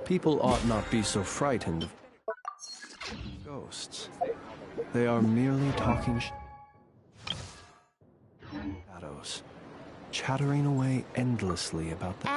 People ought not be so frightened of ghosts. They are merely talking shadows, chattering away endlessly about the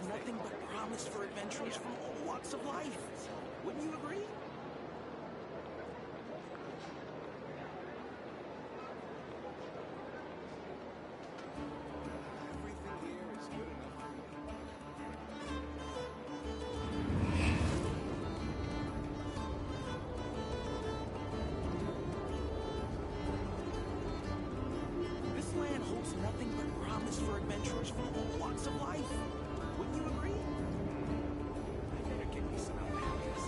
nothing but promise for adventurers from all walks of life. Wouldn't you agree? Everything here is good enough for me. This land holds nothing but promise for adventurers from all walks of life. Wouldn't you agree? I better get me some alpacas.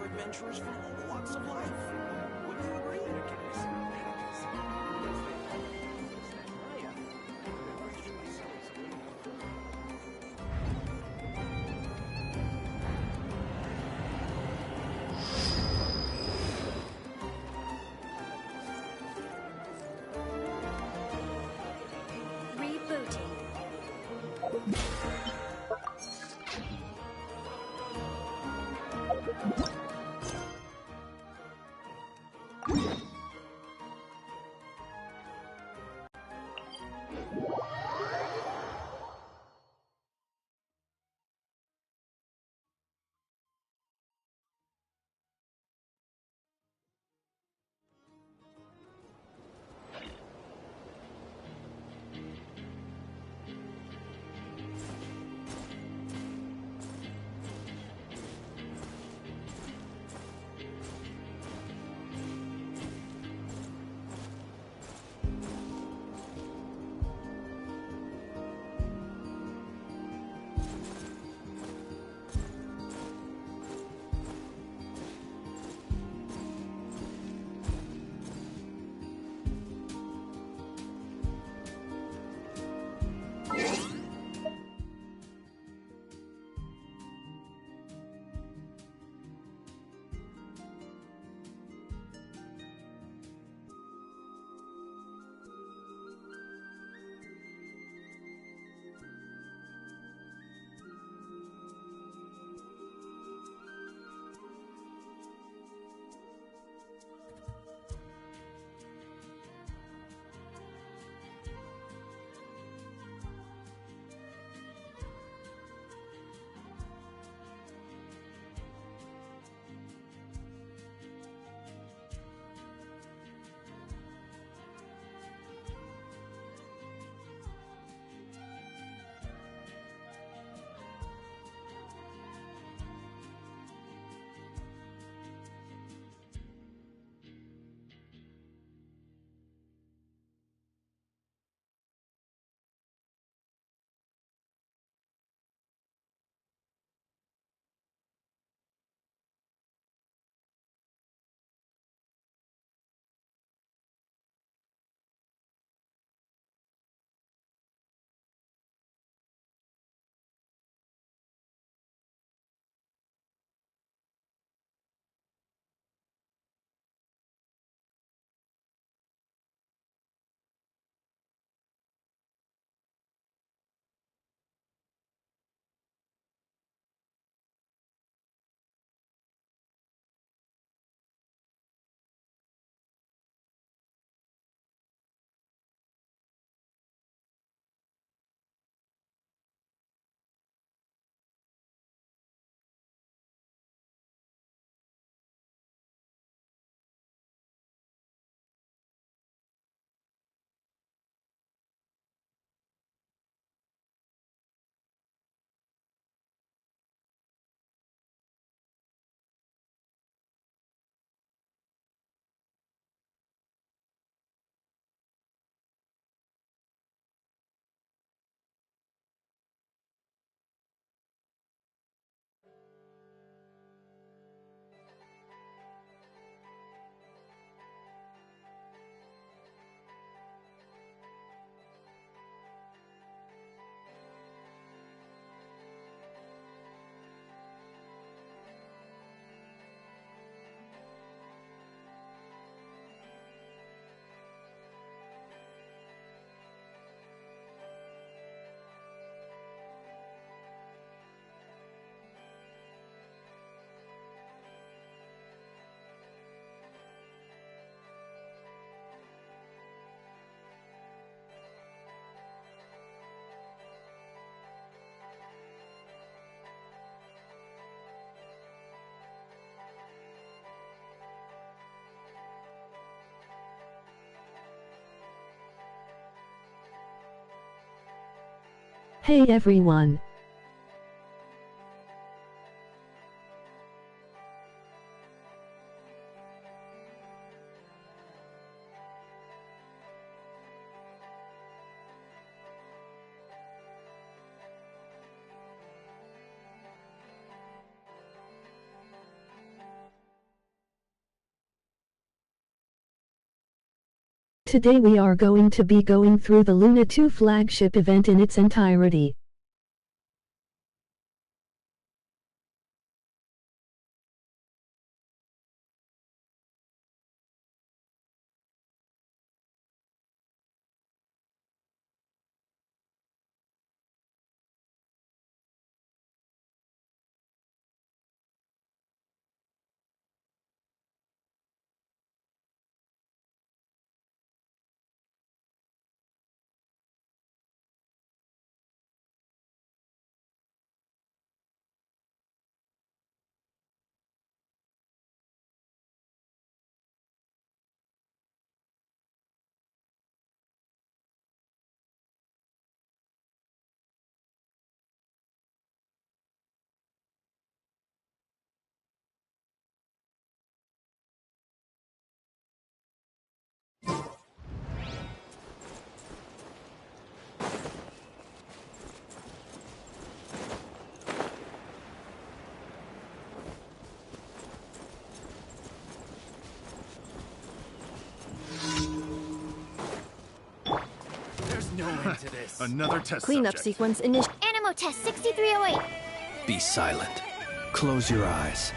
Adventurers from all walks of life. Wouldn't you agree? Get me some alpacas. Rebooting. Hey everyone. Today we are going to be going through the Luna 2 flagship event in its entirety. No end to this. Another test Cleanup subject. sequence initial. Animal test 6308. Be silent. Close your eyes.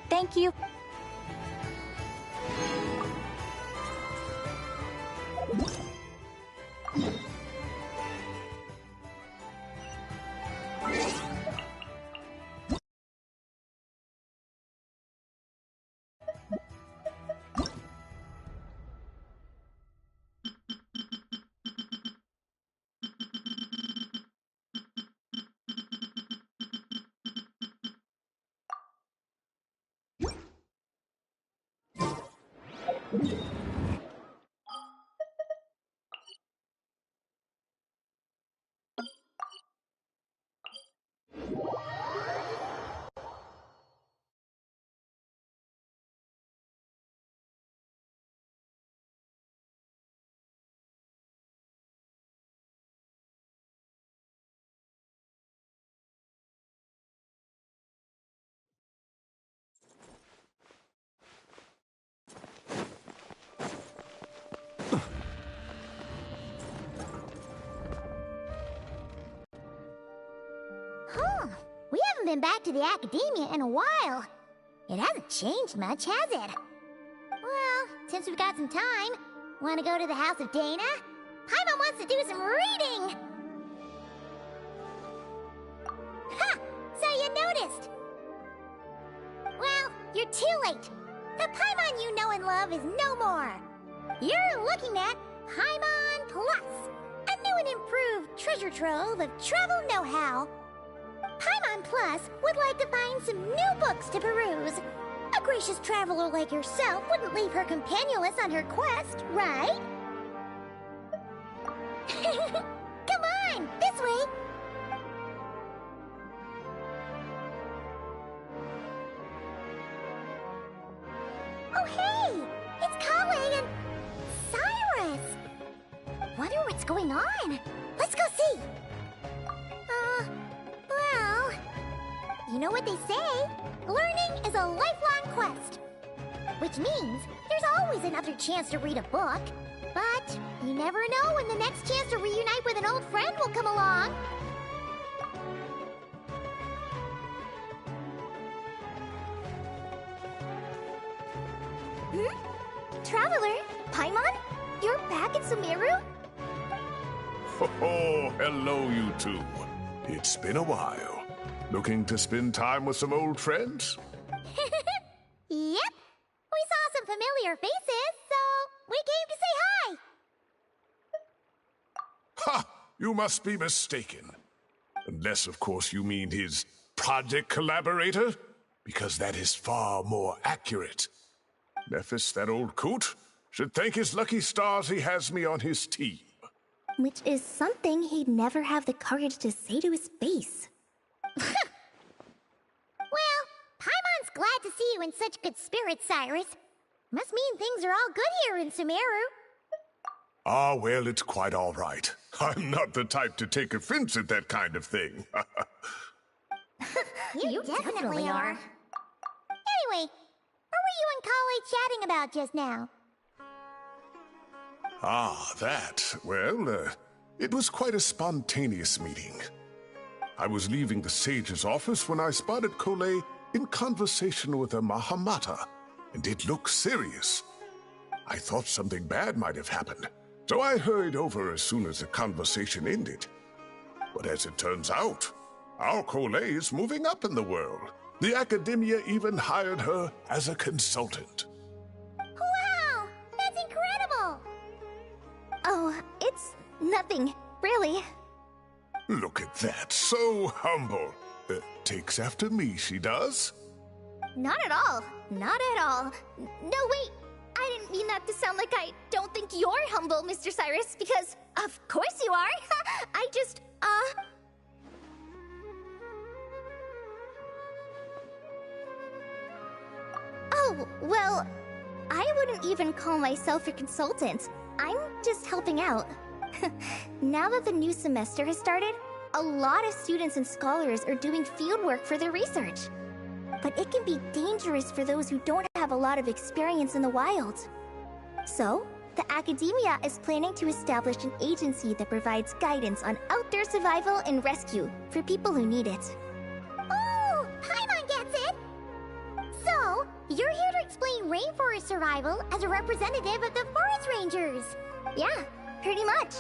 Thank you. Huh. We haven't been back to the academia in a while. It hasn't changed much, has it? Well, since we've got some time, want to go to the house of Dana? Paimon wants to do some reading! Ha! So you noticed! Well, you're too late. The Paimon you know and love is no more. You're looking at Paimon Plus, a new and improved treasure trove of travel know-how. Paimon Plus would like to find some new books to peruse. A gracious traveler like yourself wouldn't leave her companionless on her quest, right? Come on, this way! Oh hey! It's Kale and Cyrus! Wonder what's going on. Let's go see! Well... You know what they say? Learning is a lifelong quest. Which means there's always another chance to read a book. But you never know when the next chance to reunite with an old friend will come along. Traveler, Paimon? You're back in Sumeru? Oh, hello, you two. It's been a while. Looking to spend time with some old friends? Yep. We saw some familiar faces, so we came to say hi. Ha! You must be mistaken. Unless, of course, you mean his project collaborator, because that is far more accurate. Nephis, that old coot, should thank his lucky stars he has me on his team. Which is something he'd never have the courage to say to his face. Well, Paimon's glad to see you in such good spirits, Cyrus. Must mean things are all good here in Sumeru. Ah, well, it's quite all right. I'm not the type to take offense at that kind of thing. You definitely are. Anyway, what were you and Kale chatting about just now? Ah, that. Well, it was quite a spontaneous meeting. I was leaving the sage's office when I spotted Kole in conversation with a Mahamata, and it looked serious. I thought something bad might have happened, so I hurried over as soon as the conversation ended. But as it turns out, our Kole is moving up in the world. The academia even hired her as a consultant. Wow! That's incredible! Oh, it's nothing, really. Look at that, so humble. Takes after me, she does. Not at all. Not at all. No, wait. I didn't mean that to sound like I don't think you're humble, Mr. Cyrus, because of course you are. I just, Oh, well, I wouldn't even call myself a consultant. I'm just helping out. Now that the new semester has started, a lot of students and scholars are doing fieldwork for their research. But it can be dangerous for those who don't have a lot of experience in the wild. So, the academia is planning to establish an agency that provides guidance on outdoor survival and rescue for people who need it. Oh, Paimon gets it! So, rainforest survival as a representative of the forest rangers. Yeah, pretty much.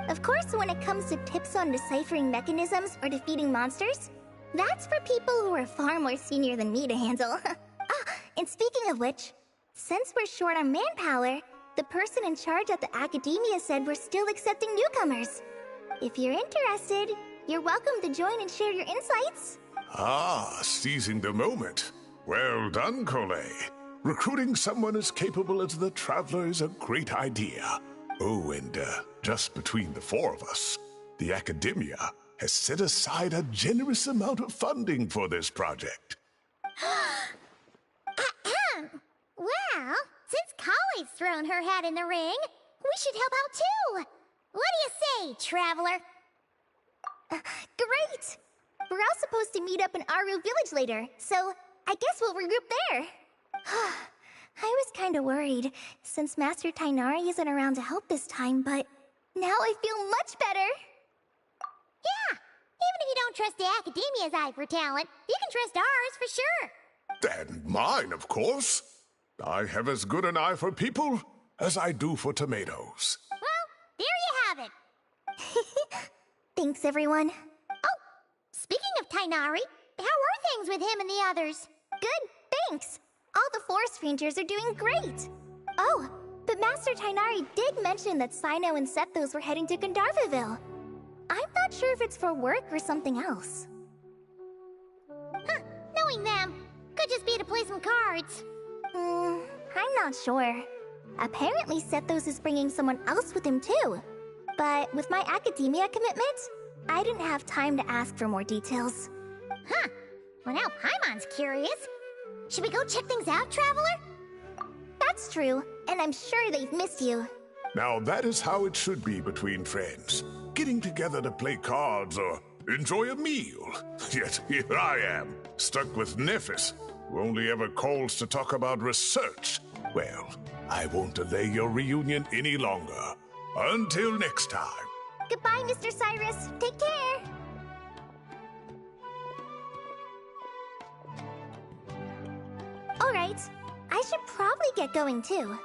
Of course, when it comes to tips on deciphering mechanisms or defeating monsters, that's for people who are far more senior than me to handle. And speaking of which, since we're short on manpower, the person in charge at the academia said we're still accepting newcomers. If you're interested, you're welcome to join and share your insights. Ah, seizing the moment. Well done, Cole. Recruiting someone as capable as the Traveler is a great idea. Oh, and just between the four of us, the academia has set aside a generous amount of funding for this project. Well, since Kali's thrown her hat in the ring, we should help out too. What do you say, Traveler? Great! We're all supposed to meet up in Aru Village later, so I guess we'll regroup there. I was kinda worried, since Master Tainari isn't around to help this time, but now I feel much better. Yeah, even if you don't trust the academia's eye for talent, you can trust ours for sure. And mine, of course. I have as good an eye for people as I do for tomatoes. Well, there you have it. Thanks, everyone. Oh, speaking of Tainari, how are things with him and the others? Good, thanks. All the forest rangers are doing great. Oh, but Master Tainari did mention that Sino and Sethos were heading to Gandharvaville. I'm not sure if it's for work or something else. Huh, knowing them, could just be to play some cards. I'm not sure. Apparently Sethos is bringing someone else with him too. But with my academia commitment, I didn't have time to ask for more details. Huh, well now Paimon's curious. Should we go check things out, Traveler? That's true, and I'm sure they've missed you. Now that is how it should be between friends. Getting together to play cards or enjoy a meal. Yet here I am, stuck with Nephis, who only ever calls to talk about research. Well, I won't delay your reunion any longer. Until next time. Goodbye, Mr. Cyrus. Take care. Alright, I should probably get going too.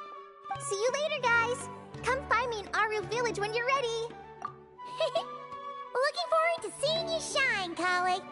See you later, guys. Come find me in Aru Village when you're ready. Looking forward to seeing you shine, Kali.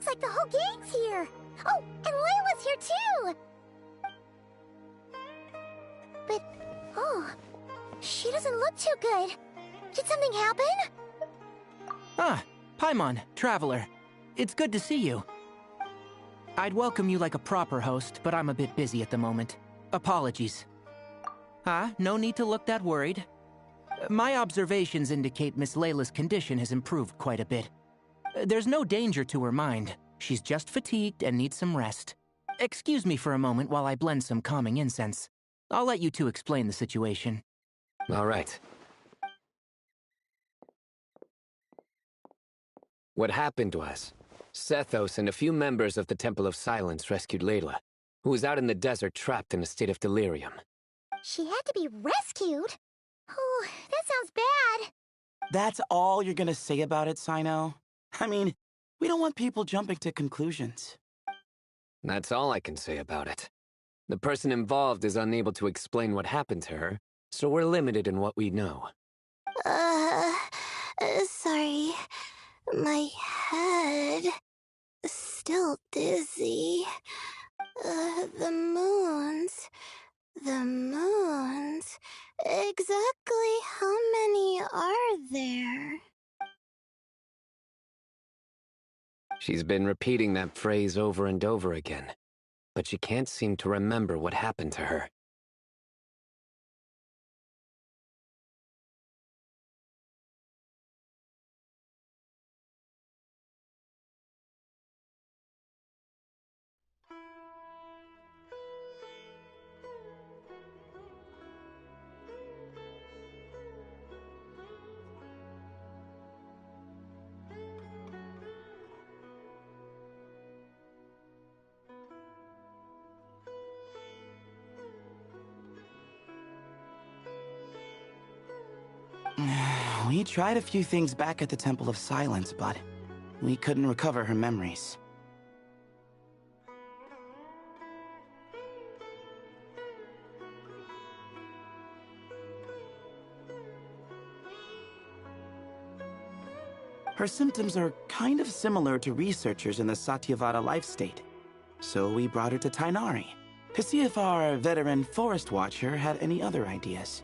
Like the whole gang's here. Oh, and Layla's here too. But, oh, she doesn't look too good. Did something happen? Ah, Paimon, Traveler. It's good to see you. I'd welcome you like a proper host, but I'm a bit busy at the moment. Apologies. No need to look that worried. My observations indicate Miss Layla's condition has improved quite a bit. There's no danger to her mind. She's just fatigued and needs some rest. Excuse me for a moment while I blend some calming incense. I'll let you two explain the situation. All right. What happened was, Sethos and a few members of the Temple of Silence rescued Layla, who was out in the desert trapped in a state of delirium. She had to be rescued? Oh, that sounds bad. That's all you're gonna say about it, Sino? I mean, we don't want people jumping to conclusions. That's all I can say about it. The person involved is unable to explain what happened to her, so we're limited in what we know. Sorry. My head... still dizzy. The moons... Exactly how many are there? She's been repeating that phrase over and over again, but she can't seem to remember what happened to her. We tried a few things back at the Temple of Silence, but we couldn't recover her memories. Her symptoms are kind of similar to researchers in the Satyavada life state. So we brought her to Tainari to see if our veteran forest watcher had any other ideas.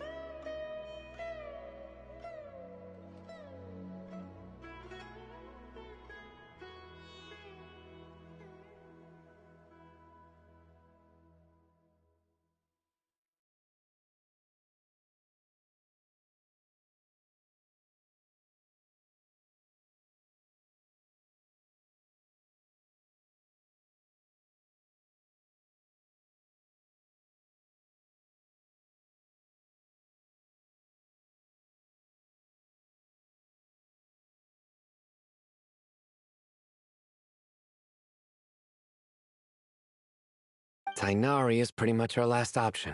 Tainari is pretty much our last option,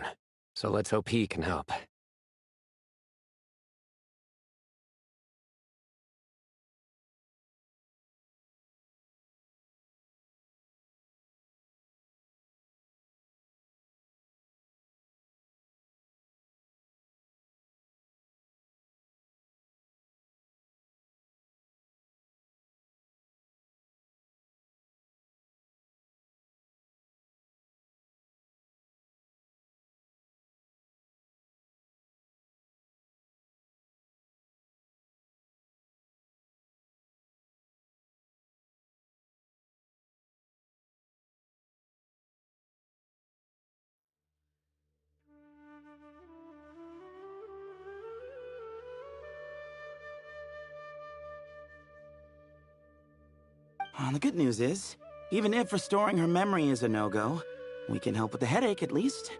so let's hope he can help. The good news is, even if restoring her memory is a no-go, we can help with the headache at least.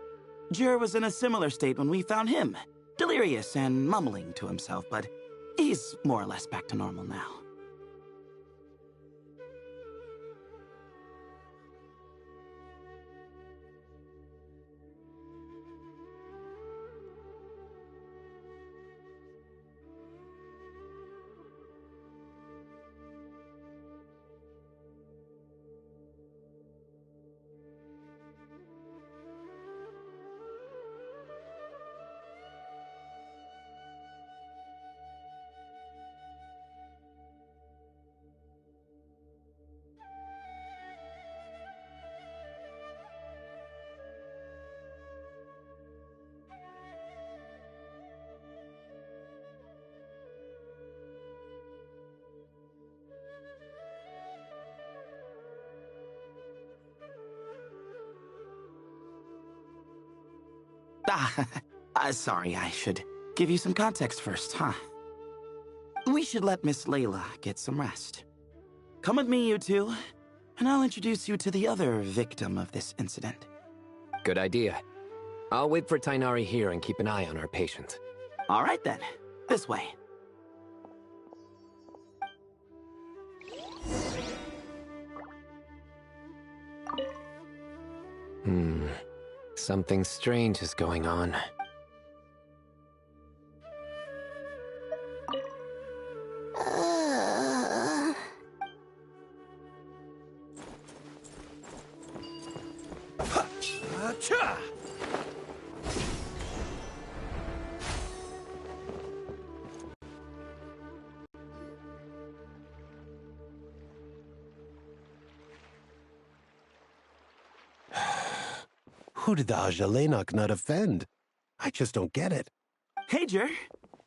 Jur was in a similar state when we found him, delirious and mumbling to himself, but he's more or less back to normal now. Sorry, I should give you some context first, huh? We should let Miss Layla get some rest. Come with me, you two. and I'll introduce you to the other victim of this incident. Good idea. I'll wait for Tainari here and keep an eye on our patient. All right then, this way. Something strange is going on. Who did the Ajalenok nut offend? I just don't get it. Hey, Jer.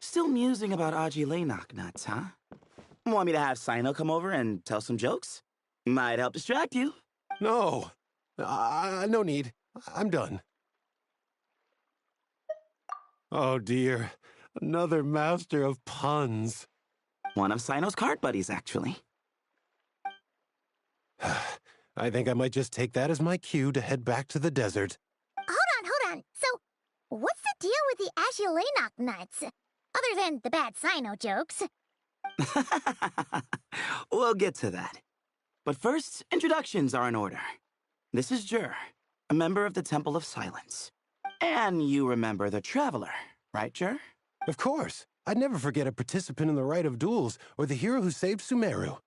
Still musing about Aji nuts, huh? Want me to have Sino come over and tell some jokes? Might help distract you. No. No need. I'm done. Oh dear. Another master of puns. One of Sino's card buddies, actually. I think I might just take that as my cue to head back to the desert. Hold on. So, what's the deal with the Agilenok nuts? Other than the bad Sino jokes. We'll get to that. But first, introductions are in order. This is Jer, a member of the Temple of Silence. And you remember the Traveler, right, Jer? Of course. I'd never forget a participant in the Rite of Duels or the hero who saved Sumeru.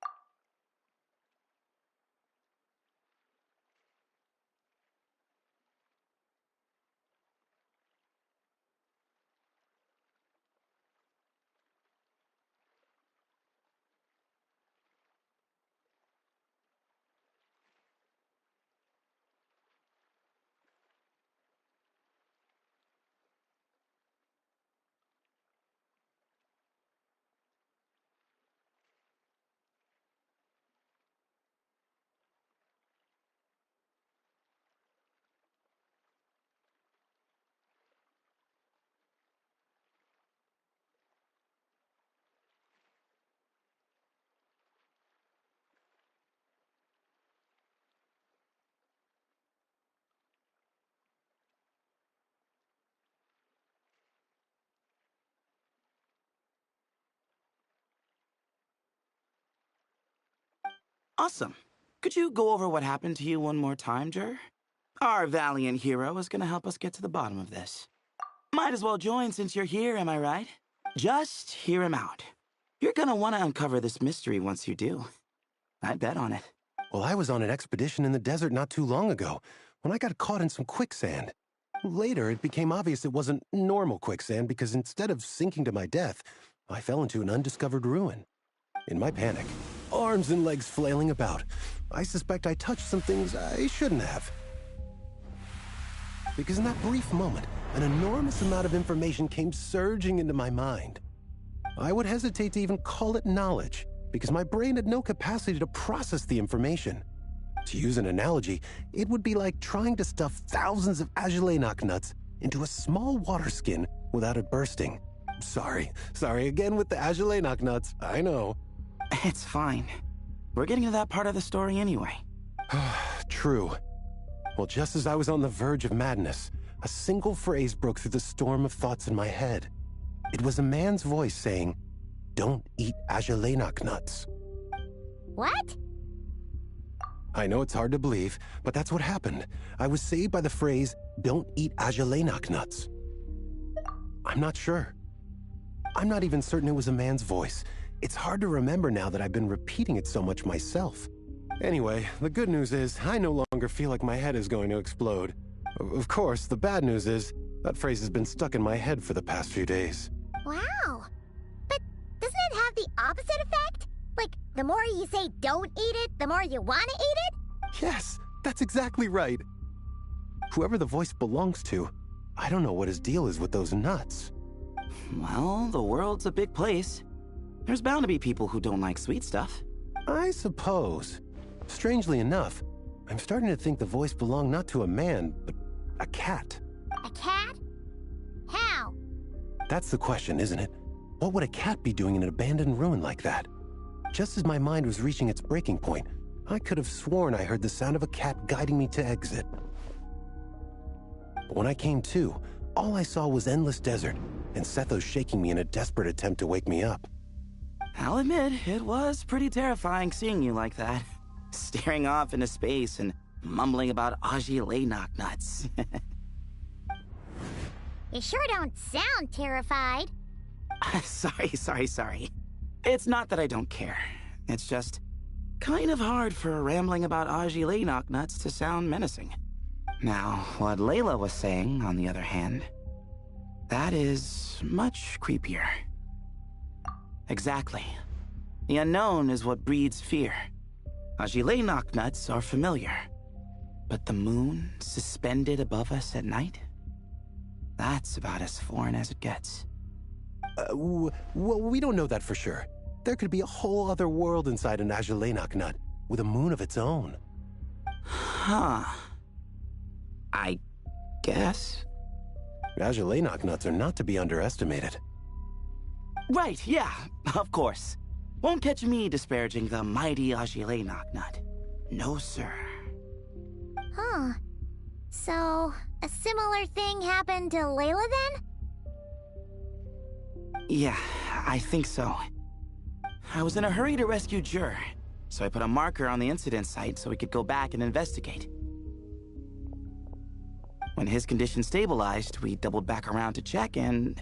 Awesome. Could you go over what happened to you one more time, Jer? Our valiant hero is gonna help us get to the bottom of this. Might as well join since you're here, am I right? Just hear him out. You're gonna want to uncover this mystery once you do. I'd bet on it. Well, I was on an expedition in the desert not too long ago when I got caught in some quicksand. Later, it became obvious it wasn't normal quicksand because instead of sinking to my death, I fell into an undiscovered ruin. In my panic, arms and legs flailing about, I suspect I touched some things I shouldn't have. Because in that brief moment, an enormous amount of information came surging into my mind. I would hesitate to even call it knowledge, because my brain had no capacity to process the information. To use an analogy, it would be like trying to stuff thousands of Agilenok nuts into a small water skin without it bursting. Sorry again with the Agilenok nuts, I know. It's fine. We're getting to that part of the story anyway. True. Well, just as I was on the verge of madness, a single phrase broke through the storm of thoughts in my head. It was a man's voice saying, "Don't eat Agilenok nuts." What? I know it's hard to believe, but that's what happened. I was saved by the phrase, "Don't eat Agilenok nuts." I'm not sure. I'm not even certain it was a man's voice. It's hard to remember now that I've been repeating it so much myself. Anyway, the good news is I no longer feel like my head is going to explode. Of course, the bad news is that phrase has been stuck in my head for the past few days. Wow. But doesn't it have the opposite effect? Like, the more you say don't eat it, the more you want to eat it? Yes, that's exactly right. Whoever the voice belongs to, I don't know what his deal is with those nuts. Well, the world's a big place. There's bound to be people who don't like sweet stuff. I suppose. Strangely enough, I'm starting to think the voice belonged not to a man, but a cat. A cat? How? That's the question, isn't it? What would a cat be doing in an abandoned ruin like that? Just as my mind was reaching its breaking point, I could have sworn I heard the sound of a cat guiding me to exit. But when I came to, all I saw was endless desert, and Sethos shaking me in a desperate attempt to wake me up. I'll admit, it was pretty terrifying seeing you like that. Staring off into space and mumbling about Aji nuts. You sure don't sound terrified. Sorry. It's not that I don't care. It's just kind of hard for rambling about Aji nuts to sound menacing. Now, what Layla was saying, on the other hand, that is much creepier. Exactly. The unknown is what breeds fear. Aji nuts are familiar. But the moon suspended above us at night? That's about as foreign as it gets. Well, we don't know that for sure. There could be a whole other world inside an Aji nut, with a moon of its own. Huh. I guess. Aji nuts are not to be underestimated. Right, yeah, of course. Won't catch me disparaging the mighty Aji nut. No, sir. Huh. So, a similar thing happened to Layla then? Yeah, I think so. I was in a hurry to rescue Jur, so I put a marker on the incident site so we could go back and investigate. When his condition stabilized, we doubled back around to check and...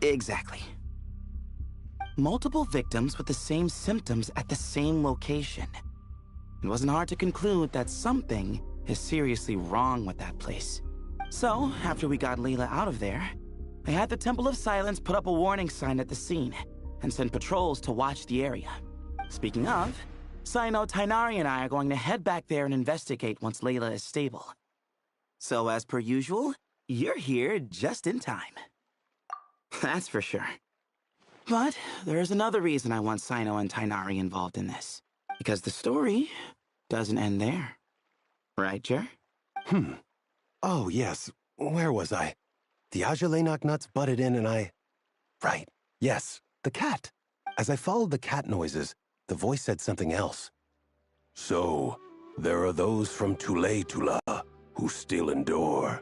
Exactly. Multiple victims with the same symptoms at the same location. It wasn't hard to conclude that something is seriously wrong with that place. So, after we got Layla out of there, I had the Temple of Silence put up a warning sign at the scene and send patrols to watch the area. Speaking of, Sino, Tighnari, and I are going to head back there and investigate once Layla is stable. So, as per usual, you're here just in time. That's for sure. But there's another reason I want Sino and Tighnari involved in this. Because the story doesn't end there. Right, Jer? Oh, yes. Where was I? The Aji nuts butted in and I... Right. Yes, the cat. As I followed the cat noises, the voice said something else. So, there are those from Tula who still endure.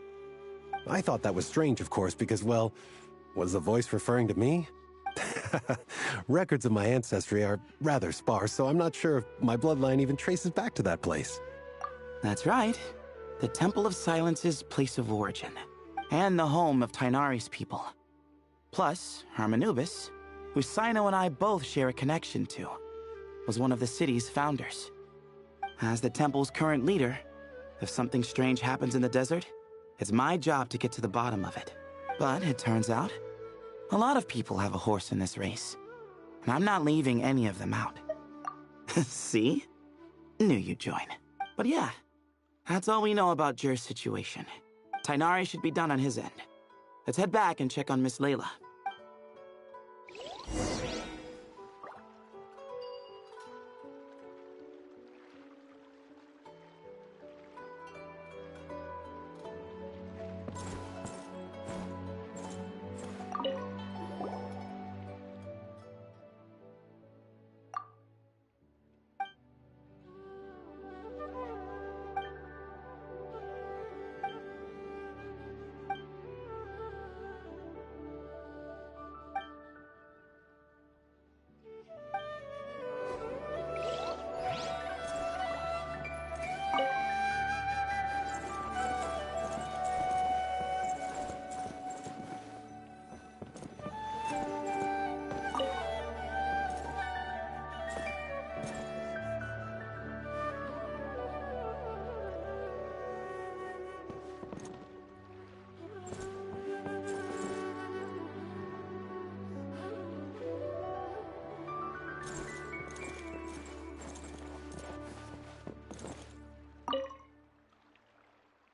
I thought that was strange, of course, because, well, was the voice referring to me? Records of my ancestry are rather sparse, so I'm not sure if my bloodline even traces back to that place. That's right. The Temple of Silence's place of origin, and the home of Tighnari's people. Plus, Hermanubis, who Sino and I both share a connection to, was one of the city's founders. As the temple's current leader, if something strange happens in the desert, it's my job to get to the bottom of it. But it turns out, a lot of people have a horse in this race, and I'm not leaving any of them out. See? Knew you'd join. But yeah, that's all we know about Jur's situation. Tighnari should be done on his end. Let's head back and check on Miss Layla.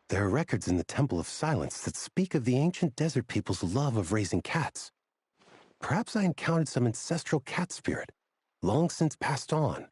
There are records in the Temple of Silence that speak of the ancient desert people's love of raising cats. Perhaps I encountered some ancestral cat spirit, long since passed on.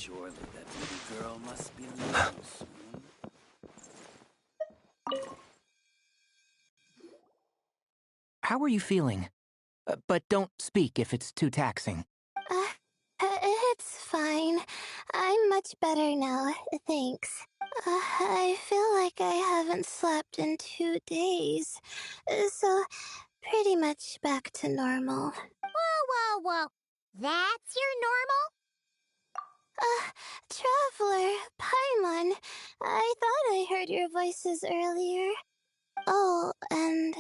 Surely that little girl must be loose. How are you feeling? But don't speak if it's too taxing. It's fine. I'm much better now, thanks. I feel like I haven't slept in 2 days, so pretty much back to normal. Whoa. That's your normal? Traveler, Paimon, I thought I heard your voices earlier. Oh, and,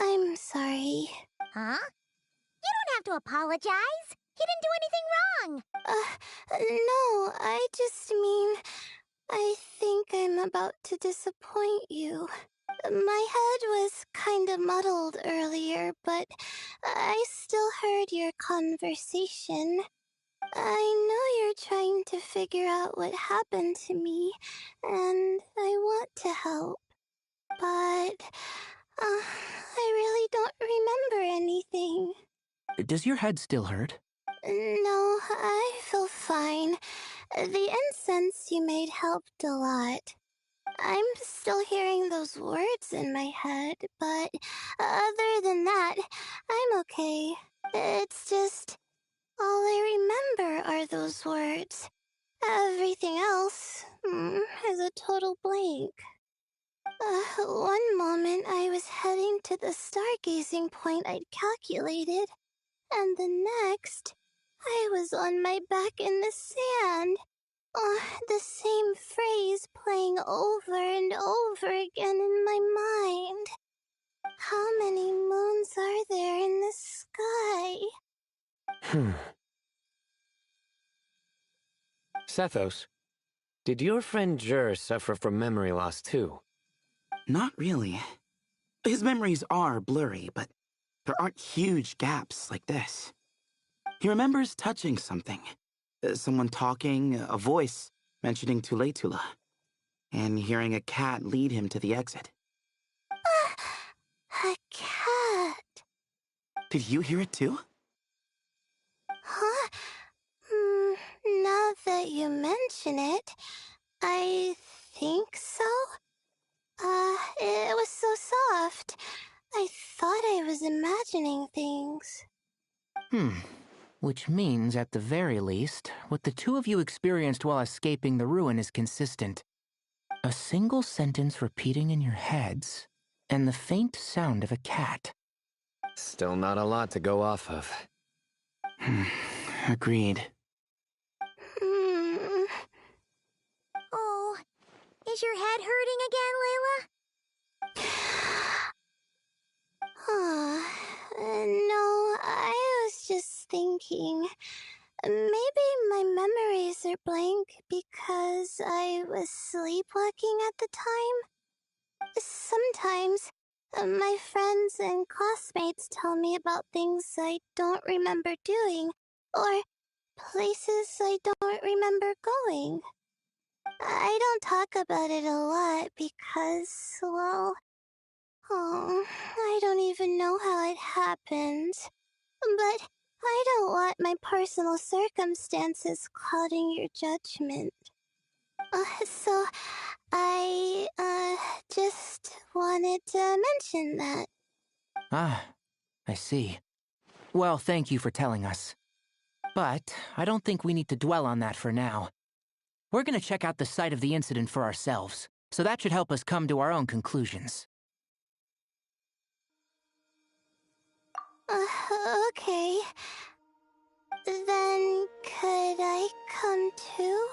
I'm sorry. Huh? You don't have to apologize. You didn't do anything wrong. No, I just mean, I think I'm about to disappoint you. My head was kinda muddled earlier, but I still heard your conversation. I know you're trying to figure out what happened to me, and I want to help. But, I really don't remember anything. Does your head still hurt? No, I feel fine. The incense you made helped a lot. I'm still hearing those words in my head, but other than that, I'm okay. It's just, all I remember are those words. Everything else is a total blank. One moment I was heading to the stargazing point I'd calculated, and the next, I was on my back in the sand. The same phrase playing over and over again in my mind. How many moons are there in the sky? Sethos, did your friend Jur suffer from memory loss too? Not really. His memories are blurry, but there aren't huge gaps like this. He remembers touching something. Someone talking, a voice mentioning Tuletula, and hearing a cat lead him to the exit. A cat. Did you hear it too? Huh? Now that you mention it, I think so. It was so soft. I thought I was imagining things. Which means, at the very least, what the two of you experienced while escaping the ruin is consistent. A single sentence repeating in your heads, and the faint sound of a cat. Still not a lot to go off of. Agreed. Oh, is your head hurting again, Layla? No, I was just thinking. Maybe my memories are blank because I was sleepwalking at the time. Sometimes, my friends and classmates tell me about things I don't remember doing, or places I don't remember going. I don't talk about it a lot because, well, I don't even know how it happened. But I don't want my personal circumstances clouding your judgment. So I, just wanted to mention that. Ah, I see. Well, thank you for telling us. But I don't think we need to dwell on that for now. We're gonna check out the site of the incident for ourselves, so that should help us come to our own conclusions. Okay. Then could I come too?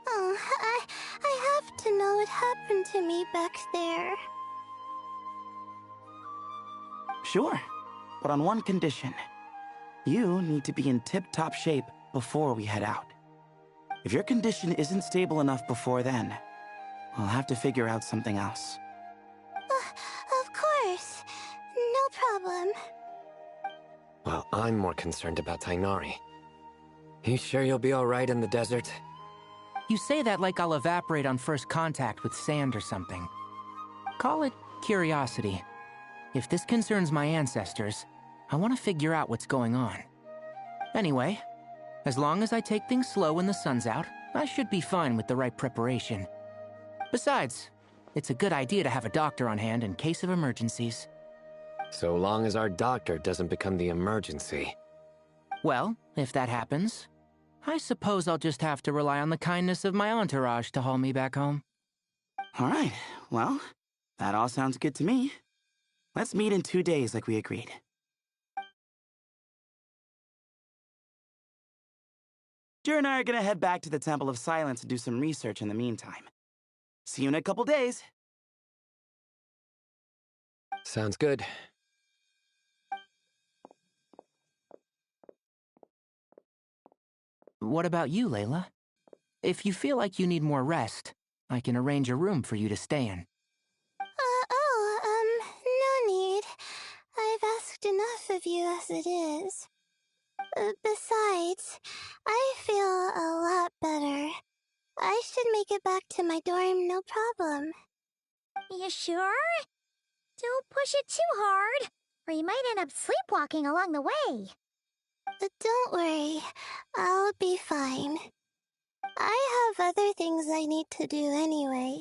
I have to know what happened to me back there. Sure, but on one condition. You need to be in tip-top shape before we head out. If your condition isn't stable enough before then, we'll have to figure out something else. Of course. No problem. Well, I'm more concerned about Tainari. You sure you'll be alright in the desert? You say that like I'll evaporate on first contact with sand or something. Call it curiosity. If this concerns my ancestors, I want to figure out what's going on. Anyway, As long as I take things slow when the sun's out, I should be fine with the right preparation. Besides, it's a good idea to have a doctor on hand in case of emergencies. So long as our doctor doesn't become the emergency. Well, if that happens, I suppose I'll just have to rely on the kindness of my entourage to haul me back home. All right, well, that all sounds good to me. Let's meet in 2 days like we agreed. Jer and I are gonna head back to the Temple of Silence and do some research in the meantime. See you in a couple days. Sounds good. What about you, Layla? If you feel like you need more rest, I can arrange a room for you to stay in. No need. I've asked enough of you as it is. Besides, I feel a lot better. I should make it back to my dorm, no problem. You sure? Don't push it too hard, or you might end up sleepwalking along the way. Don't worry, I'll be fine. I have other things I need to do anyway,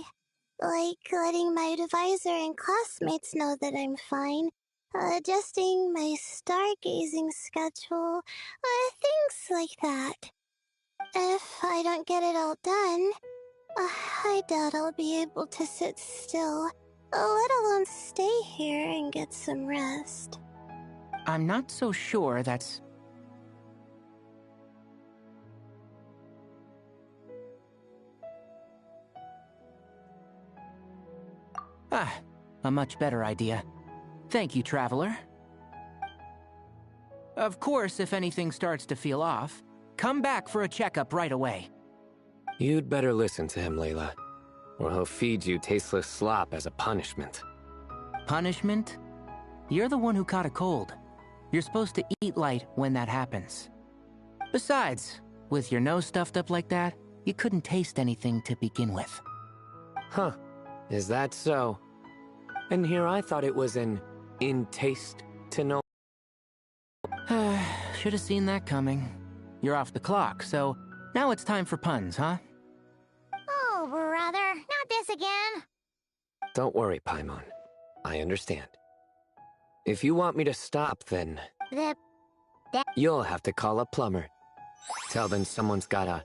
like letting my advisor and classmates know that I'm fine, adjusting my stargazing schedule, things like that. If I don't get it all done, I doubt I'll be able to sit still, let alone stay here and get some rest. I'm not so sure that's... a much better idea. Thank you, Traveler. Of course, if anything starts to feel off, come back for a checkup right away. You'd better listen to him, Layla, or he'll feed you tasteless slop as a punishment. Punishment? You're the one who caught a cold. You're supposed to eat light when that happens. Besides, with your nose stuffed up like that, you couldn't taste anything to begin with. Huh. Is that so? And here I thought it was an in taste to know. Should have seen that coming. You're off the clock, so now it's time for puns, huh? Oh, brother, not this again. Don't worry, Paimon. I understand. If you want me to stop, then... You'll have to call a plumber. Tell them someone's gotta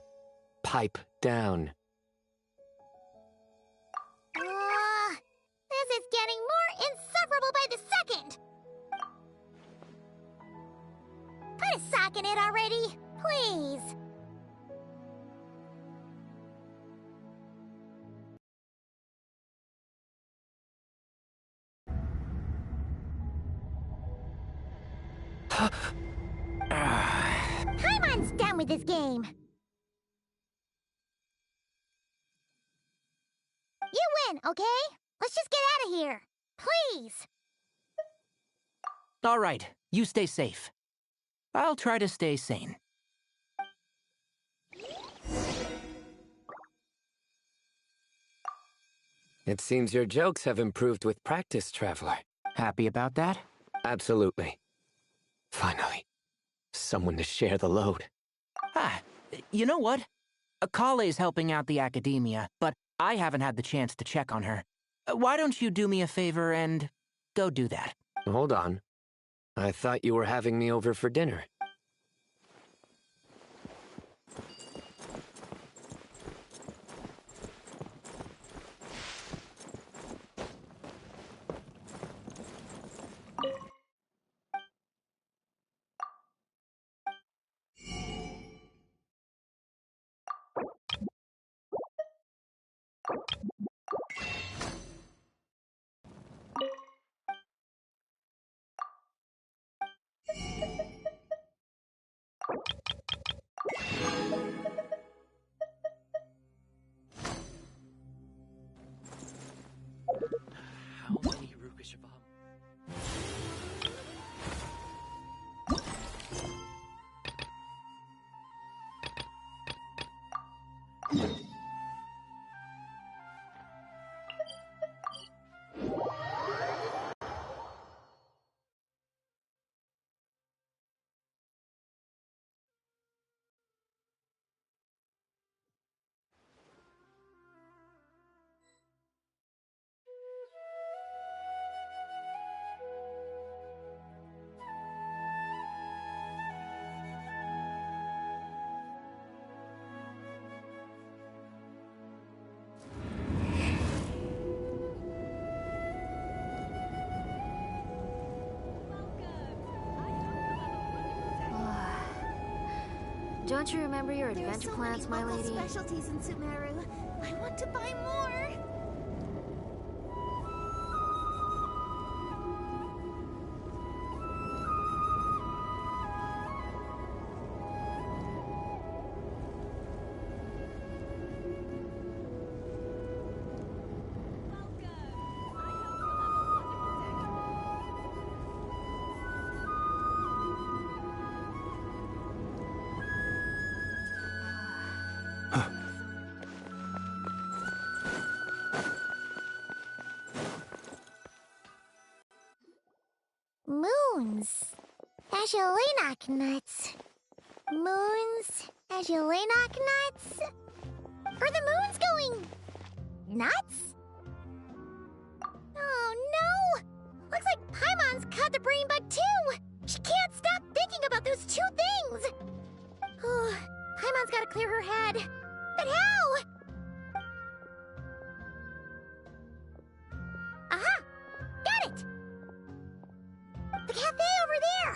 pipe down. This is getting more insufferable by the second! Put a sock in it already, please! Paimon's done with this game! You win, okay? Let's just get out of here. Please! All right, you stay safe. I'll try to stay sane. It seems your jokes have improved with practice, Traveler. Happy about that? Absolutely. Finally, someone to share the load. You know what? Akale's helping out the academia, but I haven't had the chance to check on her. Why don't you do me a favor and go do that? Hold on. I thought you were having me over for dinner. Don't you remember your adventure plans, my lady? Specialties in Sumeru. I want to buy more. Moons. Azulenok nuts. Moons. Azulenok nuts. Are the moons going nuts? Oh no! Looks like Paimon's caught the brain bug too! She can't stop thinking about those two things! Oh, Paimon's gotta clear her head. But how? Aha! Got it! The cafe over there!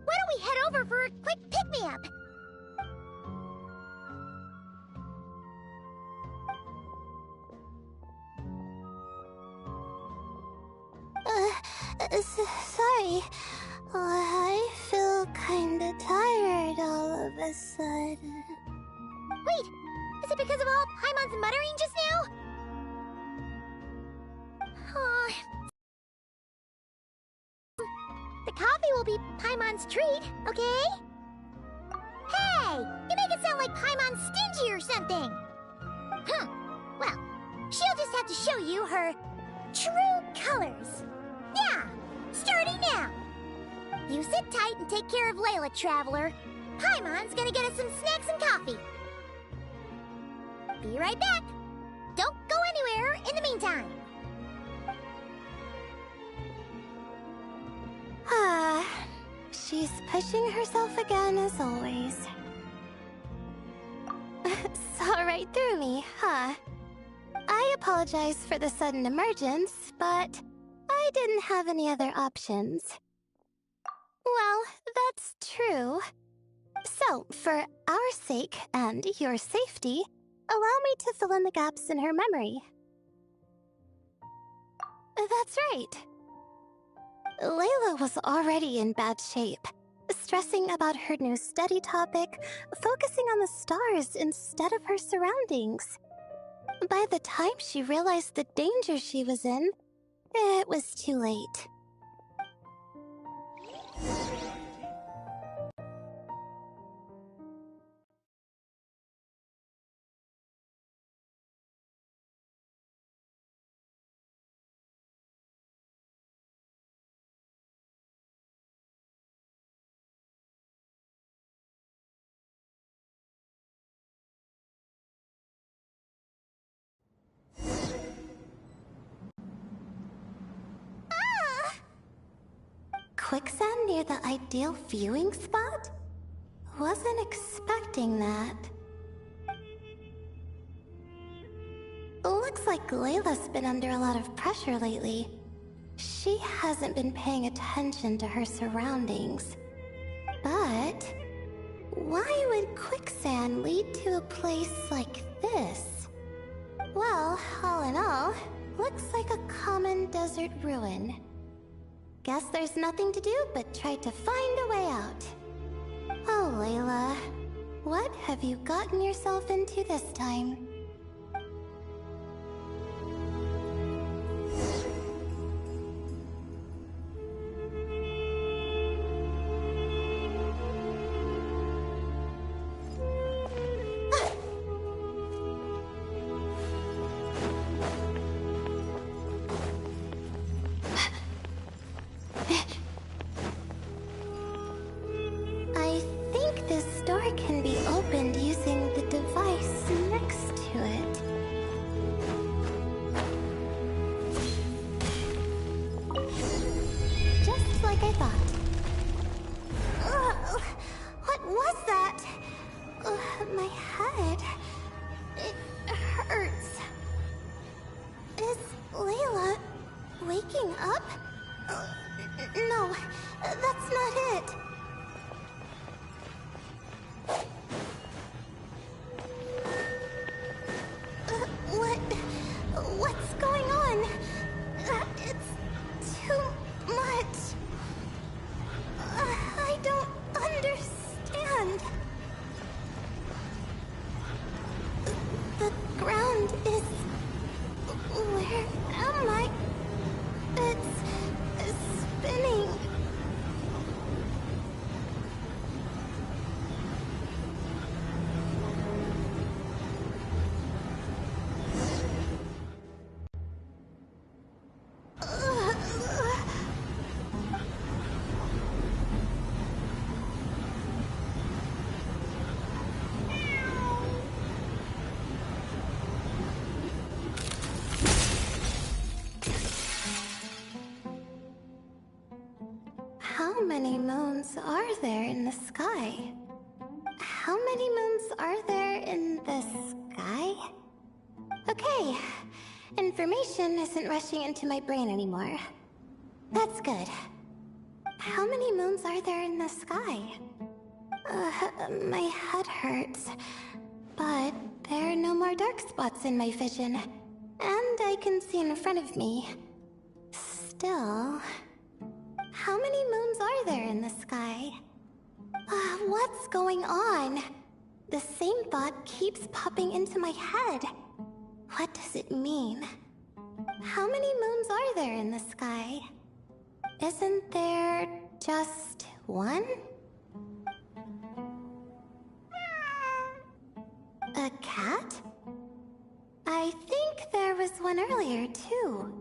Why don't we head over for a quick pick-me-up? Sorry. I feel kinda tired all of a sudden. Wait! Is it because of all Paimon's muttering just now? Oh. The coffee will be Paimon's treat, okay? Hey! You make it sound like Paimon's stingy or something! Well, she'll just have to show you her true colors. Yeah! Starting now! You sit tight and take care of Layla, Traveler. Paimon's gonna get us some snacks and coffee. Be right back. Don't go anywhere in the meantime. She's pushing herself again as always. Saw right through me, huh? I apologize for the sudden emergence, but I didn't have any other options. Well, that's true. So, for our sake and your safety, allow me to fill in the gaps in her memory. That's right. Layla was already in bad shape, stressing about her new study topic, focusing on the stars instead of her surroundings. By the time she realized the danger she was in, it was too late. Quicksand near the ideal viewing spot? Wasn't expecting that. Looks like Layla's been under a lot of pressure lately. She hasn't been paying attention to her surroundings. But why would quicksand lead to a place like this? Well, all in all, looks like a common desert ruin. Guess there's nothing to do but try to find a way out. Oh, Layla, what have you gotten yourself into this time? I think this door can be opened using the device next to it. Just like I thought. Ugh, what was that? My head. It hurts. Is Layla waking up? No, that's not it. many moons are there in the sky? How many moons are there in the sky? Okay, information isn't rushing into my brain anymore. That's good. How many moons are there in the sky? My head hurts, but there are no more dark spots in my vision, and I can see in front of me. Still, how many moons are there in the sky? What's going on? The same thought keeps popping into my head. What does it mean? How many moons are there in the sky? Isn't there just one? A cat? I think there was one earlier, too.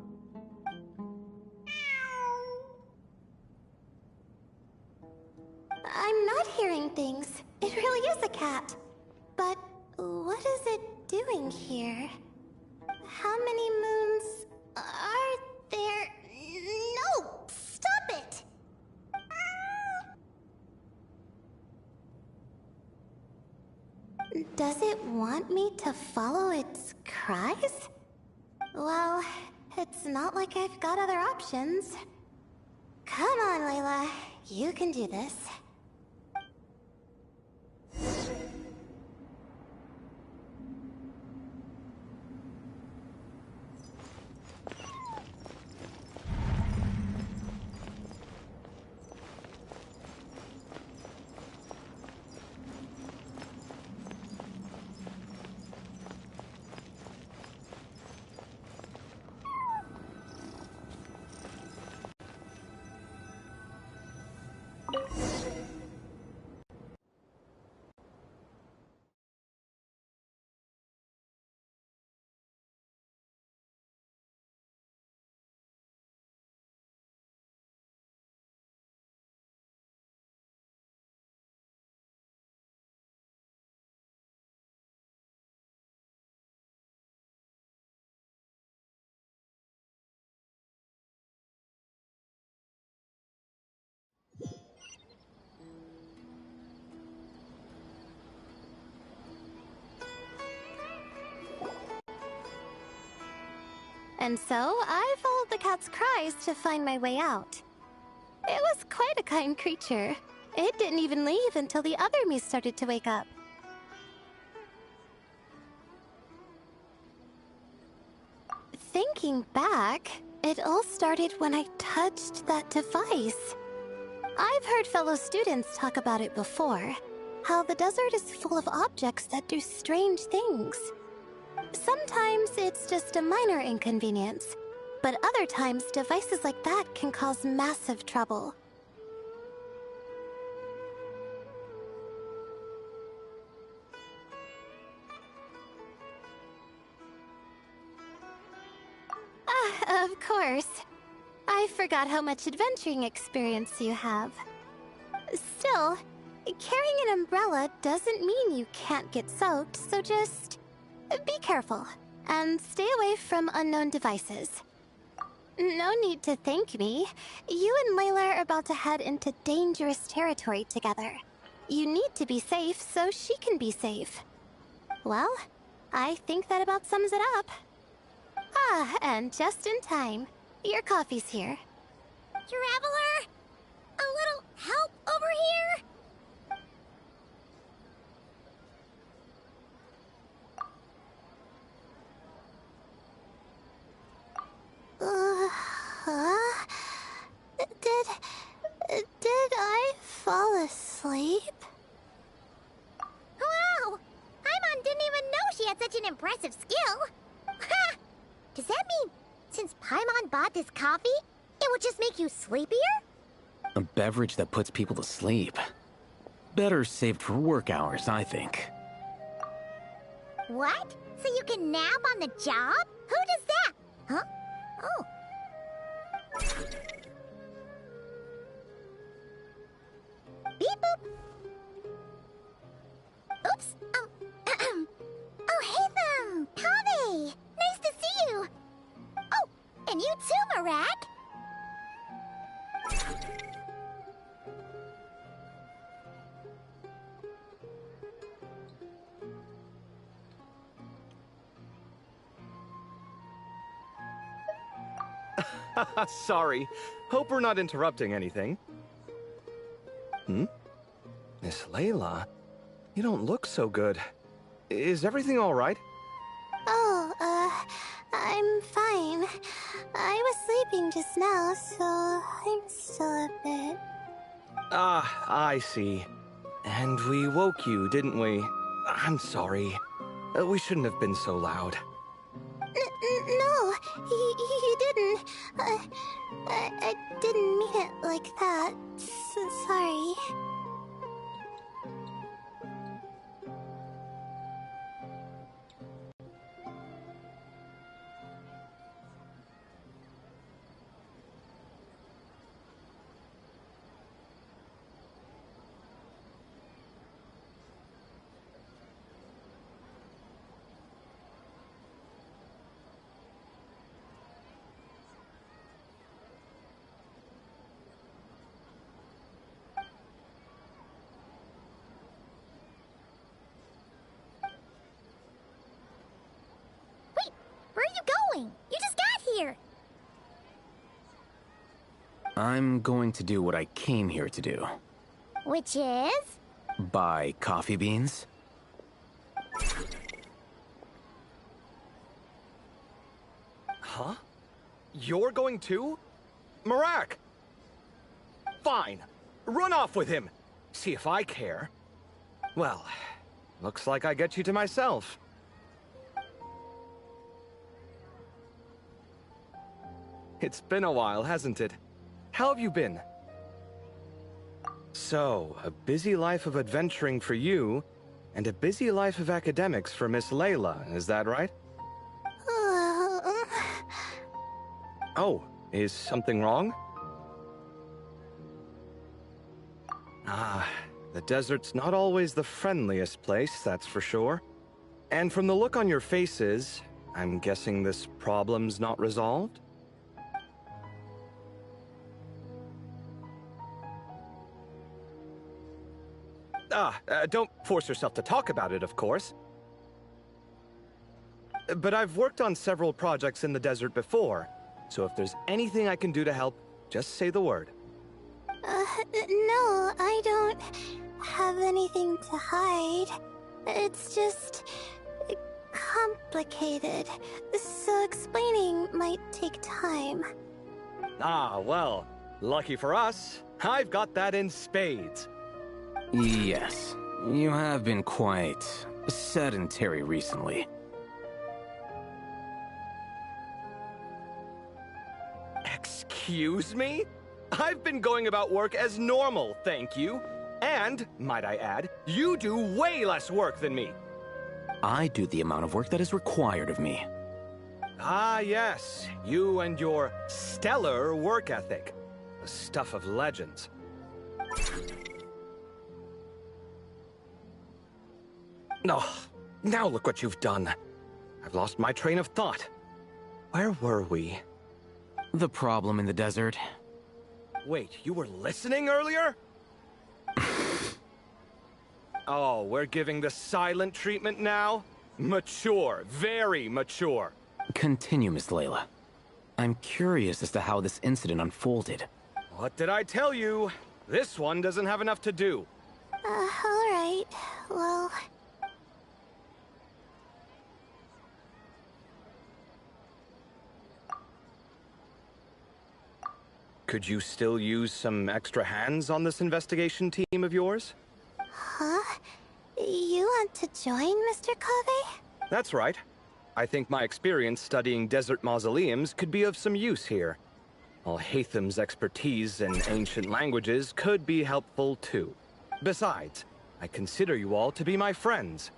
I'm not hearing things. It really is a cat. But what is it doing here? How many moons are there? No! Stop it! Does it want me to follow its cries? Well, it's not like I've got other options. Come on, Layla. You can do this. And so, I followed the cat's cries to find my way out. It was quite a kind creature. It didn't even leave until the other me started to wake up. Thinking back, it all started when I touched that device. I've heard fellow students talk about it before, how the desert is full of objects that do strange things. Sometimes it's just a minor inconvenience, but other times devices like that can cause massive trouble. Of course. I forgot how much adventuring experience you have. Still, carrying an umbrella doesn't mean you can't get soaked, so just be careful and stay away from unknown devices. No need to thank me. You and Layla are about to head into dangerous territory together. You need to be safe so she can be safe. Well, I think that about sums it up. And just in time. Your coffee's here. Traveler! A little help over here? Did I fall asleep? Wow! Paimon didn't even know she had such an impressive skill. Ha! Does that mean since Paimon bought this coffee, it would just make you sleepier? A beverage that puts people to sleep. Better saved for work hours, I think. What? So you can nap on the job? Who does that? Huh? Oh. Beep boop. Oops. Oh, hey them! Kame! Nice to see you! Oh, and you too, Marak! Sorry. Hope we're not interrupting anything. Miss Layla, you don't look so good. Is everything all right? Oh, I'm fine. I was sleeping just now, so I'm still a bit... Ah, I see. And we woke you, didn't we? I'm sorry. We shouldn't have been so loud. No, you didn't. I didn't mean it like that. Sorry. Where are you going? You just got here! I'm going to do what I came here to do. Which is? Buy coffee beans. Huh? You're going too? Marak! Fine. Run off with him. See if I care. Well, looks like I get you to myself. It's been a while, hasn't it? How have you been? So, a busy life of adventuring for you, and a busy life of academics for Miss Layla, is that right? Oh, is something wrong? Ah, the desert's not always the friendliest place, that's for sure. And from the look on your faces, I'm guessing this problem's not resolved? Don't force yourself to talk about it, of course. But I've worked on several projects in the desert before, so if there's anything I can do to help, just say the word. No, I don't have anything to hide. It's just... complicated, so explaining might take time. Ah, well, lucky for us, I've got that in spades. Yes, you have been quite sedentary recently. Excuse me? I've been going about work as normal, thank you. And, might I add, you do way less work than me. I do the amount of work that is required of me. Ah, yes, you and your stellar work ethic. The stuff of legends. Oh, now look what you've done. I've lost my train of thought. Where were we? The problem in the desert. Wait, you were listening earlier? Oh, we're giving the silent treatment now? Mature, very mature. Continue, Miss Layla. I'm curious as to how this incident unfolded. What did I tell you? This one doesn't have enough to do. Alright. Well... Could you still use some extra hands on this investigation team of yours? Huh? You want to join, Mr. Covey? That's right. I think my experience studying desert mausoleums could be of some use here. Al-Haytham's expertise in ancient languages could be helpful too. Besides, I consider you all to be my friends,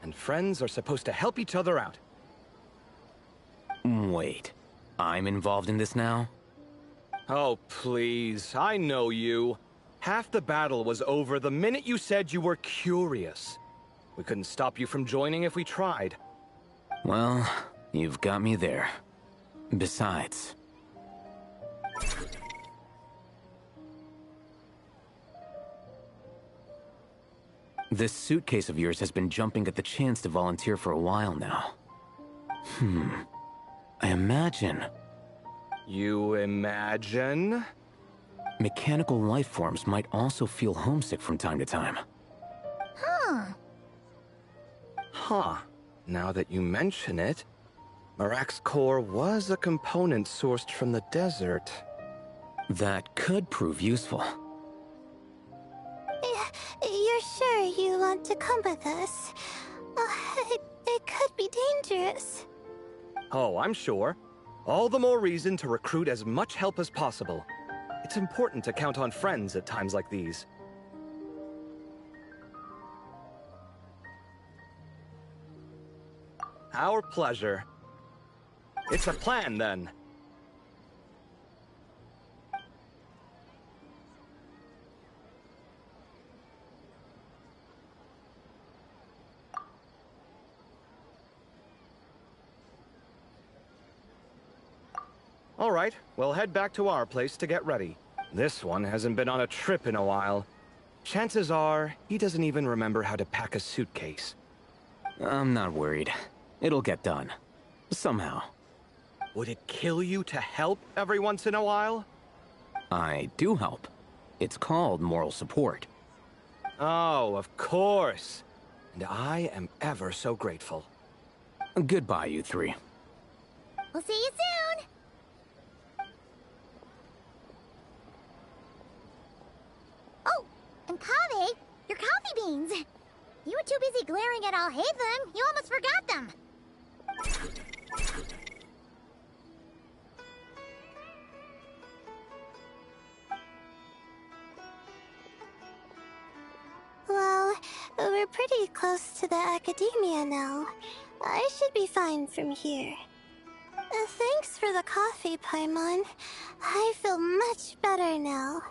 and friends are supposed to help each other out. Wait, I'm involved in this now? Oh, please, I know you. Half the battle was over the minute you said you were curious. We couldn't stop you from joining if we tried. Well, you've got me there. Besides... this suitcase of yours has been jumping at the chance to volunteer for a while now. I imagine... You imagine? Mechanical life forms might also feel homesick from time to time. Huh. Huh. Now that you mention it, Marak's core was a component sourced from the desert. That could prove useful. You're sure you want to come with us? It could be dangerous. Oh, I'm sure. All the more reason to recruit as much help as possible. It's important to count on friends at times like these. Our pleasure. It's a plan, then. All right, we'll head back to our place to get ready. This one hasn't been on a trip in a while. Chances are, he doesn't even remember how to pack a suitcase. I'm not worried. It'll get done. Somehow. Would it kill you to help every once in a while? I do help. It's called moral support. Oh, of course. And I am ever so grateful. Goodbye, you three. We'll see you soon! Oh, and Kaveh, your coffee beans! You were too busy glaring at Alhaitham, you almost forgot them! Well, we're pretty close to the academia now. I should be fine from here. Thanks for the coffee, Paimon. I feel much better now.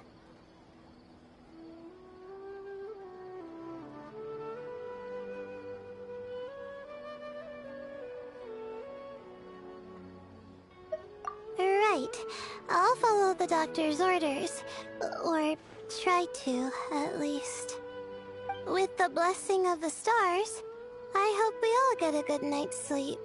Right. I'll follow the doctor's orders. Or try to, at least. With the blessing of the stars, I hope we all get a good night's sleep.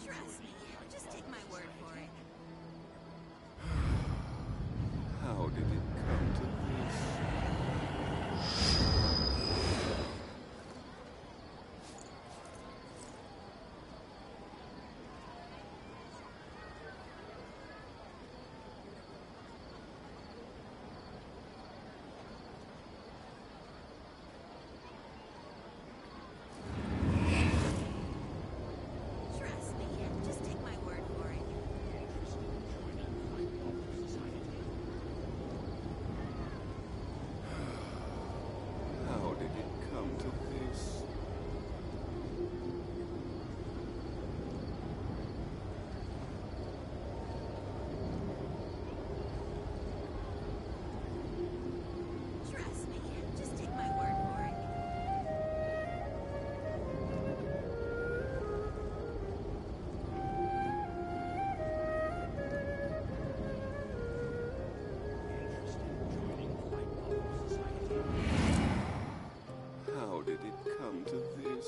Trust me, just take my word for it. How did it come to this? Trust me, just take my word for it. How did it come to this? Trust me, just take my word for it. How did it come to this?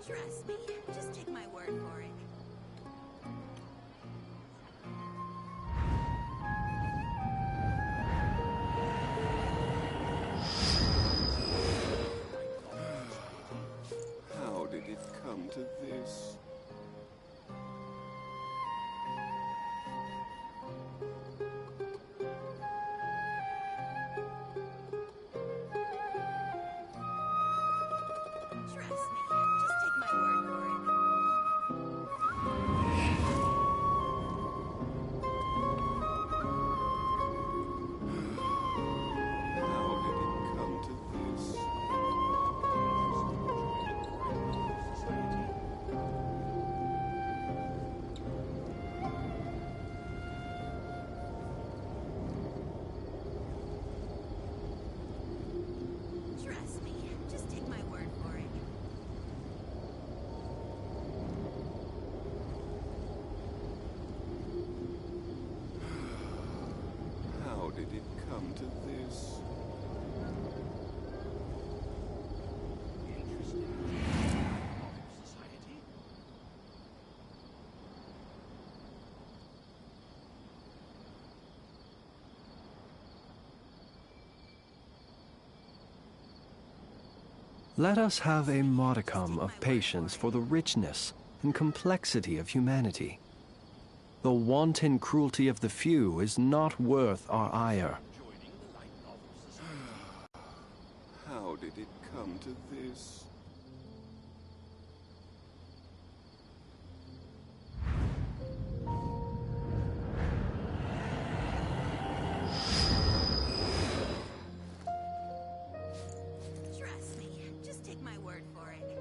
Trust me, just take my word for it. How did it come to this? Trust me, just take my word for it. How did it come to this? Let us have a modicum of patience for the richness and complexity of humanity. The wanton cruelty of the few is not worth our ire. How did it come to this? Trust me, just take my word for it.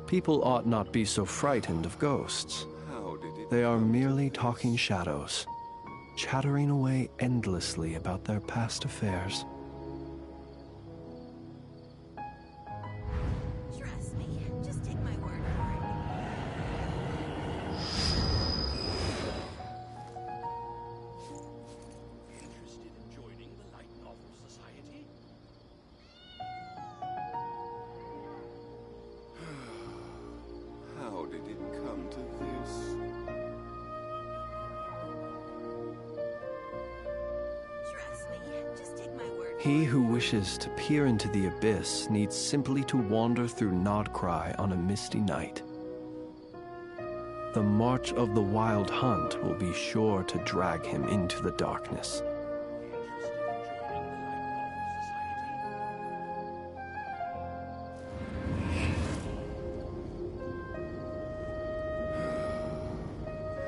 People ought not be so frightened of ghosts. They are merely talking shadows, chattering away endlessly about their past affairs. Trust me, just take my word for it. Interested in joining the Light Novel Society? How did it come to this? Trust me, just take my word. He who wishes to peer into the abyss needs simply to wander through Nodcry on a misty night. The march of the wild hunt will be sure to drag him into the darkness.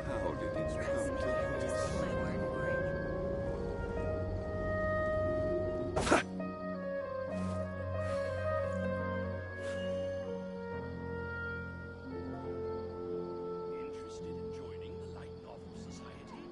How did it Trust come me, to just this? take my word for it. Interested in joining the Light Novel Society?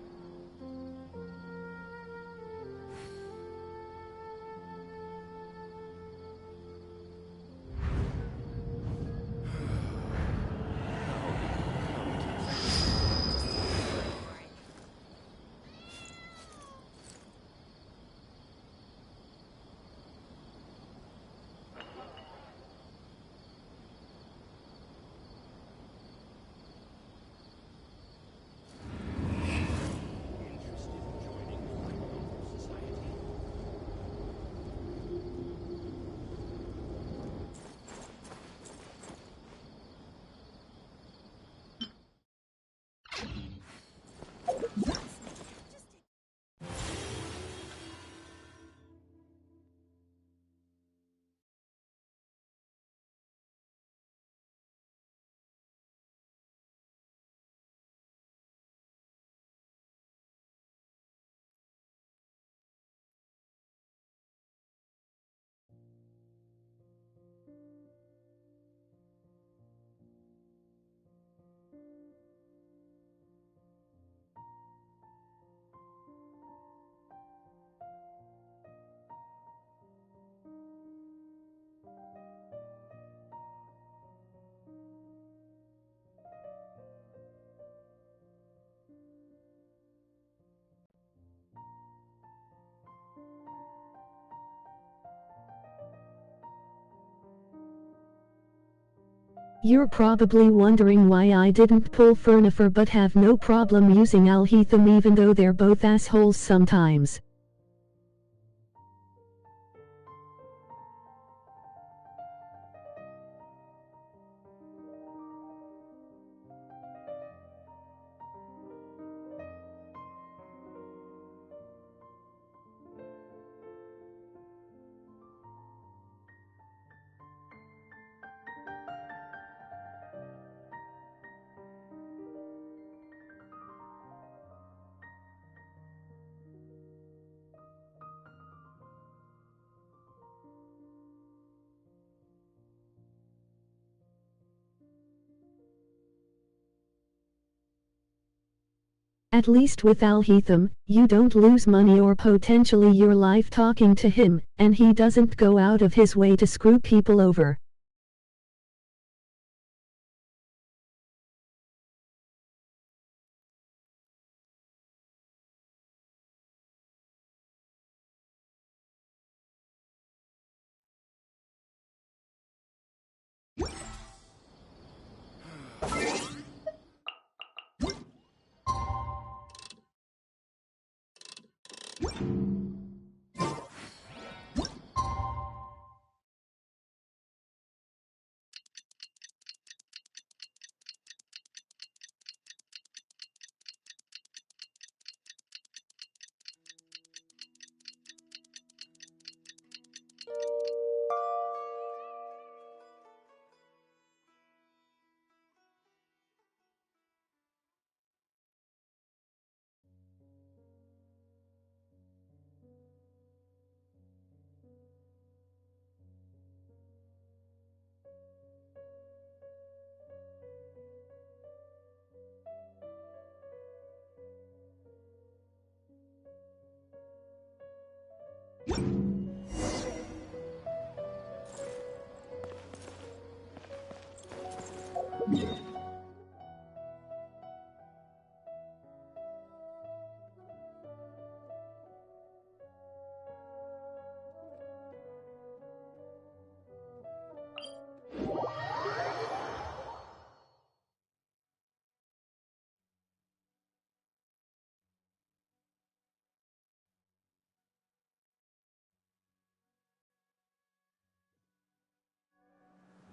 You're probably wondering why I didn't pull Fernifer but have no problem using Alhethum even though they're both assholes sometimes. At least with Alhethum, you don't lose money or potentially your life talking to him, and he doesn't go out of his way to screw people over.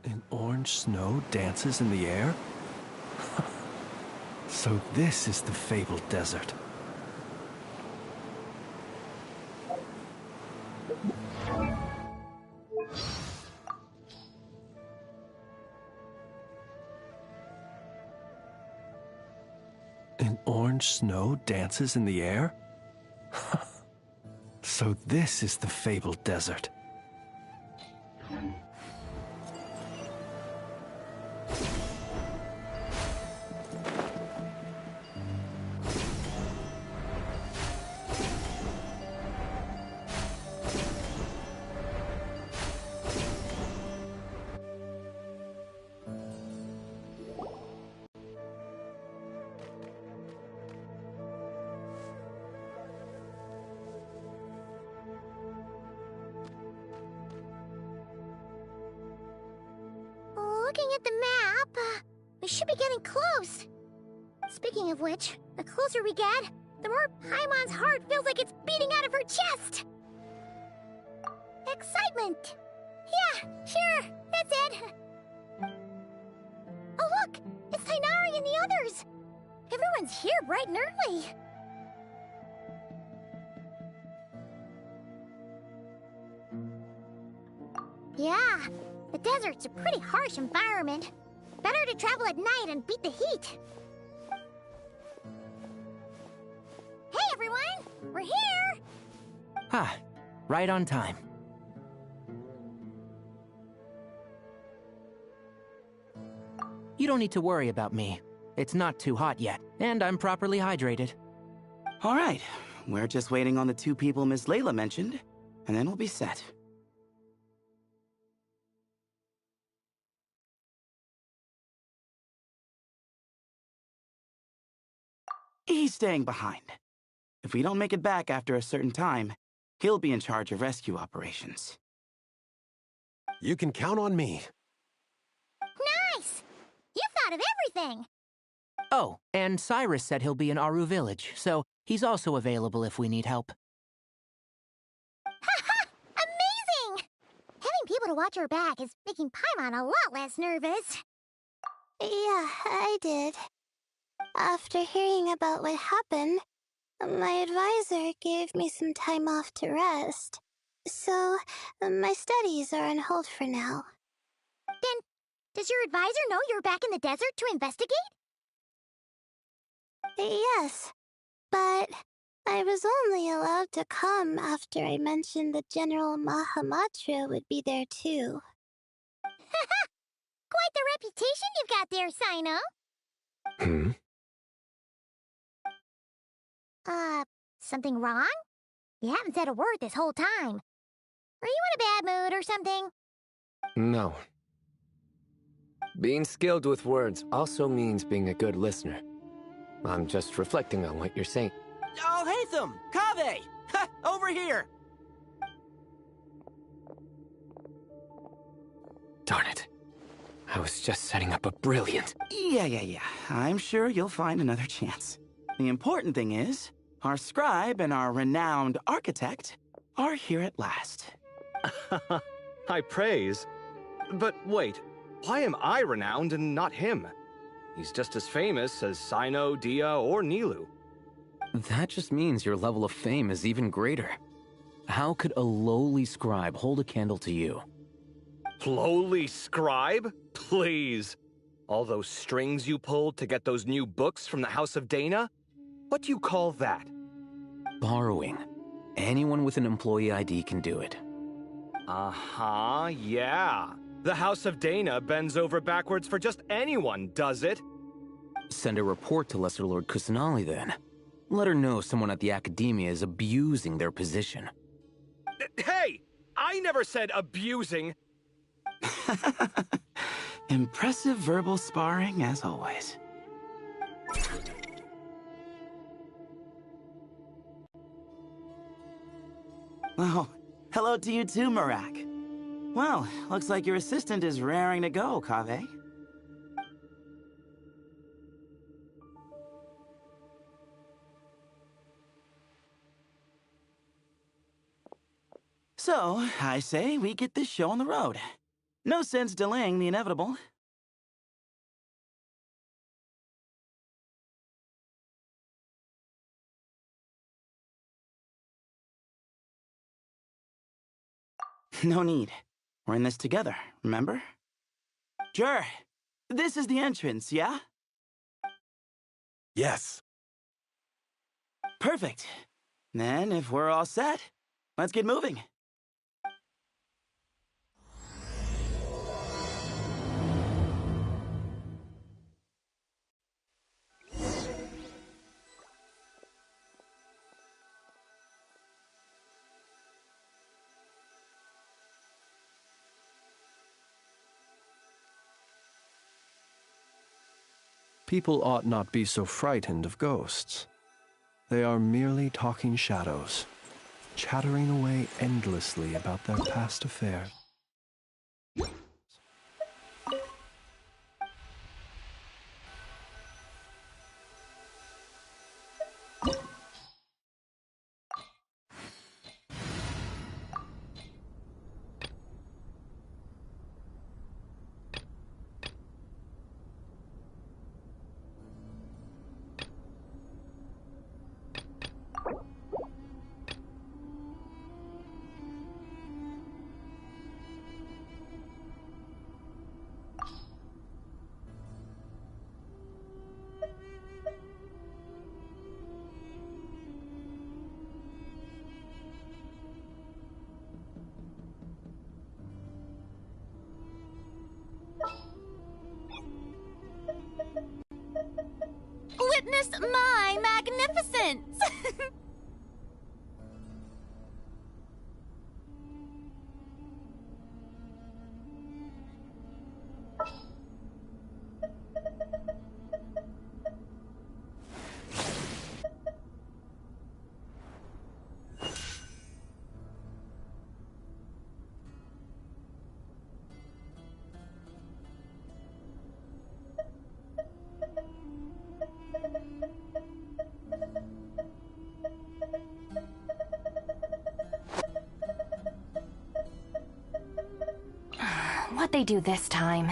An orange snow dances in the air? So this is the fabled desert. An orange snow dances in the air? So this is the fabled desert. Looking at the map, we should be getting close. Speaking of which, the closer we get, the more Paimon's heart feels like it's beating out of her chest. Excitement. Yeah, sure, that's it. Oh look, it's Tainari and the others. Everyone's here bright and early. Yeah, the desert's a pretty harsh environment. Better to travel at night and beat the heat. Hey everyone, we're here! Ah, right on time. You don't need to worry about me. It's not too hot yet, and I'm properly hydrated. All right, we're just waiting on the two people Miss Layla mentioned, and then we'll be set. He's staying behind. If we don't make it back after a certain time, he'll be in charge of rescue operations. You can count on me. Nice! You thought of everything! Oh, and Cyrus said he'll be in Aru Village, so he's also available if we need help. Haha! Amazing! Having people to watch her back is making Paimon a lot less nervous. Yeah, I did. After hearing about what happened, my advisor gave me some time off to rest. So, my studies are on hold for now. Then, does your advisor know you're back in the desert to investigate? Yes, but I was only allowed to come after I mentioned that General Mahamatra would be there too. Haha! Quite the reputation you've got there, Sino. Something wrong? You haven't said a word this whole time. Are you in a bad mood or something? No. Being skilled with words also means being a good listener. I'm just reflecting on what you're saying. Oh, Hatham! Kaveh! Ha! Over here! Darn it. I was just setting up a brilliant... Yeah. I'm sure you'll find another chance. The important thing is, Our scribe and our renowned architect are here at last. High praise. But wait, why am I renowned and not him? He's just as famous as Sino, Dia, or Nilu. That just means your level of fame is even greater. How could a lowly scribe hold a candle to you? Lowly scribe? Please. All those strings you pulled to get those new books from the House of Dana? What do you call that? Borrowing. Anyone with an employee ID can do it. Uh-huh, yeah. The House of Dana bends over backwards for just anyone, does it? Send a report to Lesser Lord Kusanali, then. Let her know someone at the Academia is abusing their position. Hey! I never said abusing! Impressive verbal sparring, as always. Oh, hello to you too, Marak. Well, looks like your assistant is raring to go, Kaveh. So, I say we get this show on the road. No sense delaying the inevitable. No need. We're in this together, remember? Jur, this is the entrance, yeah? Yes. Perfect. Then, if we're all set, let's get moving. People ought not be so frightened of ghosts. They are merely talking shadows, chattering away endlessly about their past affairs. Witness my magnificence! What'd they do this time?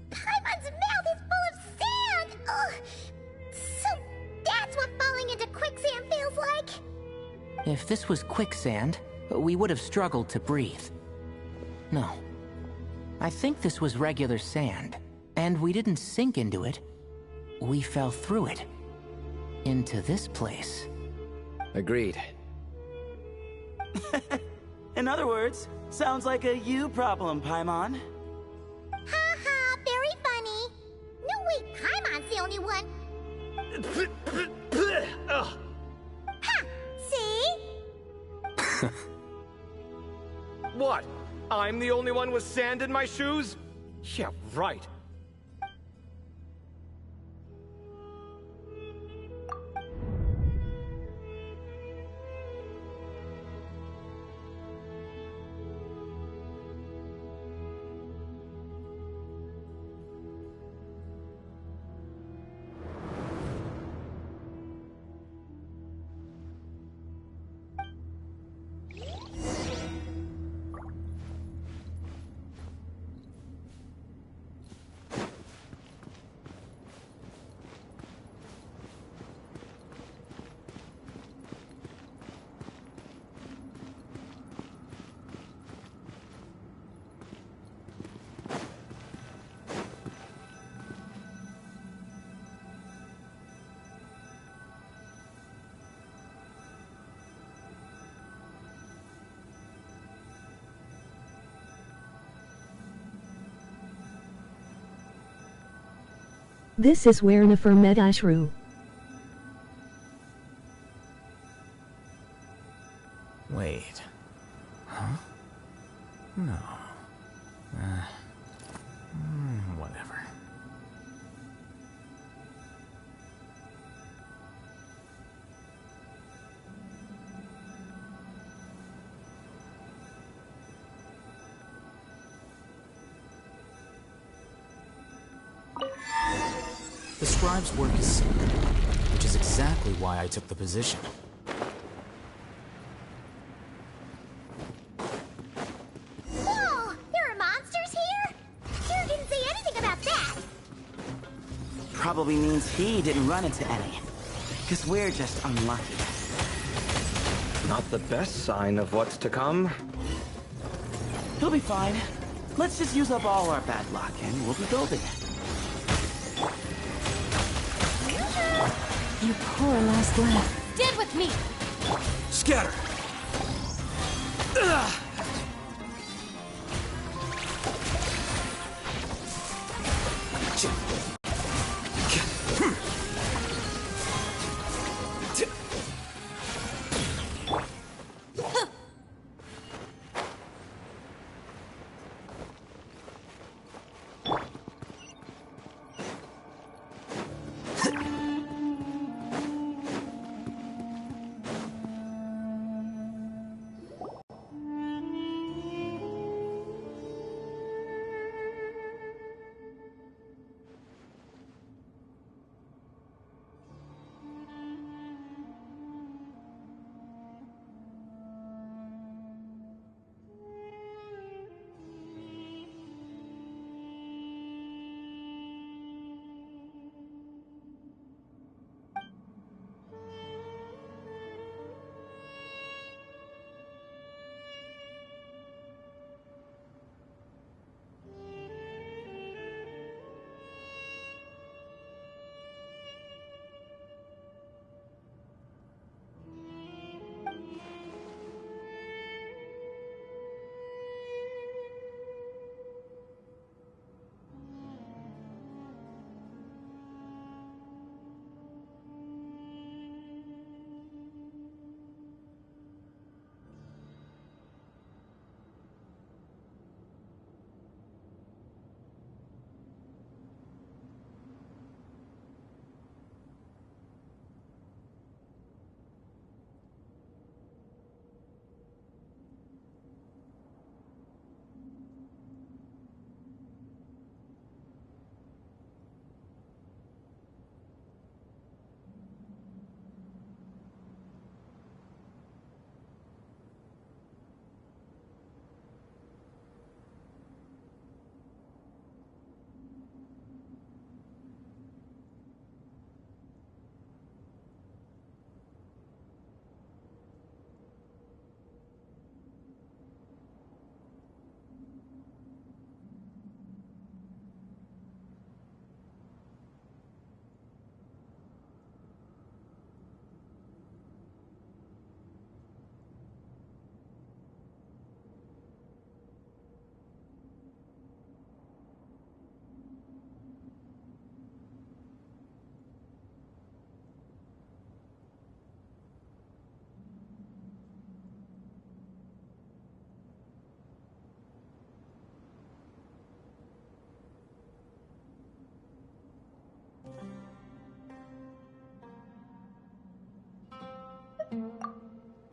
Paimon's mouth is full of sand! Ugh. So that's what falling into quicksand feels like? If this was quicksand, we would have struggled to breathe. No. I think this was regular sand. And we didn't sink into it. We fell through it. Into this place. Agreed. In other words, sounds like a you problem, Paimon. Ha ha, very funny. No, wait, Paimon's the only one. Ha! See? What? I'm the only one with sand in my shoes? Yeah, right. This is where Nefer met Ashru. Wait. Huh? No. Whatever. The scribe's work is simple, which is exactly why I took the position. Whoa! There are monsters here? Kira didn't say anything about that. Probably means he didn't run into any. Because we're just unlucky. Not the best sign of what's to come. He'll be fine. Let's just use up all our bad luck and we'll be golden. You poor last laugh. Stand with me! Scatter! Ugh.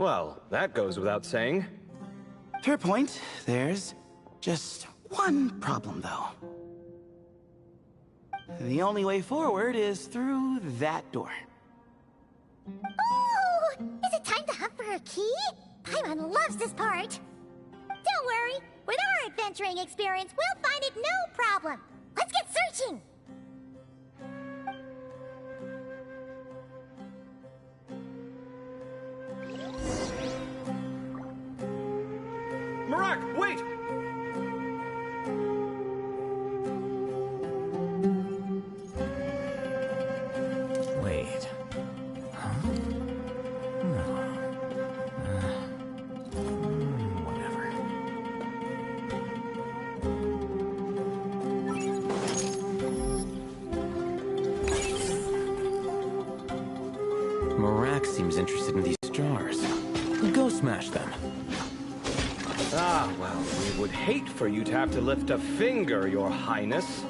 Well, that goes without saying. Fair point. There's just one problem, though. The only way forward is through that door. Oh! Is it time to hunt for a key? Paimon loves this part. Don't worry. With our adventuring experience, we'll find it no problem. Let's get searching! Marak, wait! Wait. Huh? No. Whatever. Marak seems interested in these jars. Go smash them. Ah, well, we would hate for you to have to lift a finger, Your Highness.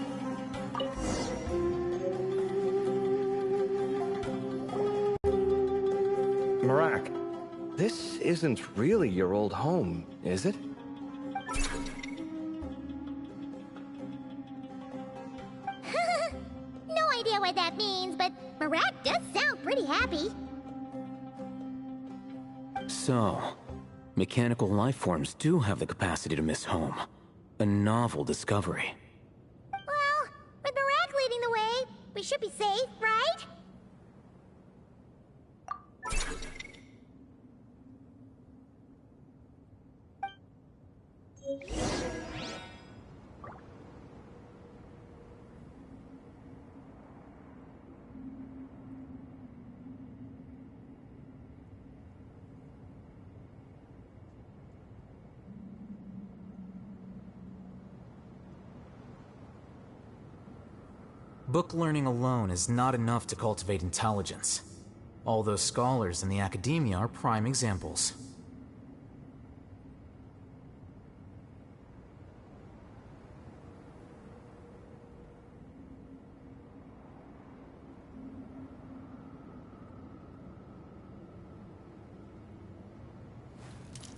Marak, this isn't really your old home, is it? No idea what that means, but Marak does sound pretty happy. So, mechanical life forms do have the capacity to miss home. A novel discovery. Well, with Marak leading the way, we should be safe, right? Book learning alone is not enough to cultivate intelligence. All those scholars in the academia are prime examples.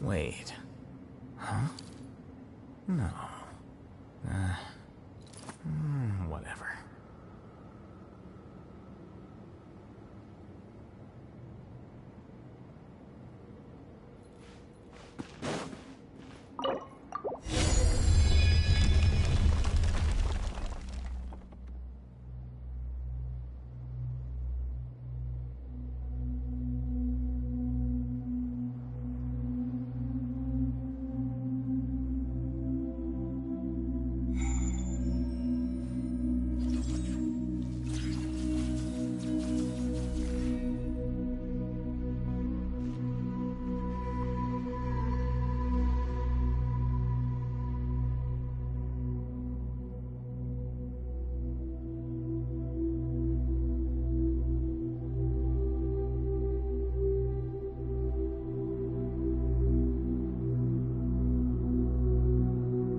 Wait. Huh? No. Whatever.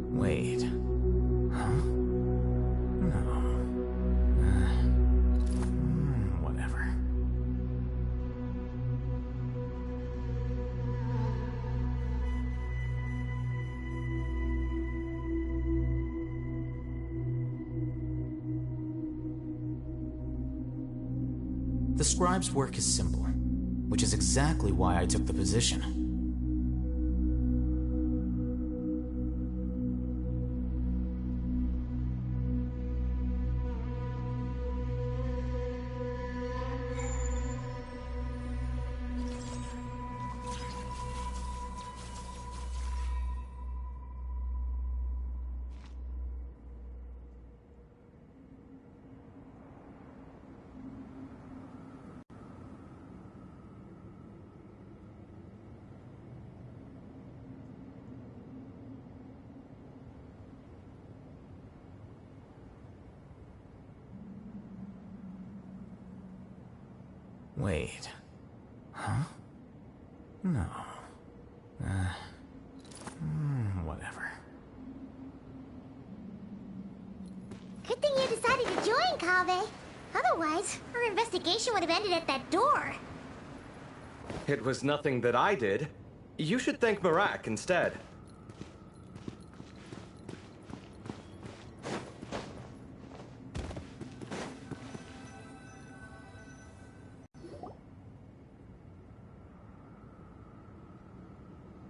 Wait. Huh? No. Whatever. The scribe's work is simple, which is exactly why I took the position. Wait. Huh? No. Whatever. Good thing you decided to join, Kaveh. Otherwise, our investigation would have ended at that door. It was nothing that I did. You should thank Marak instead.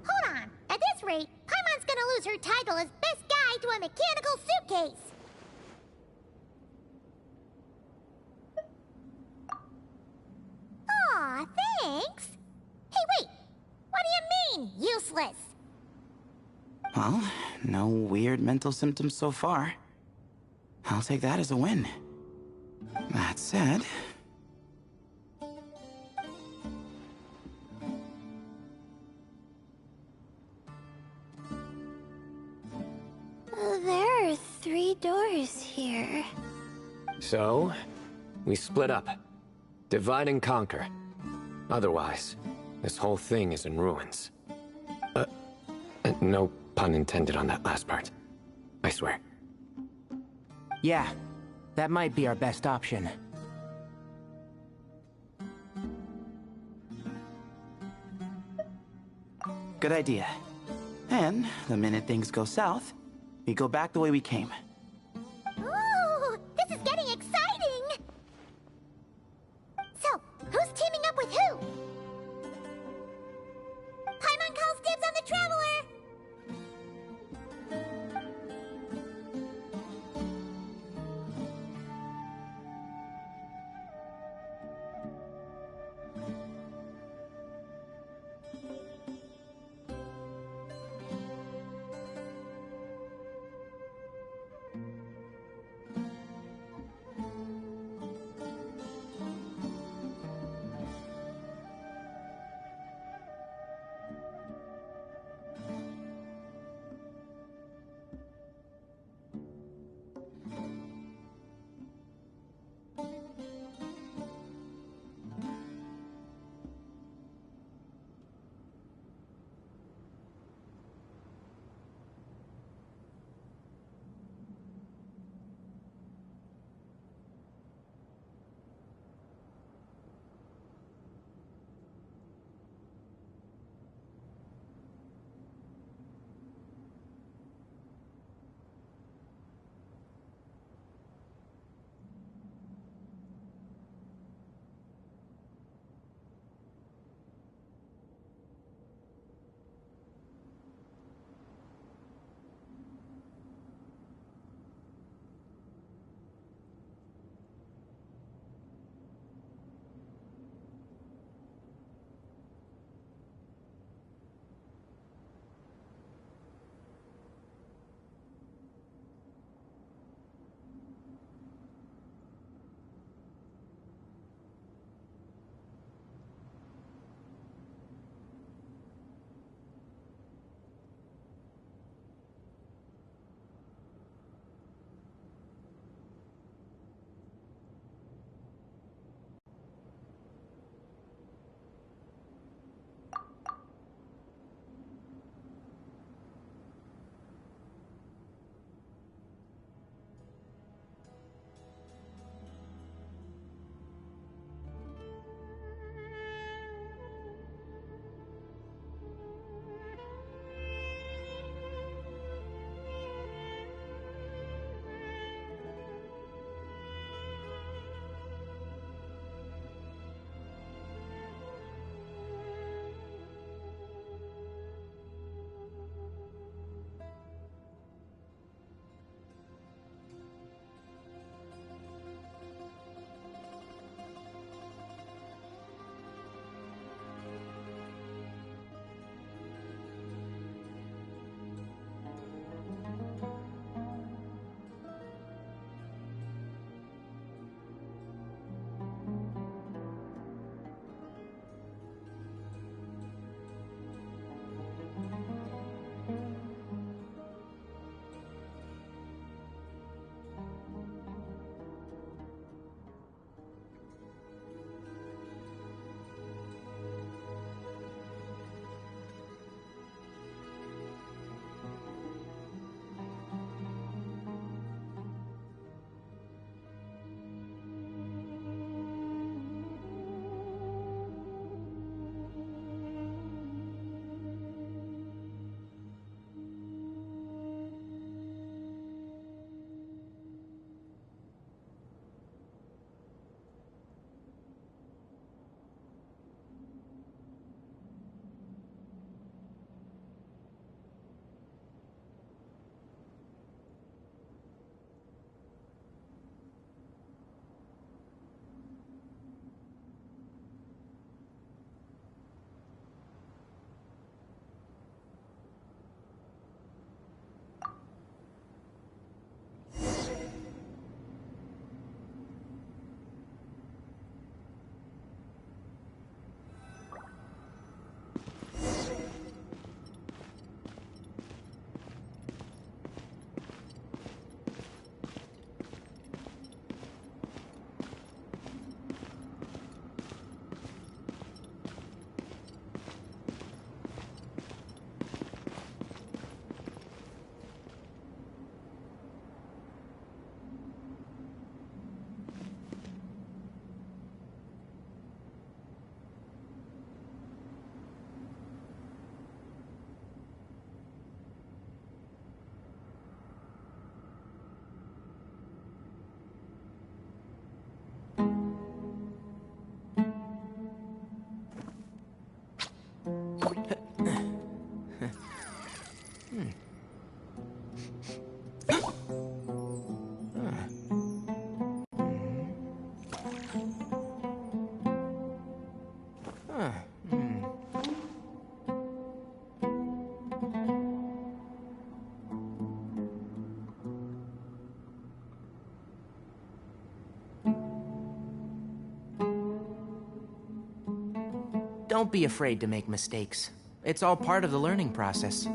Hold on. At this rate, Paimon's gonna lose her title as best guy to a mechanical suitcase. Aw, thanks. Hey, wait. What do you mean, useless? Well, no weird mental symptoms so far. I'll take that as a win. That said... There are 3 doors here. So, we split up. Divide and conquer. Otherwise, this whole thing is in ruins. No pun intended on that last part. I swear. Yeah, that might be our best option. Good idea. And the minute things go south, we go back the way we came. Ooh, this is getting exciting! So, who's teaming up with who? Paimon calls dibs on the Traveler! Don't be afraid to make mistakes. It's all part of the learning process.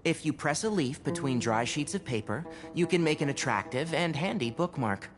If you press a leaf between dry sheets of paper, you can make an attractive and handy bookmark.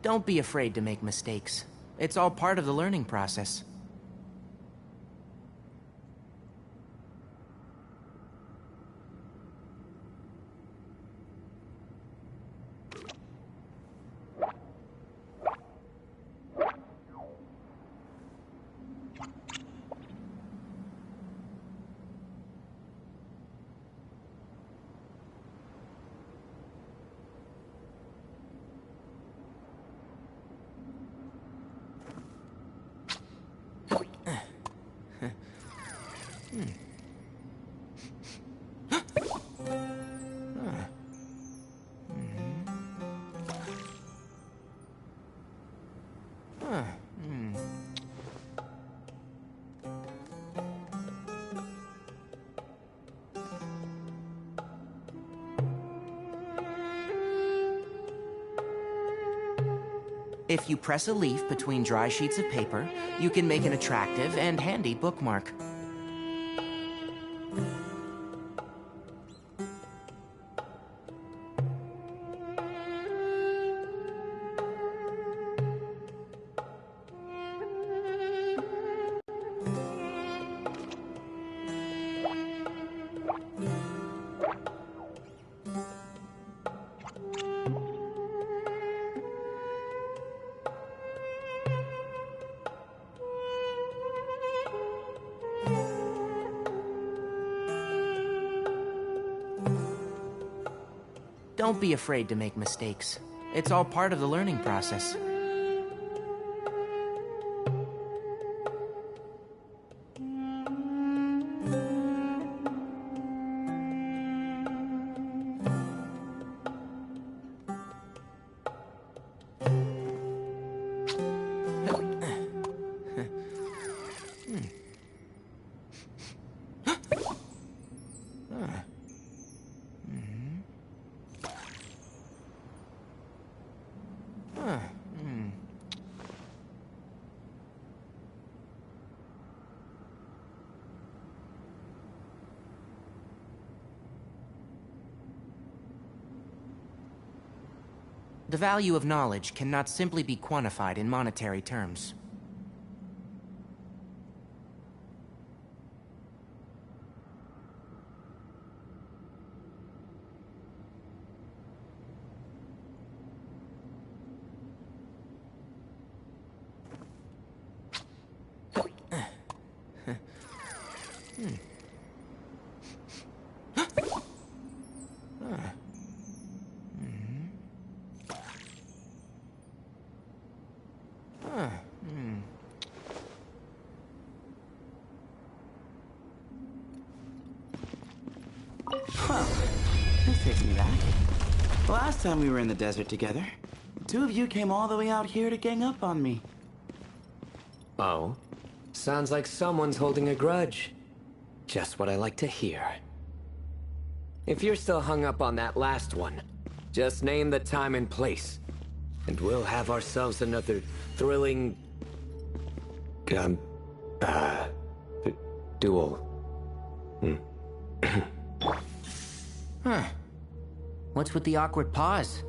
Don't be afraid to make mistakes. It's all part of the learning process. If you press a leaf between dry sheets of paper, you can make an attractive and handy bookmark. Don't be afraid to make mistakes. It's all part of the learning process. The value of knowledge cannot simply be quantified in monetary terms. Huh. This takes me back. The last time we were in the desert together, the two of you came all the way out here to gang up on me. Oh? Sounds like someone's holding a grudge. Just what I like to hear. If you're still hung up on that last one, just name the time and place, and we'll have ourselves another thrilling... duel. Huh. What's with the awkward pause?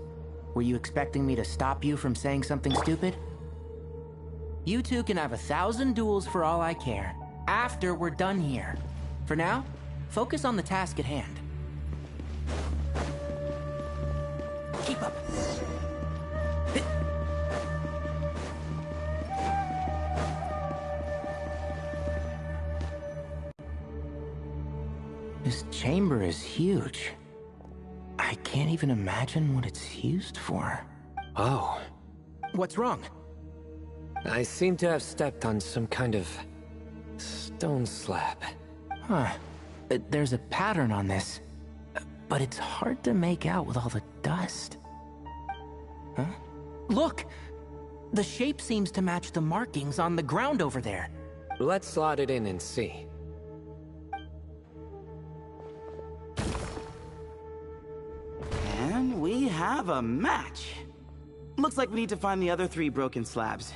Were you expecting me to stop you from saying something stupid? You two can have 1,000 duels for all I care, after we're done here. For now, focus on the task at hand. Keep up. This chamber is huge. I can't even imagine what it's used for. Oh. What's wrong? I seem to have stepped on some kind of stone slab. Huh. There's a pattern on this, but it's hard to make out with all the dust. Huh? Look! The shape seems to match the markings on the ground over there. Let's slot it in and see. And we have a match. Looks like we need to find the other 3 broken slabs.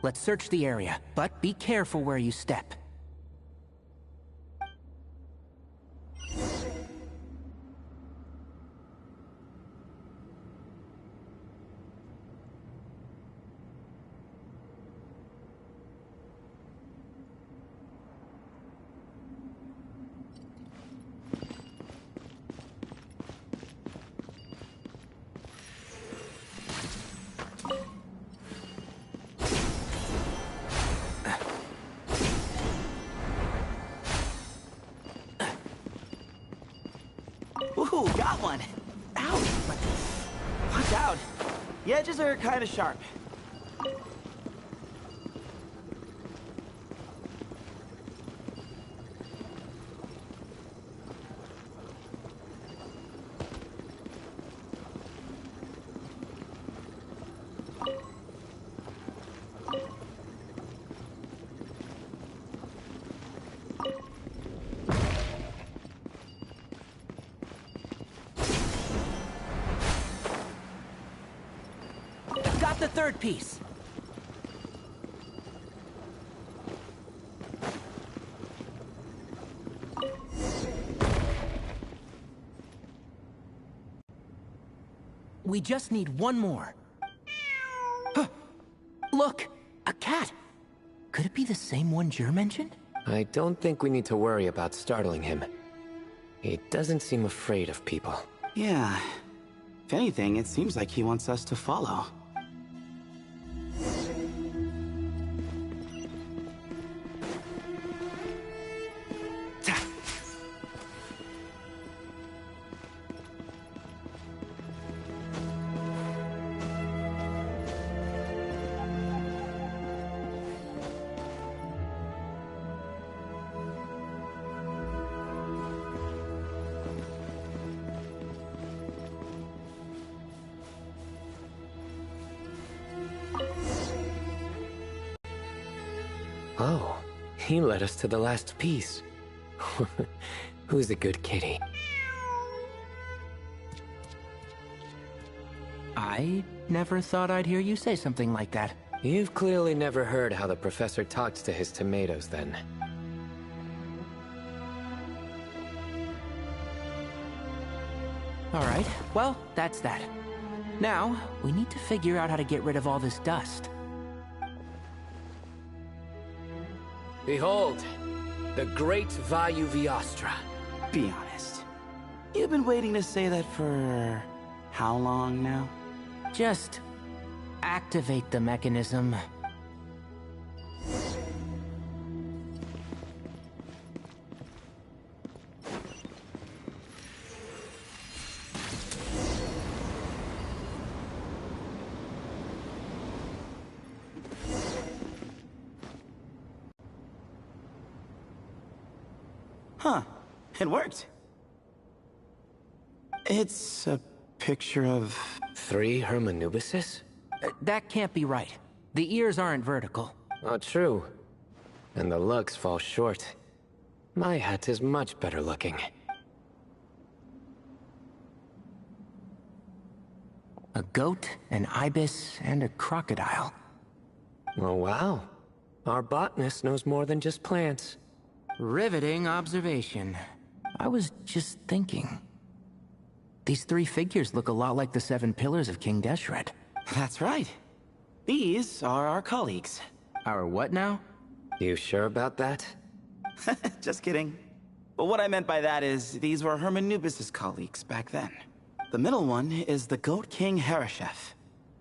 Let's search the area, but be careful where you step. Ooh, got one! Ouch! But watch out! The edges are kind of sharp. Got the 3rd piece. We just need one more. Huh. Look! A cat! Could it be the same one Jer mentioned? I don't think we need to worry about startling him. He doesn't seem afraid of people. Yeah. If anything, it seems like he wants us to follow. Oh, he led us to the last piece. Who's a good kitty? I never thought I'd hear you say something like that. You've clearly never heard how the professor talks to his tomatoes, then. Alright, well, that's that. Now, we need to figure out how to get rid of all this dust. Behold, the great Vayu Viastra. Be honest. You've been waiting to say that for... how long now? Just activate the mechanism. Huh. It worked. It's a picture of... 3 Hermanubises? That can't be right. The ears aren't vertical. Oh, true. And the lugs fall short. My hat is much better looking. A goat, an ibis, and a crocodile. Oh, wow. Our botanist knows more than just plants. Riveting observation. I was just thinking. These 3 figures look a lot like the 7 pillars of King Deshret. That's right. These are our colleagues. Our what now? You sure about that? Just kidding. But what I meant by that is, these were Hermanubis' colleagues back then. The middle one is the Goat King Harashef,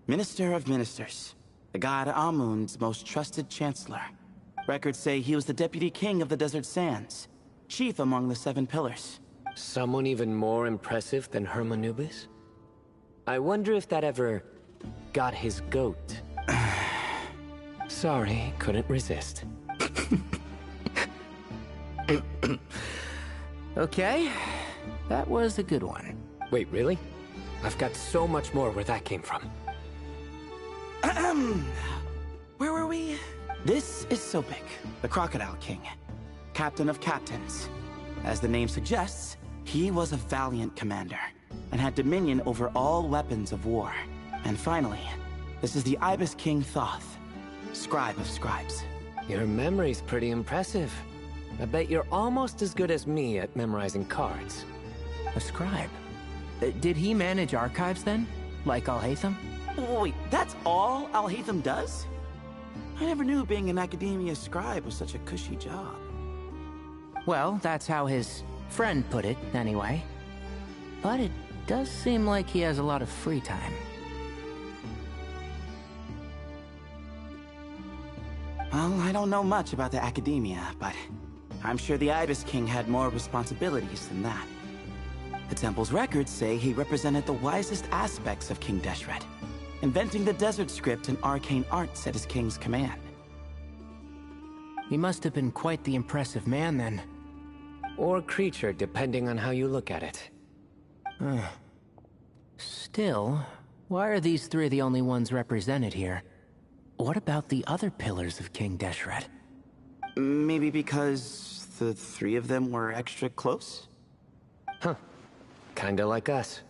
Minister of Ministers, the god Amun's most trusted chancellor. Records say he was the deputy king of the Desert Sands, chief among the 7 pillars. Someone even more impressive than Hermanubis? I wonder if that ever got his goat. Sorry, couldn't resist. Okay, that was a good one. Wait, really? I've got so much more where that came from. Where were we? This is Sopik, the Crocodile King, captain of captains. As the name suggests, he was a valiant commander and had dominion over all weapons of war. And finally, this is the Ibis King Thoth, scribe of scribes. Your memory's pretty impressive. I bet you're almost as good as me at memorizing cards. A scribe? Did he manage archives then? Like Alhaitham? Wait, that's all Alhaitham does? I never knew being an academia scribe was such a cushy job. Well, that's how his friend put it, anyway. But it does seem like he has a lot of free time. Well, I don't know much about the academia, but I'm sure the Ibis King had more responsibilities than that. The temple's records say he represented the wisest aspects of King Deshret, inventing the desert script and arcane arts at his king's command. He must have been quite the impressive man, then. Or creature, depending on how you look at it. Still, why are these 3 the only ones represented here? What about the other pillars of King Deshret? Maybe because the 3 of them were extra close? Huh. Kinda like us.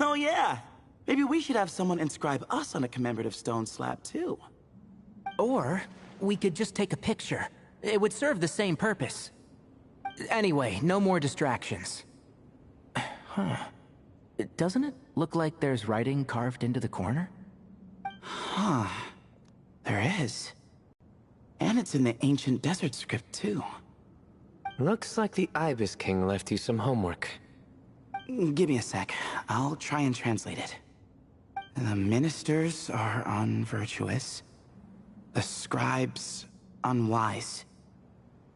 Oh yeah! Maybe we should have someone inscribe us on a commemorative stone slab too. Or we could just take a picture. It would serve the same purpose. Anyway, no more distractions. Huh. Doesn't it look like there's writing carved into the corner? Huh. There is. And it's in the ancient desert script too. Looks like the Ibis King left you some homework. Give me a sec. I'll try and translate it. The ministers are unvirtuous. The scribes unwise.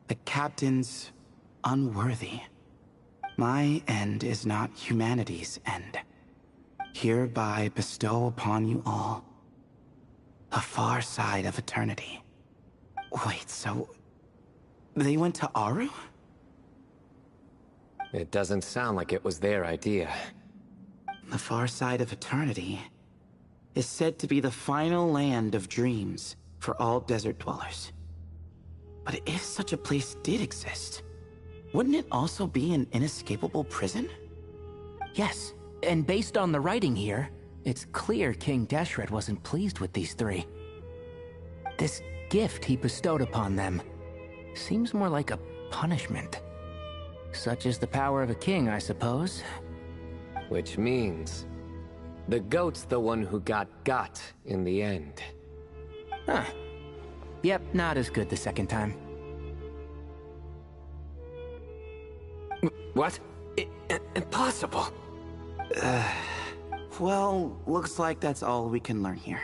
The captains unworthy. My end is not humanity's end. Hereby bestow upon you all the far side of eternity. Wait, so they went to Aru? It doesn't sound like it was their idea. The far side of eternity is said to be the final land of dreams for all desert dwellers. But if such a place did exist, wouldn't it also be an inescapable prison? Yes, and based on the writing here, it's clear King Deshret wasn't pleased with these 3. This gift he bestowed upon them seems more like a punishment. Such is the power of a king, I suppose. Which means the goat's the one who got in the end. Huh. Yep, not as good the second time. What? Impossible! Well, looks like that's all we can learn here.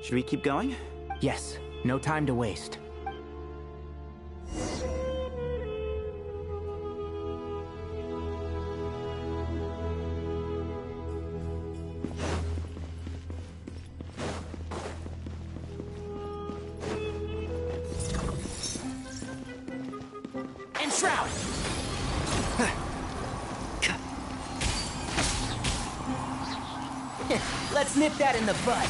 Should we keep going? Yes, no time to waste. Enshroud! Let's nip that in the bud.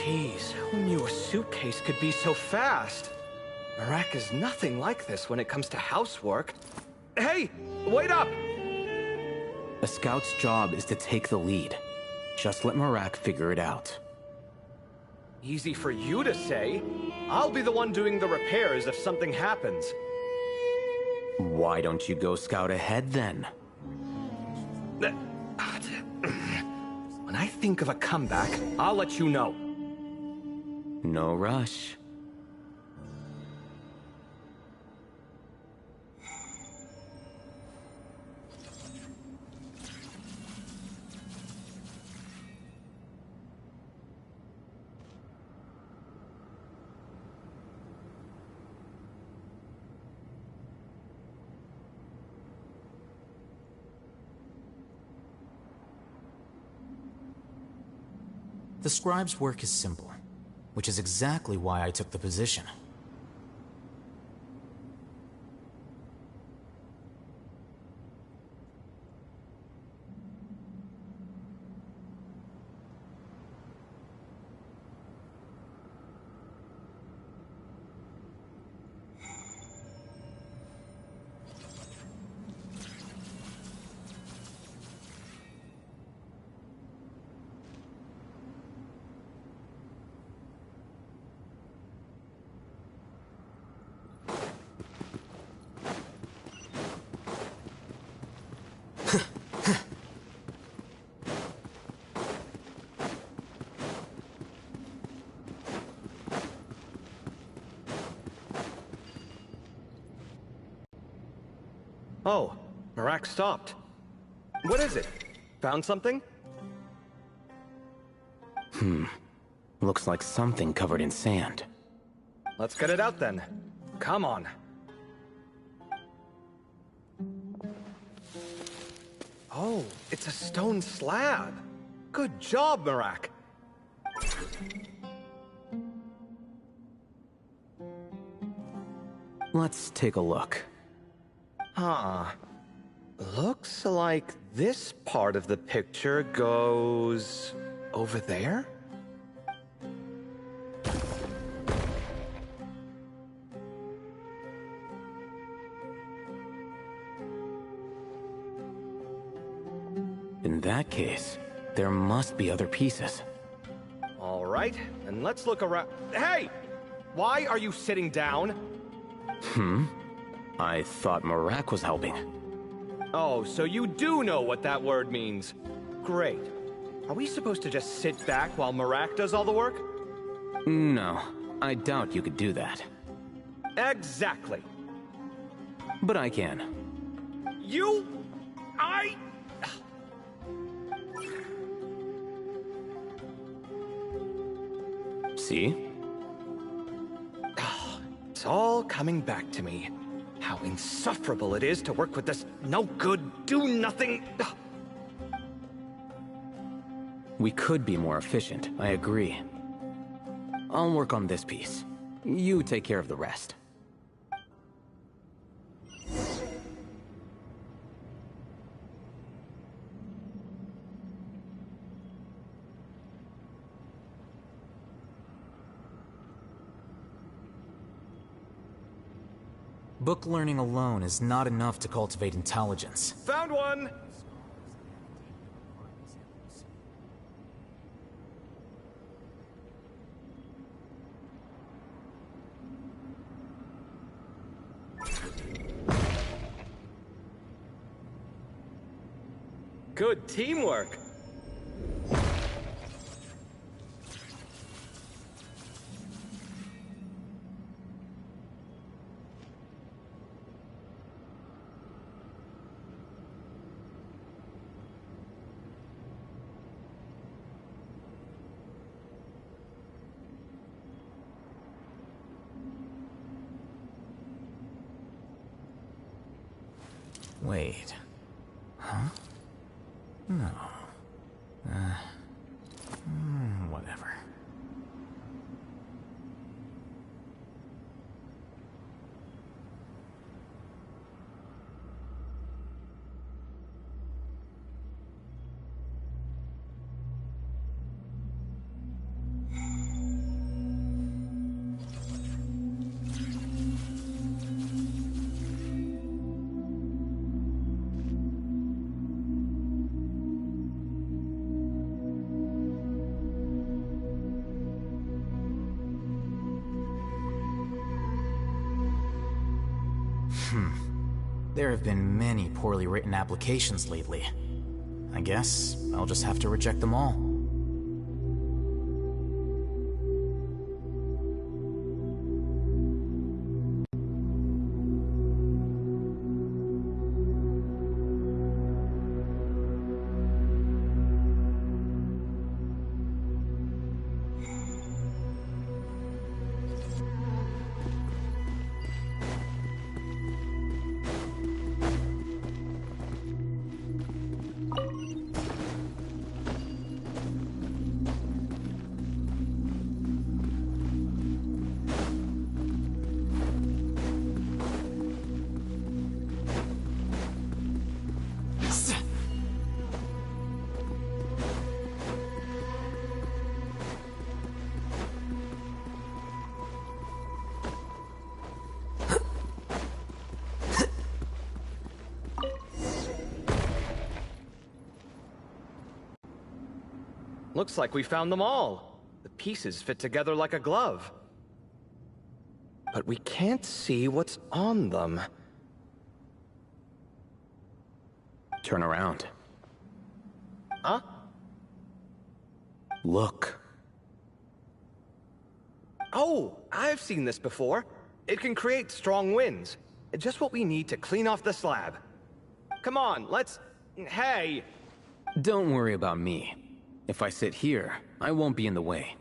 Jeez, who knew a suitcase could be so fast? Marak is nothing like this when it comes to housework. Hey, wait up! A scout's job is to take the lead. Just let Marak figure it out. Easy for you to say. I'll be the one doing the repairs if something happens. Why don't you go scout ahead then? When I think of a comeback, I'll let you know. No rush. The scribe's work is simple, which is exactly why I took the position. Oh, Marak stopped. What is it? Found something? Looks like something covered in sand. Let's get it out then. Come on. Oh, it's a stone slab. Good job, Marak. Let's take a look. Huh. Looks like this part of the picture goes over there? In that case, there must be other pieces. All right, and let's look around. Hey! Why are you sitting down? I thought Marak was helping. Oh, so you do know what that word means. Great. Are we supposed to just sit back while Marak does all the work? No, I doubt you could do that. Exactly. But I can. See? It's all coming back to me. How insufferable it is to work with this no-good, do-nothing... We could be more efficient, I agree. I'll work on this piece. You take care of the rest. Book learning alone is not enough to cultivate intelligence. Found one! Good teamwork. Wait. Huh? No. Whatever. There have been many poorly written applications lately. I guess I'll just have to reject them all. Looks like we found them all. The pieces fit together like a glove. But we can't see what's on them. Turn around. Huh? Look. Oh, I've seen this before. It can create strong winds. Just what we need to clean off the slab. Come on, let's... Hey! Don't worry about me. If I sit here, I won't be in the way.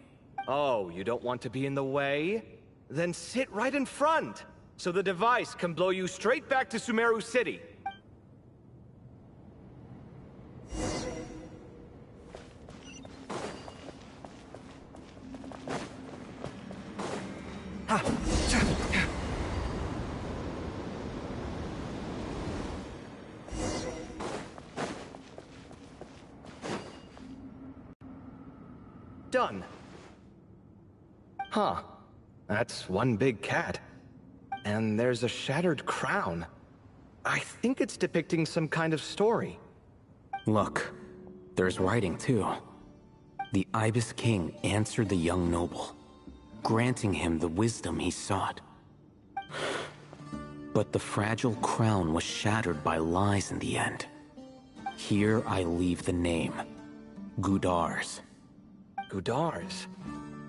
Oh, you don't want to be in the way? Then sit right in front, so the device can blow you straight back to Sumeru City. Done. Huh. That's one big cat. And there's a shattered crown. I think it's depicting some kind of story. Look, there's writing too. The Ibis King answered the young noble, granting him the wisdom he sought. But the fragile crown was shattered by lies in the end. Here I leave the name, Gudars. Gudars?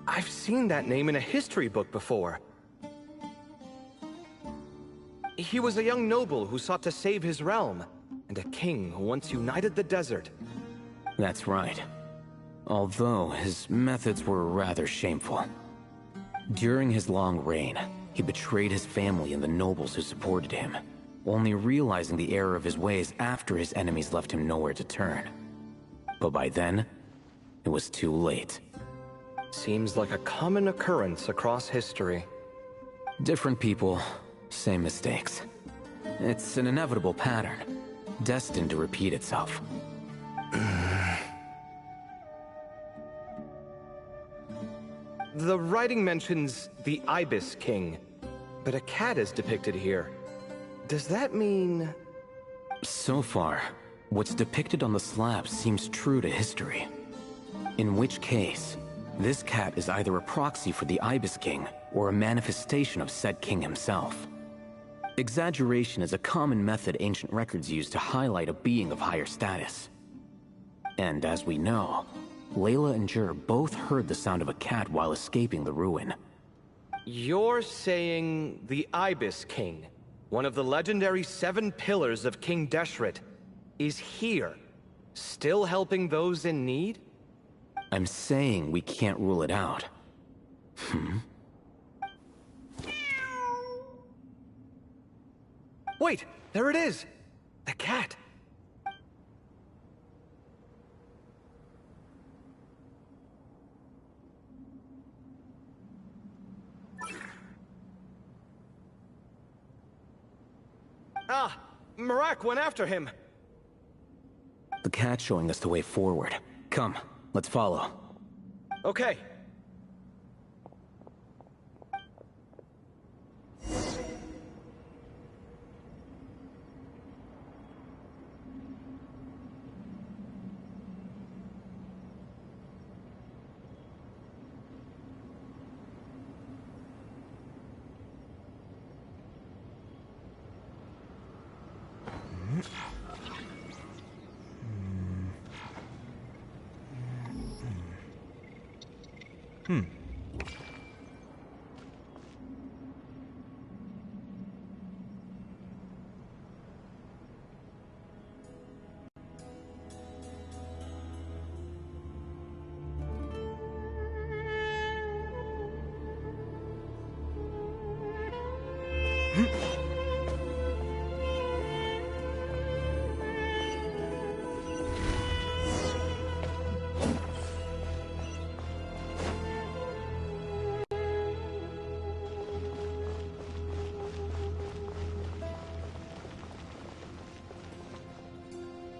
I've seen that name in a history book before. He was a young noble who sought to save his realm, and a king who once united the desert. That's right. Although his methods were rather shameful. During his long reign, he betrayed his family and the nobles who supported him, only realizing the error of his ways after his enemies left him nowhere to turn. But by then, it was too late. Seems like a common occurrence across history. Different people, same mistakes. It's an inevitable pattern, destined to repeat itself. The writing mentions the Ibis King, but a cat is depicted here. Does that mean... So far, what's depicted on the slab seems true to history. In which case, this cat is either a proxy for the Ibis King or a manifestation of said king himself. Exaggeration is a common method ancient records use to highlight a being of higher status. And as we know, Layla and Jur both heard the sound of a cat while escaping the ruin. You're saying the Ibis King, one of the legendary 7 pillars of King Deshret, is here, still helping those in need? I'm saying we can't rule it out. Wait, there it is! The cat! Ah! Marak went after him! The cat's showing us the way forward. Come, let's follow. Okay.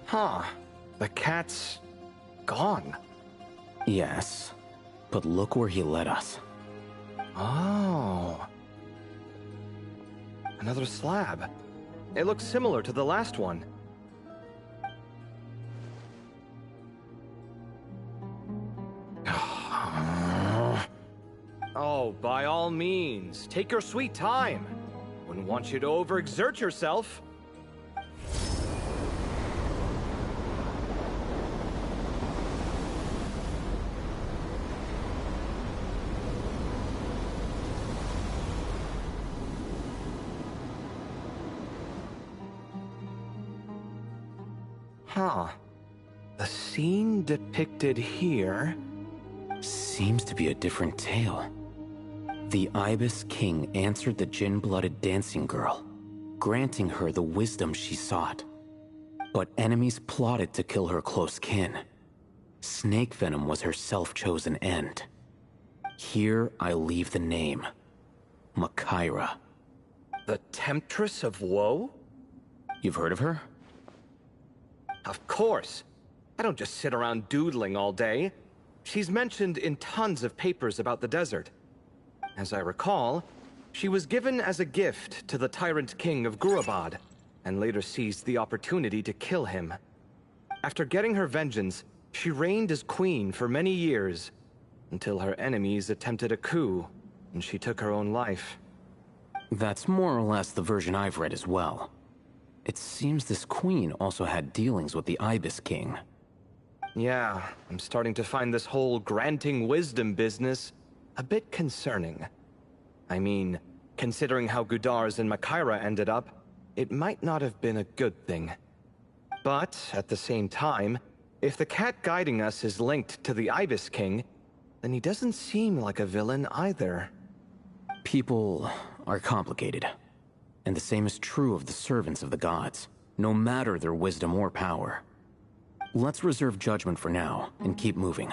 Huh. The cat's gone. Yes, but look where he led us. Oh. Another slab. It looks similar to the last one. Oh, by all means, take your sweet time. Wouldn't want you to overexert yourself. Huh. The scene depicted here seems to be a different tale. The Ibis King answered the gin-blooded dancing girl, granting her the wisdom she sought. But enemies plotted to kill her close kin. Snake venom was her self-chosen end. Here I leave the name. Makaira. The Temptress of Woe? You've heard of her? Of course. I don't just sit around doodling all day. She's mentioned in tons of papers about the desert. As I recall, she was given as a gift to the tyrant king of Gurabad, and later seized the opportunity to kill him. After getting her vengeance, she reigned as queen for many years, until her enemies attempted a coup, and she took her own life. That's more or less the version I've read as well. It seems this queen also had dealings with the Ibis King. Yeah, I'm starting to find this whole granting wisdom business a bit concerning. I mean, considering how Gudars and Makaira ended up, it might not have been a good thing. But, at the same time, if the cat guiding us is linked to the Ibis King, then he doesn't seem like a villain either. People are complicated. And the same is true of the servants of the gods, no matter their wisdom or power. Let's reserve judgment for now, and keep moving.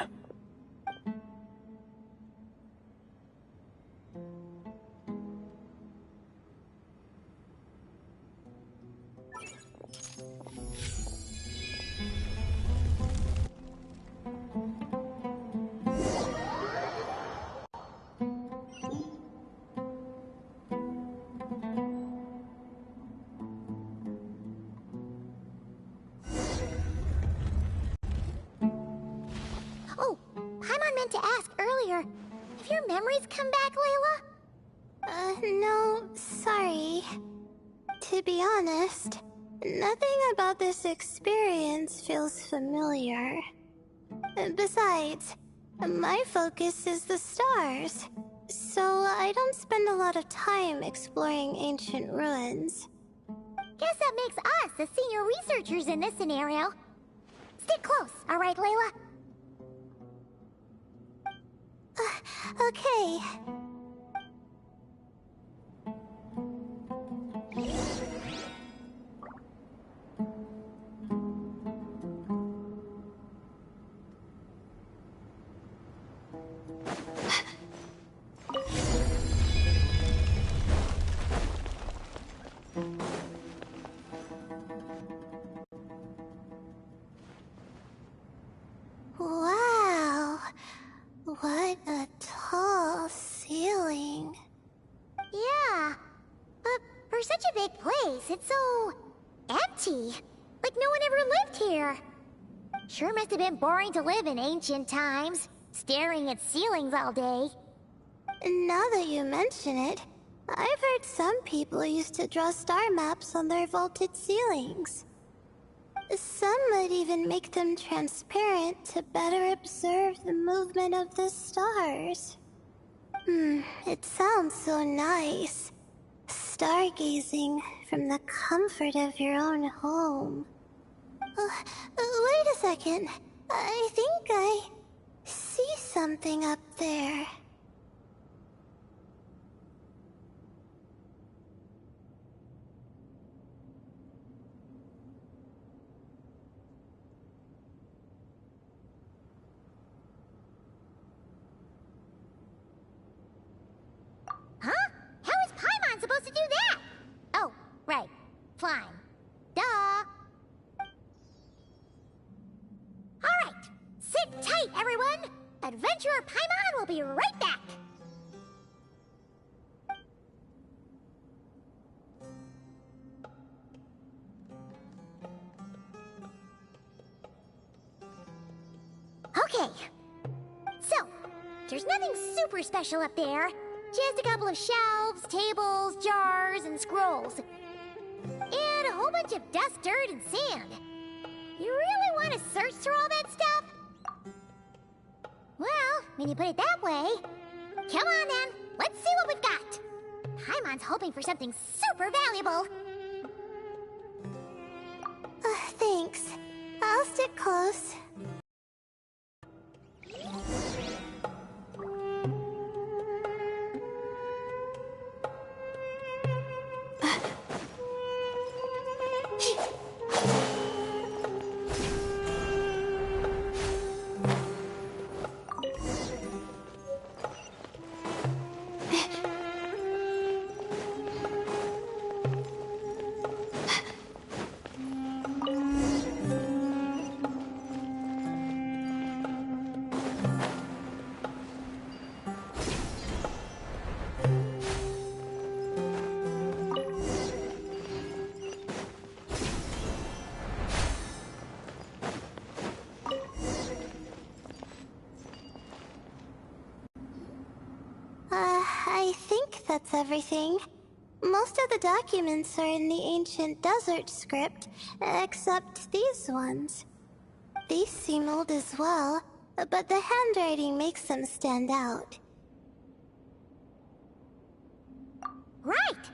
To ask earlier, have your memories come back, Layla? No, sorry. To be honest, Nothing about this experience feels familiar. Besides, my focus is the stars, so I don't spend a lot of time exploring ancient ruins. Guess that makes us the senior researchers in this scenario. Stick close, alright, Layla? Okay. Wow, what a tall ceiling. Yeah, but for such a big place, it's so empty. Like no one ever lived here. Sure must have been boring to live in ancient times, staring at ceilings all day. Now that you mention it, I've heard some people used to draw star maps on their vaulted ceilings. Some might even make them transparent to better observe the movement of the stars. It sounds so nice. Stargazing from the comfort of your own home. Wait a second. I think I see something up there. Huh? How is Paimon supposed to do that? Oh, right. Flying. Duh. Alright. Sit tight, everyone. Adventurer Paimon will be right back. Okay. So, there's nothing super special up there. Just a couple of shelves, tables, jars, and scrolls. And a whole bunch of dust, dirt, and sand. You really want to search through all that stuff? Well, when you put it that way... Come on then, let's see what we've got. Paimon's hoping for something super valuable. Thanks. I'll stick close. I think that's everything. Most of the documents are in the ancient desert script, except these ones. These seem old as well, but the handwriting makes them stand out. Right!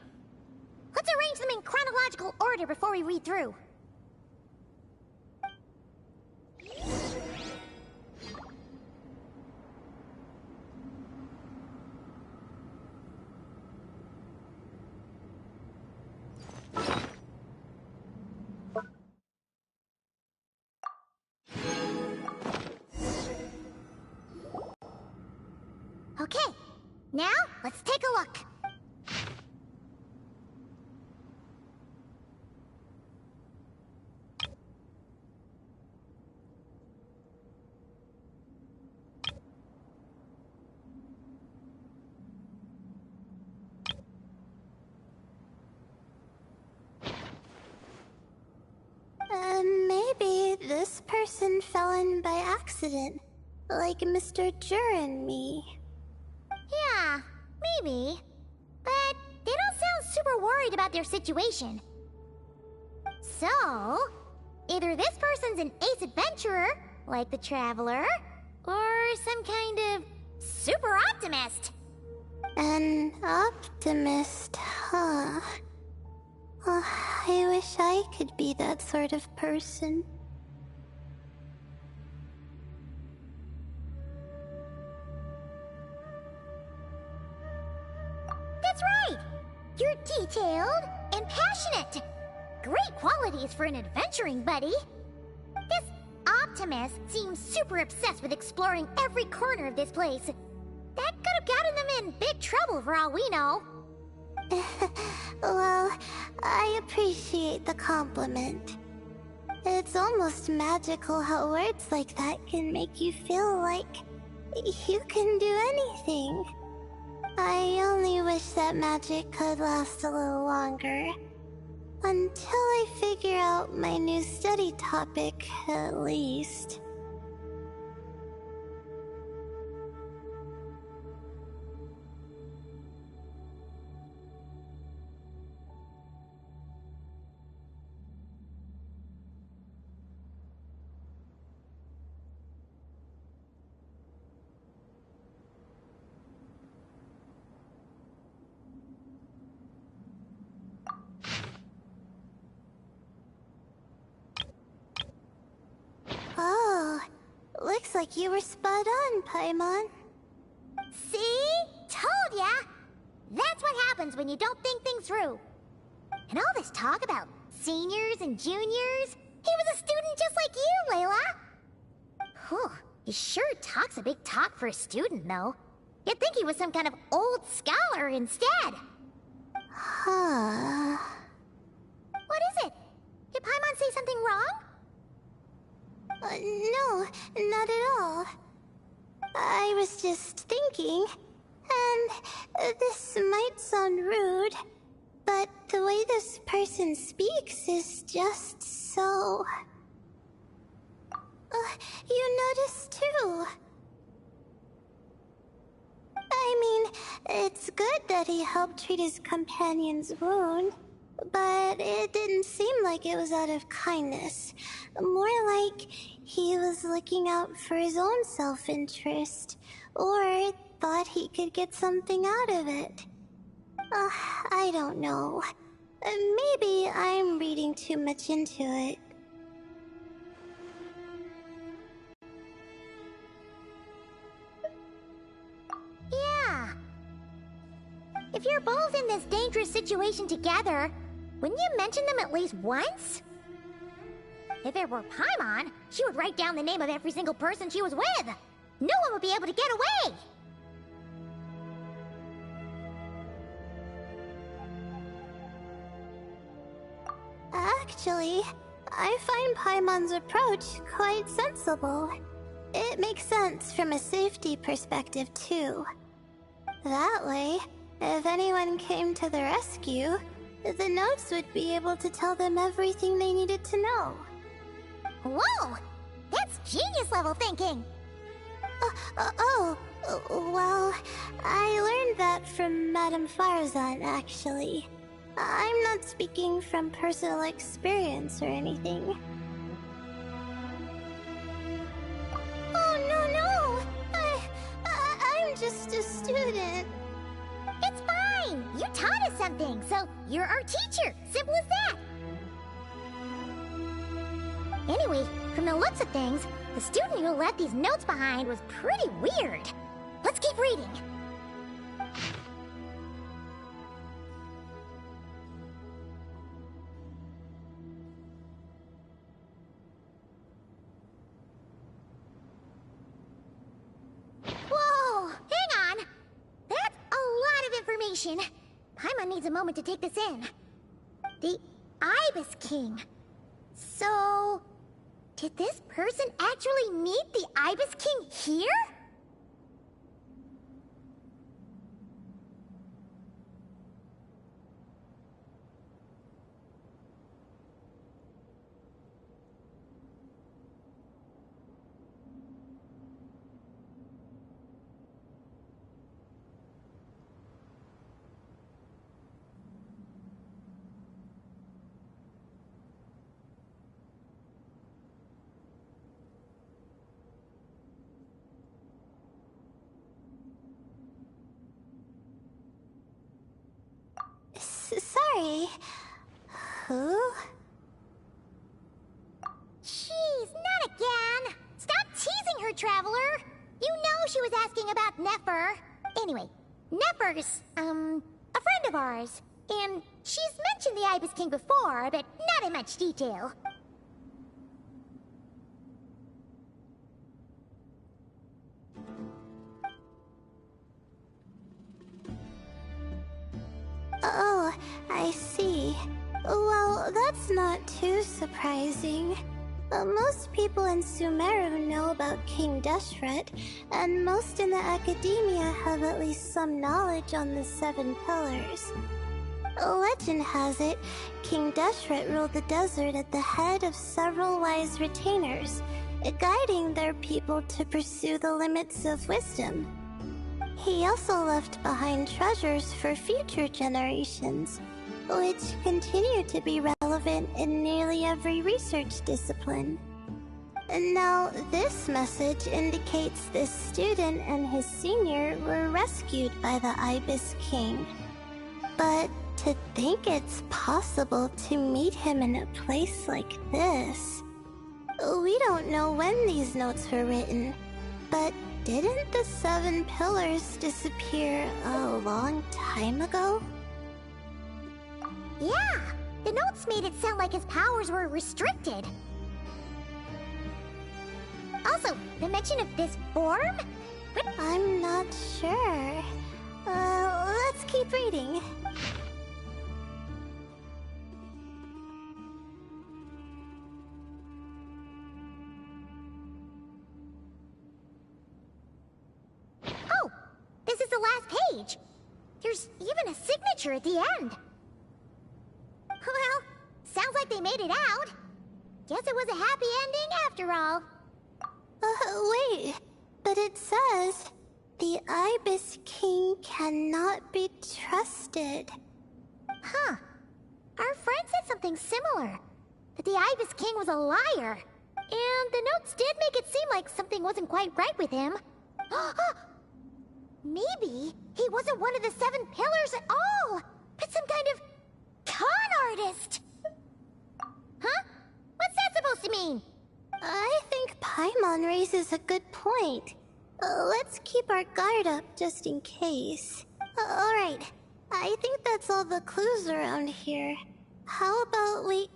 Let's arrange them in chronological order before we read through. Okay, now let's take a look. Maybe this person fell in by accident, like Mr. Jur and me. Yeah, maybe. But they don't sound super worried about their situation. So, either this person's an ace adventurer, like the Traveler, or some kind of super optimist. An optimist, huh? Oh, I wish I could be that sort of person. That's right! You're detailed and passionate. Great qualities for an adventuring buddy. This optimist seems super obsessed with exploring every corner of this place. That could have gotten them in big trouble for all we know. Well, I appreciate the compliment. It's almost magical how words like that can make you feel like you can do anything. I only wish that magic could last a little longer. Until I figure out my new study topic, at least. Oh, looks like you were spot on, Paimon. See? Told ya! That's what happens when you don't think things through. And all this talk about seniors and juniors, he was a student just like you, Layla. Whew, he sure talks a big talk for a student, though. You'd think he was some kind of old scholar instead. Huh. What is it? Did Paimon say something wrong? No, not at all. I was just thinking, and this might sound rude, but the way this person speaks is just so... you noticed too. I mean, it's good that he helped treat his companion's wound, but it didn't seem like it was out of kindness. More like he was looking out for his own self-interest, or thought he could get something out of it. I don't know. Maybe I'm reading too much into it. Yeah. If you're both in this dangerous situation together, wouldn't you mention them at least once? If it were Paimon, she would write down the name of every single person she was with. No one would be able to get away. Actually, I find Paimon's approach quite sensible. It makes sense from a safety perspective, too. That way, if anyone came to the rescue, the notes would be able to tell them everything they needed to know. Whoa! That's genius-level thinking! Well, I learned that from Madame Farzan, actually. I'm not speaking from personal experience or anything. Oh, no! I'm just a student. It's fine! You taught us something, so you're our teacher. Simple as that. Anyway, from the looks of things, the student who left these notes behind was pretty weird. Let's keep reading. Whoa! Hang on! That's a lot of information. Paimon needs a moment to take this in. The Ibis King. So... did this person actually meet the Ibis King here? Okay. Who? Jeez, not again! Stop teasing her, Traveler! You know she was asking about Nefer. Anyway, Nefer's, a friend of ours. And she's mentioned the Ibis King before, but not in much detail. Oh, I see. Well, that's not too surprising. Most people in Sumeru know about King Deshret, and most in the academia have at least some knowledge on the Seven Pillars. Legend has it, King Deshret ruled the desert at the head of several wise retainers, guiding their people to pursue the limits of wisdom. He also left behind treasures for future generations, which continue to be relevant in nearly every research discipline. Now, this message indicates this student and his senior were rescued by the Ibis King. But to think it's possible to meet him in a place like this... We don't know when these notes were written, but didn't the Seven Pillars disappear a long time ago? Yeah, the notes made it sound like his powers were restricted. Also, the mention of this form? I'm not sure. Let's keep reading. Oh, this is the last page. There's even a signature at the end. Well, sounds like they made it out. Guess it was a happy ending after all. Wait. But it says, the Ibis King cannot be trusted. Huh. Our friend said something similar. That the Ibis King was a liar. And the notes did make it seem like something wasn't quite right with him. Maybe he wasn't one of the Seven Pillars at all, but some kind of con artist. Huh? What's that supposed to mean? I think Paimon raises a good point. Let's keep our guard up just in case. Alright, I think that's all the clues around here. How about we...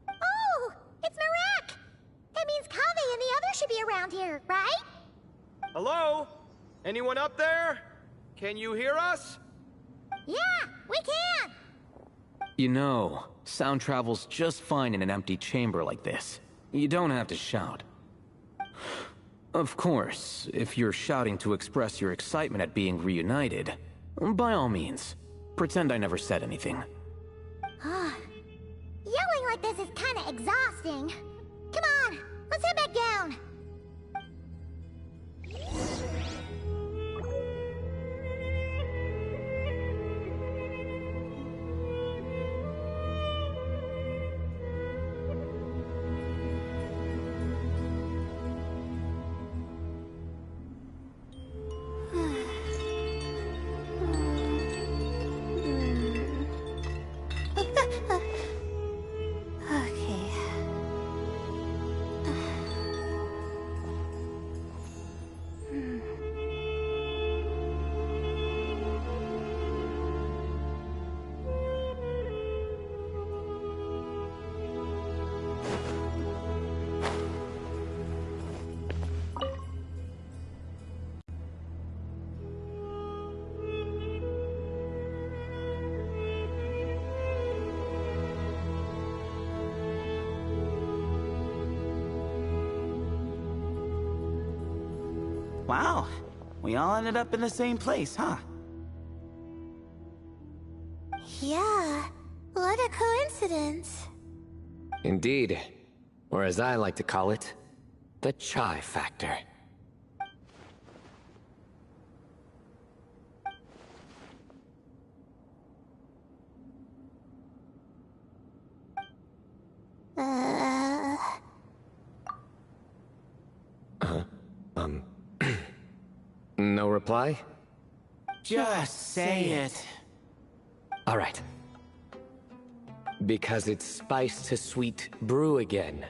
Oh, it's Marak! That means Kaveh and the others should be around here, right? Hello? Anyone up there? Can you hear us? Yeah, we can! You know, sound travels just fine in an empty chamber like this. You don't have to shout. Of course, if you're shouting to express your excitement at being reunited, by all means, pretend I never said anything. Yelling like this is kinda exhausting. Come on, let's head back down. Wow, we all ended up in the same place, huh? Yeah, what a coincidence. Indeed. Or as I like to call it, the chai factor. No reply? Just say it. All right. Because it's spice to sweet brew again.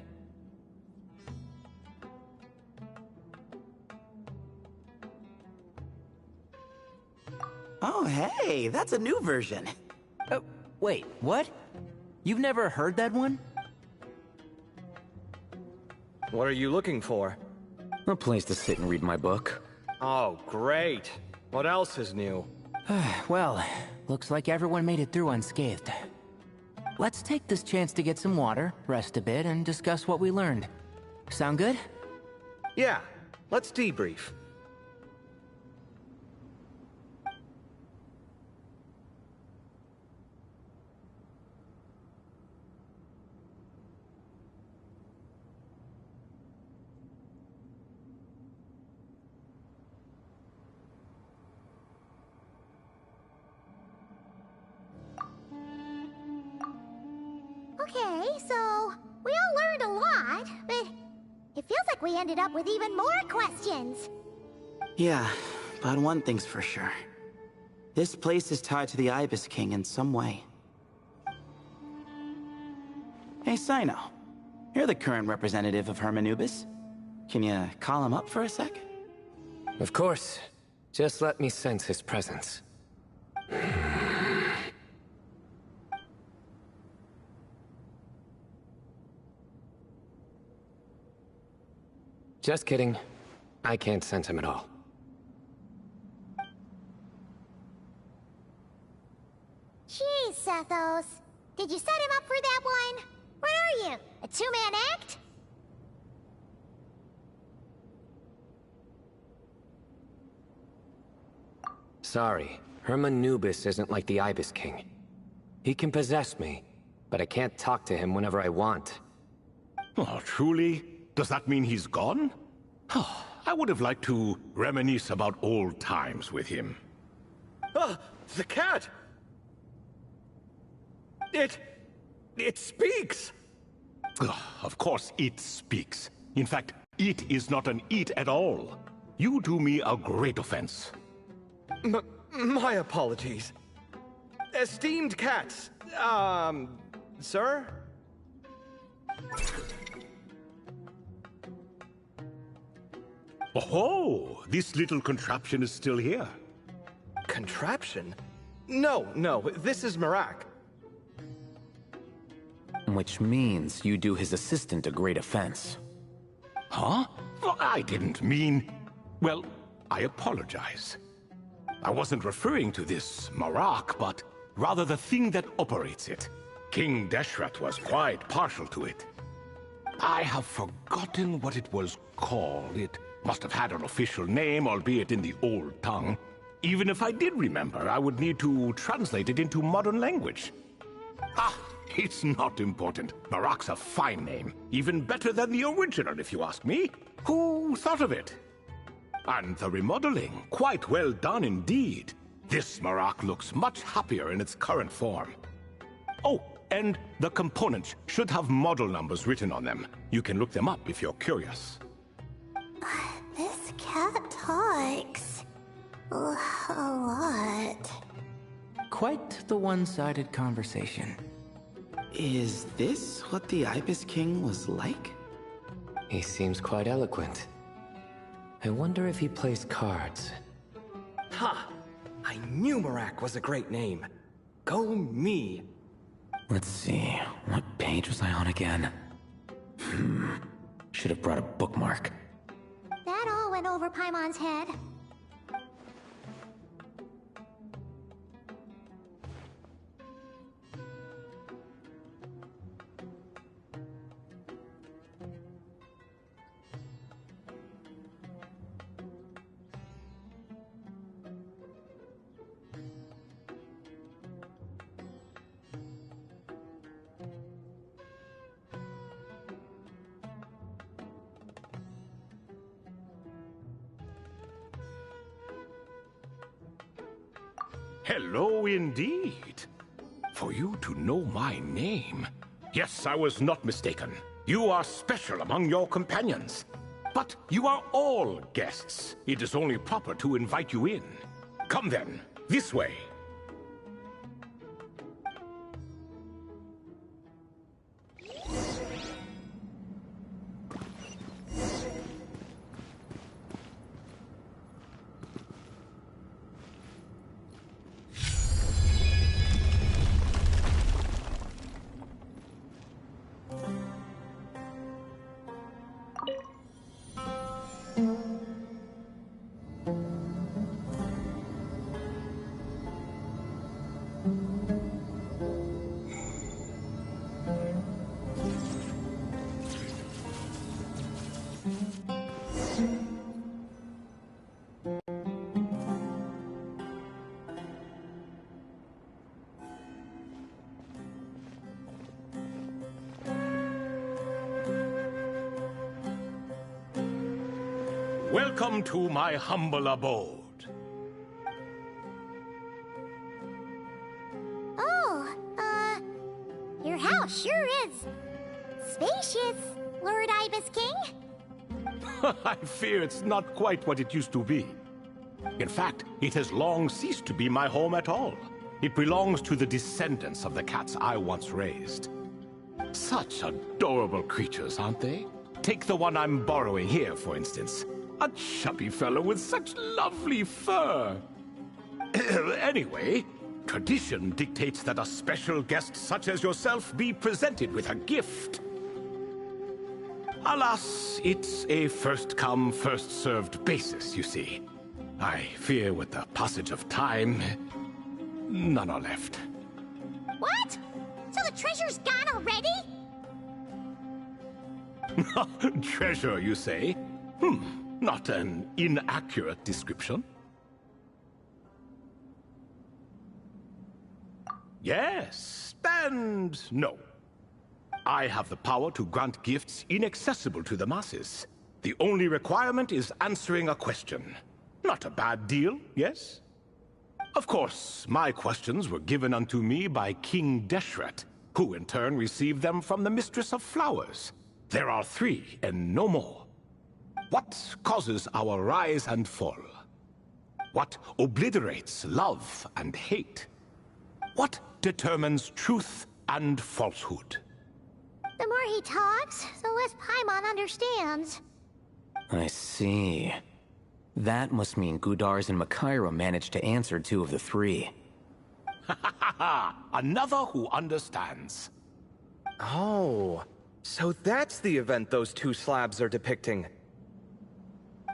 Oh, hey, that's a new version. Wait, what? You've never heard that one? What are you looking for? A place to sit and read my book. Oh, great. What else is new? Well, looks like everyone made it through unscathed. Let's take this chance to get some water, rest a bit, and discuss what we learned. Sound good? Yeah, let's debrief. Okay, so we all learned a lot, but it feels like we ended up with even more questions. Yeah, but one thing's for sure. This place is tied to the Ibis King in some way. Hey, Sino. You're the current representative of Hermanubis. Can you call him up for a sec? Of course. Just let me sense his presence. Just kidding. I can't sense him at all. Jeez, Sethos. Did you set him up for that one? What are you, a two-man act? Sorry, Hermanubis isn't like the Ibis King. He can possess me, but I can't talk to him whenever I want. Oh, truly? Does that mean he's gone? Oh, I would have liked to reminisce about old times with him. Ah, the cat! It speaks! Of course it speaks. In fact, it is not an it at all. You do me a great offense. My apologies. Esteemed cats, sir? Oh, this little contraption is still here. Contraption? No, this is Marak. Which means you do his assistant a great offense. Huh? Well, I didn't mean... Well, I apologize. I wasn't referring to this Marak, but rather the thing that operates it. King Deshret was quite partial to it. I have forgotten what it was called. It must have had an official name, albeit in the old tongue. Even if I did remember, I would need to translate it into modern language. Ah, it's not important. Marak's a fine name. Even better than the original, if you ask me. Who thought of it? And the remodeling, quite well done indeed. This Marak looks much happier in its current form. Oh, and the components should have model numbers written on them. You can look them up if you're curious. This cat talks a lot. Quite the one-sided conversation. Is this what the Ibis King was like? He seems quite eloquent. I wonder if he plays cards. Ha! I knew Marak was a great name. Go me. Let's see, what page was I on again? Should have brought a bookmark. That all went over Paimon's head. Hello indeed. For you to know my name. Yes, I was not mistaken. You are special among your companions. But you are all guests. It is only proper to invite you in. Come then, This way. Welcome to my humble abode. Oh, your house sure is spacious, Lord Ibis King. I fear it's not quite what it used to be. In fact, it has long ceased to be my home at all. It belongs to the descendants of the cats I once raised. Such adorable creatures, aren't they? Take the one I'm borrowing here, for instance. A chubby fellow with such lovely fur. Anyway, tradition dictates that a special guest such as yourself be presented with a gift. Alas, it's a first-come, first-served basis, you see. I fear with the passage of time, none are left. What? So the treasure's gone already? Treasure, you say? Not an inaccurate description. Yes, and no. I have the power to grant gifts inaccessible to the masses. The only requirement is answering a question. Not a bad deal, yes? Of course, my questions were given unto me by King Deshret, who in turn received them from the Mistress of Flowers. There are 3, and no more. What causes our rise and fall? What obliterates love and hate? What determines truth and falsehood? The more he talks, the less Paimon understands. I see. That must mean Gudars and Makaira managed to answer 2 of the 3. Another who understands. Oh, so that's the event those 2 slabs are depicting.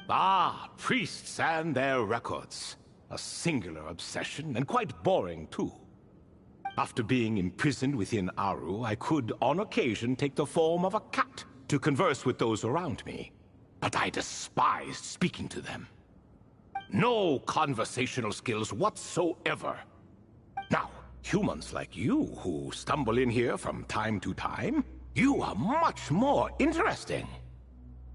Ah, priests and their records. A singular obsession, and quite boring, too. After being imprisoned within Aru, I could, on occasion, take the form of a cat to converse with those around me. But I despised speaking to them. No conversational skills whatsoever. Now, humans like you who stumble in here from time to time, you are much more interesting.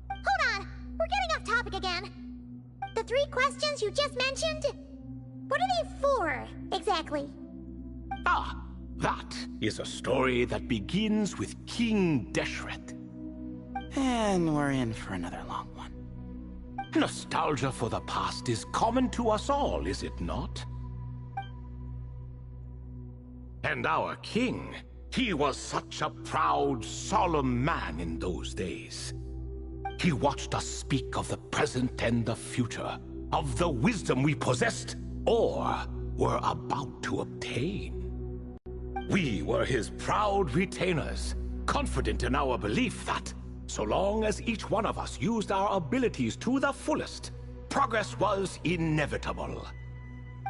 Hold on! We're getting off topic again. The 3 questions you just mentioned? What are they for, exactly? Ah, that is a story that begins with King Deshret. And we're in for another long one. Nostalgia for the past is common to us all, is it not? And our king, he was such a proud, solemn man in those days. He watched us speak of the present and the future, of the wisdom we possessed or were about to obtain. We were his proud retainers, confident in our belief that, so long as each one of us used our abilities to the fullest, progress was inevitable.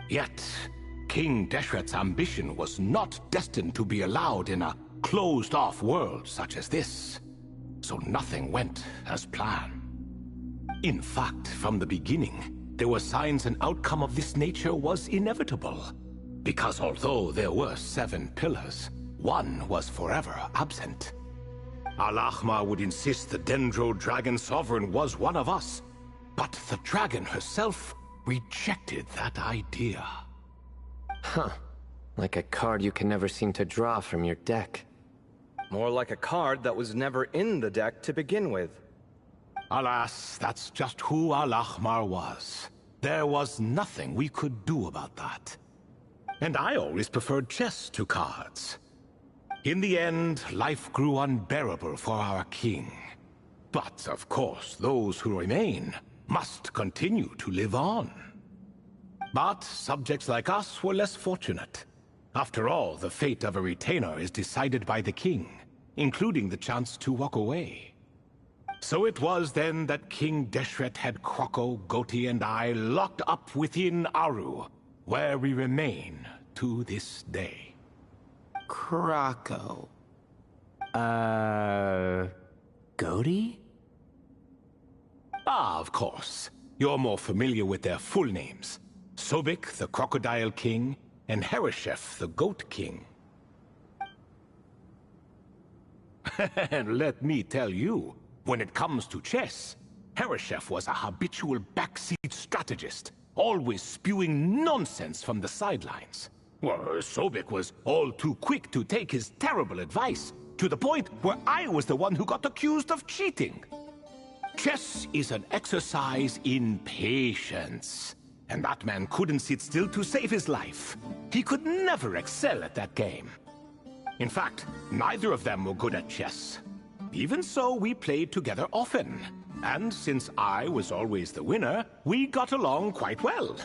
Yet, King Deshret's ambition was not destined to be allowed in a closed-off world such as this. So nothing went as planned. In fact, from the beginning, there were signs an outcome of this nature was inevitable. Because although there were 7 pillars, one was forever absent. Al-Ahmar would insist the Dendro Dragon Sovereign was one of us, but the dragon herself rejected that idea. Huh. Like a card you can never seem to draw from your deck. More like a card that was never in the deck to begin with. Alas, that's just who Al-Ahmar was. There was nothing we could do about that. and I always preferred chess to cards. In the end, life grew unbearable for our king. But, of course, those who remain must continue to live on. But subjects like us were less fortunate. After all, the fate of a retainer is decided by the king, including the chance to walk away. So it was then that King Deshret had Kroko, Goti, and I locked up within Aru, where we remain to this day. Kroko. Goti? Ah, of course. You're more familiar with their full names. Sobek, the Crocodile King, and Hereshef, the Goat King. And let me tell you, when it comes to chess, Hereshef was a habitual backseat strategist, always spewing nonsense from the sidelines. Well, Sobek was all too quick to take his terrible advice, to the point where I was the one who got accused of cheating. Chess is an exercise in patience, and that man couldn't sit still to save his life. He could never excel at that game. In fact, neither of them were good at chess. Even so, we played together often, and since I was always the winner, we got along quite well.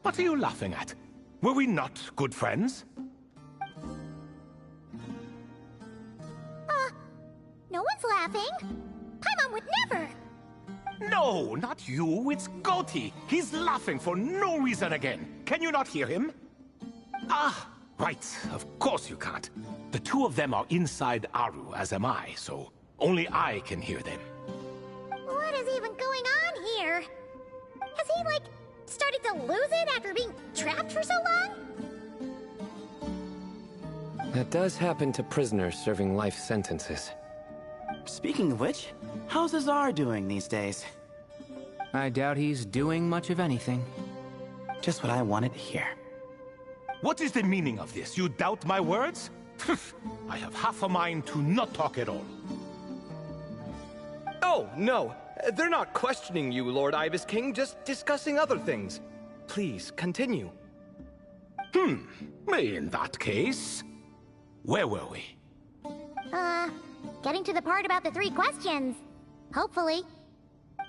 What are you laughing at? Were we not good friends? No one's laughing. Paimon would never. No, not you. It's Goti. He's laughing for no reason again. Can you not hear him? Ah, right. Of course you can't. The two of them are inside Aru, as am I, so only I can hear them. What is even going on here? Has he, started to lose it after being trapped for so long? That does happen to prisoners serving life sentences. Speaking of which, how's Azar doing these days? I doubt he's doing much of anything. Just what I wanted to hear. What is the meaning of this? You doubt my words? I have half a mind to not talk at all. Oh, no. They're not questioning you, Lord Ibis King, just discussing other things. Please, continue. In that case, where were we? Getting to the part about the 3 questions. Hopefully.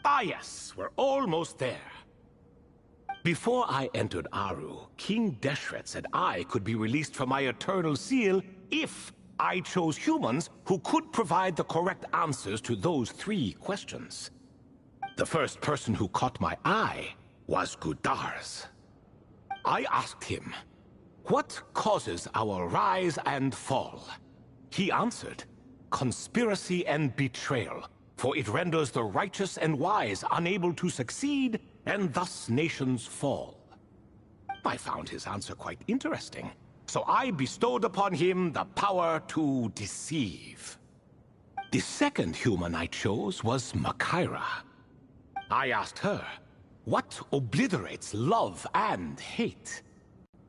Ah, yes, we're almost there. Before I entered Aru, King Deshret said I could be released from my eternal seal if I chose humans who could provide the correct answers to those 3 questions. The first person who caught my eye was Gudars. I asked him, what causes our rise and fall? He answered, conspiracy and betrayal, for it renders the righteous and wise unable to succeed, and thus nations fall. I found his answer quite interesting, so I bestowed upon him the power to deceive. The second human I chose was Makaira. I asked her, what obliterates love and hate?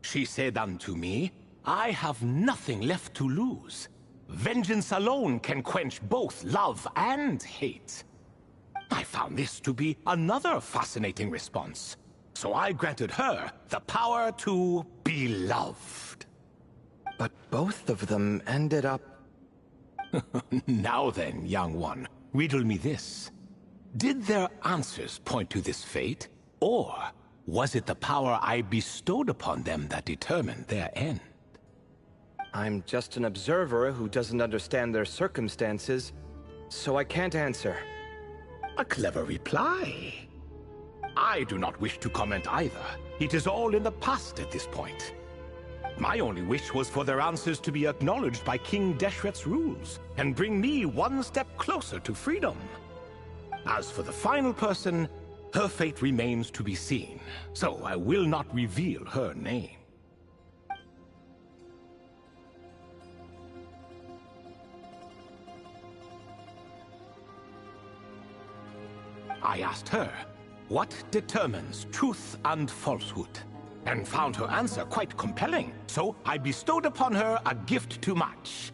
She said unto me, I have nothing left to lose. Vengeance alone can quench both love and hate. I found this to be another fascinating response, so I granted her the power to be loved. But both of them ended up... Now then, young one, riddle me this. Did their answers point to this fate, or was it the power I bestowed upon them that determined their end? I'm just an observer who doesn't understand their circumstances, so I can't answer. A clever reply. I do not wish to comment either. It is all in the past at this point. My only wish was for their answers to be acknowledged by King Deshret's rules, and bring me one step closer to freedom. As for the final person, her fate remains to be seen, so I will not reveal her name. I asked her, what determines truth and falsehood? And found her answer quite compelling, so I bestowed upon her a gift to match.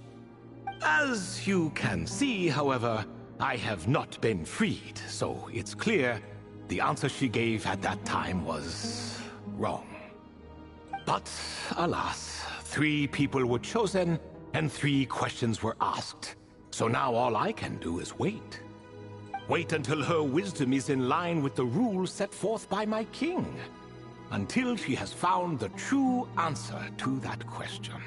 As you can see, however, I have not been freed, so it's clear the answer she gave at that time was wrong. But, alas, 3 people were chosen, and 3 questions were asked. So now all I can do is wait. Wait until her wisdom is in line with the rules set forth by my king. Until she has found the true answer to that question.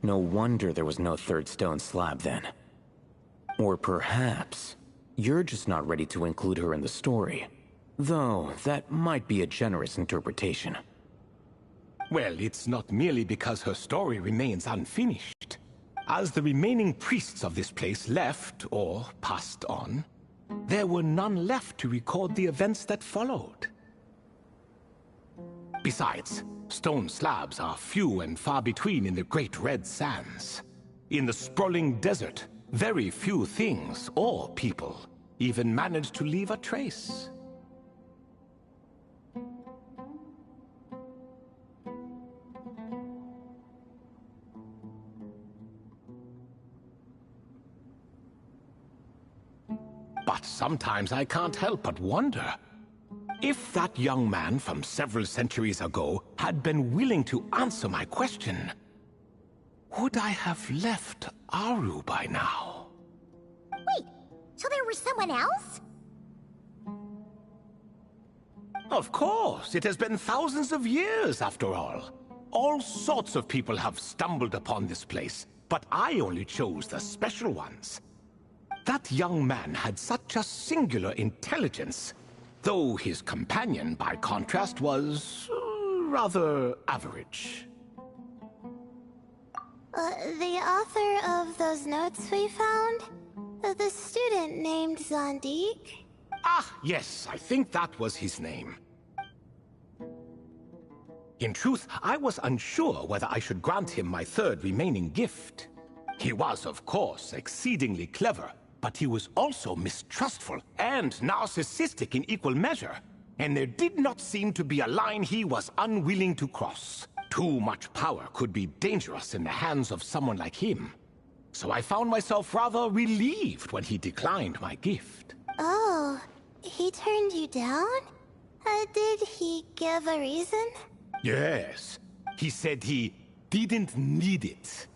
No wonder there was no 3rd stone slab then. Or perhaps you're just not ready to include her in the story. Though, that might be a generous interpretation. Well, it's not merely because her story remains unfinished. As the remaining priests of this place left, or passed on, there were none left to record the events that followed. Besides, stone slabs are few and far between in the Great Red Sands. In the sprawling desert, very few things or people even manage to leave a trace. But sometimes I can't help but wonder. If that young man from several centuries ago had been willing to answer my question, would I have left Aru by now? Wait, so there was someone else? Of course, it has been thousands of years after all. All sorts of people have stumbled upon this place, but I only chose the special ones. That young man had such a singular intelligence, though his companion, by contrast, was rather average. The author of those notes we found? The student named Zandik? Ah, yes, I think that was his name. In truth, I was unsure whether I should grant him my 3rd remaining gift. He was, of course, exceedingly clever, but he was also mistrustful and narcissistic in equal measure, and there did not seem to be a line he was unwilling to cross. Too much power could be dangerous in the hands of someone like him, so I found myself rather relieved when he declined my gift. Oh, he turned you down? Did he give a reason? Yes, he said he didn't need it.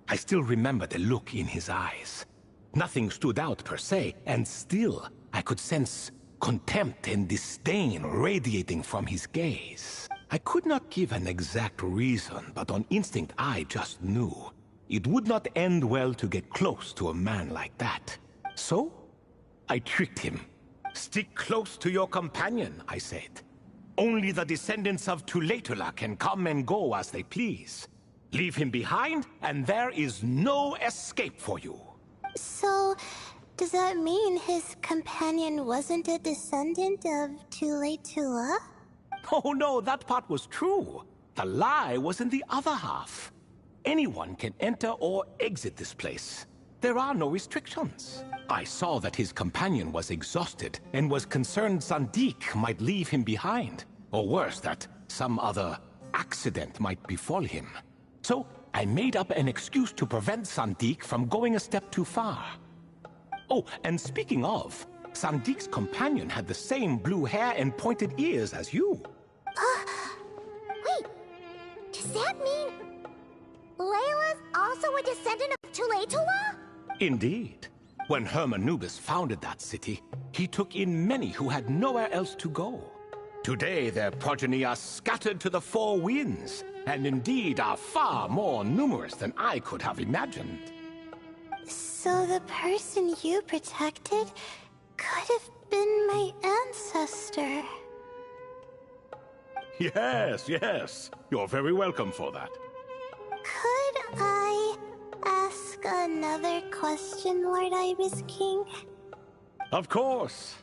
I still remember the look in his eyes. Nothing stood out per se, and still I could sense contempt and disdain radiating from his gaze. I could not give an exact reason, but on instinct I just knew. It would not end well to get close to a man like that. So, I tricked him. Stick close to your companion, I said. Only the descendants of Tulatula can come and go as they please. Leave him behind, and there is no escape for you. So, does that mean his companion wasn't a descendant of Tulatula? Oh no, that part was true. The lie was in the other half. Anyone can enter or exit this place. There are no restrictions. I saw that his companion was exhausted and was concerned Zandik might leave him behind. Or worse, that some other accident might befall him. So I made up an excuse to prevent Zandik from going a step too far. Oh, and speaking of, Sandik's companion had the same blue hair and pointed ears as you. Wait, does that mean also a descendant of Tuletula? Indeed. When Hermanubis founded that city, he took in many who had nowhere else to go. Today, their progeny are scattered to the four winds, and indeed are far more numerous than I could have imagined. So the person you protected could have been my ancestor. Yes, yes. You're very welcome for that. Could I ask another question, Lord Ibis King? Of course.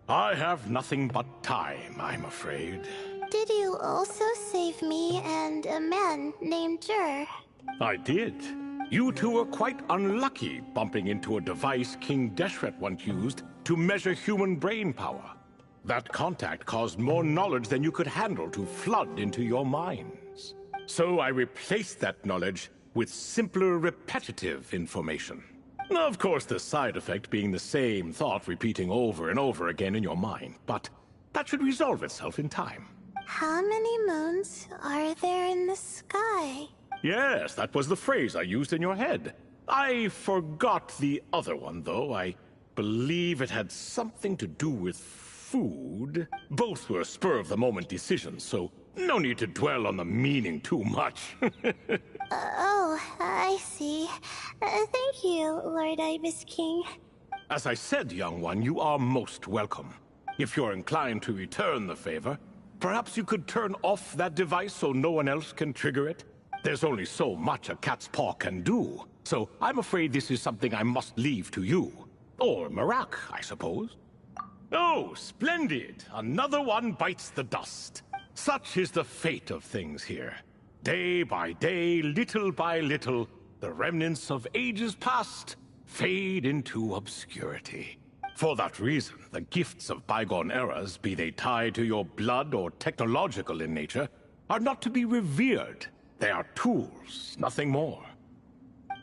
I have nothing but time, I'm afraid. Did you also save me and a man named Jur? I did. You two were quite unlucky bumping into a device King Deshret once used to measure human brain power. That contact caused more knowledge than you could handle to flood into your minds. So I replaced that knowledge with simpler, repetitive information. Of course, the side effect being the same thought repeating over and over again in your mind, but that should resolve itself in time. How many moons are there in the sky? Yes, that was the phrase I used in your head. I forgot the other one, though. I believe it had something to do with food. Both were spur-of-the-moment decisions, so no need to dwell on the meaning too much. Oh, I see. Thank you, Lord Ibis King. As I said, young one, you are most welcome. If you're inclined to return the favor, perhaps you could turn off that device so no one else can trigger it? There's only so much a cat's paw can do, so I'm afraid this is something I must leave to you. Or Marak, I suppose. Oh, splendid! Another one bites the dust. Such is the fate of things here. Day by day, little by little, the remnants of ages past fade into obscurity. For that reason, the gifts of bygone eras, be they tied to your blood or technological in nature, are not to be revered. They are tools, nothing more.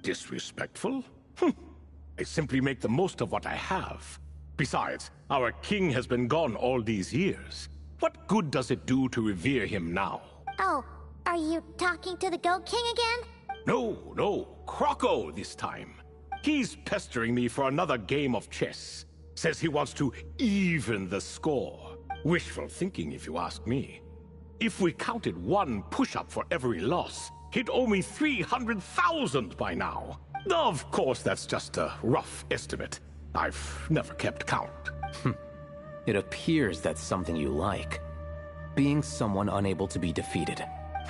Disrespectful? I simply make the most of what I have. Besides, our king has been gone all these years. What good does it do to revere him now? Oh, are you talking to the Goat King again? No, Croco this time. He's pestering me for another game of chess. Says he wants to even the score. Wishful thinking, if you ask me. If we counted one push-up for every loss, he'd owe me 300,000 by now. Of course, that's just a rough estimate. I've never kept count. It appears that's something you like. Being someone unable to be defeated.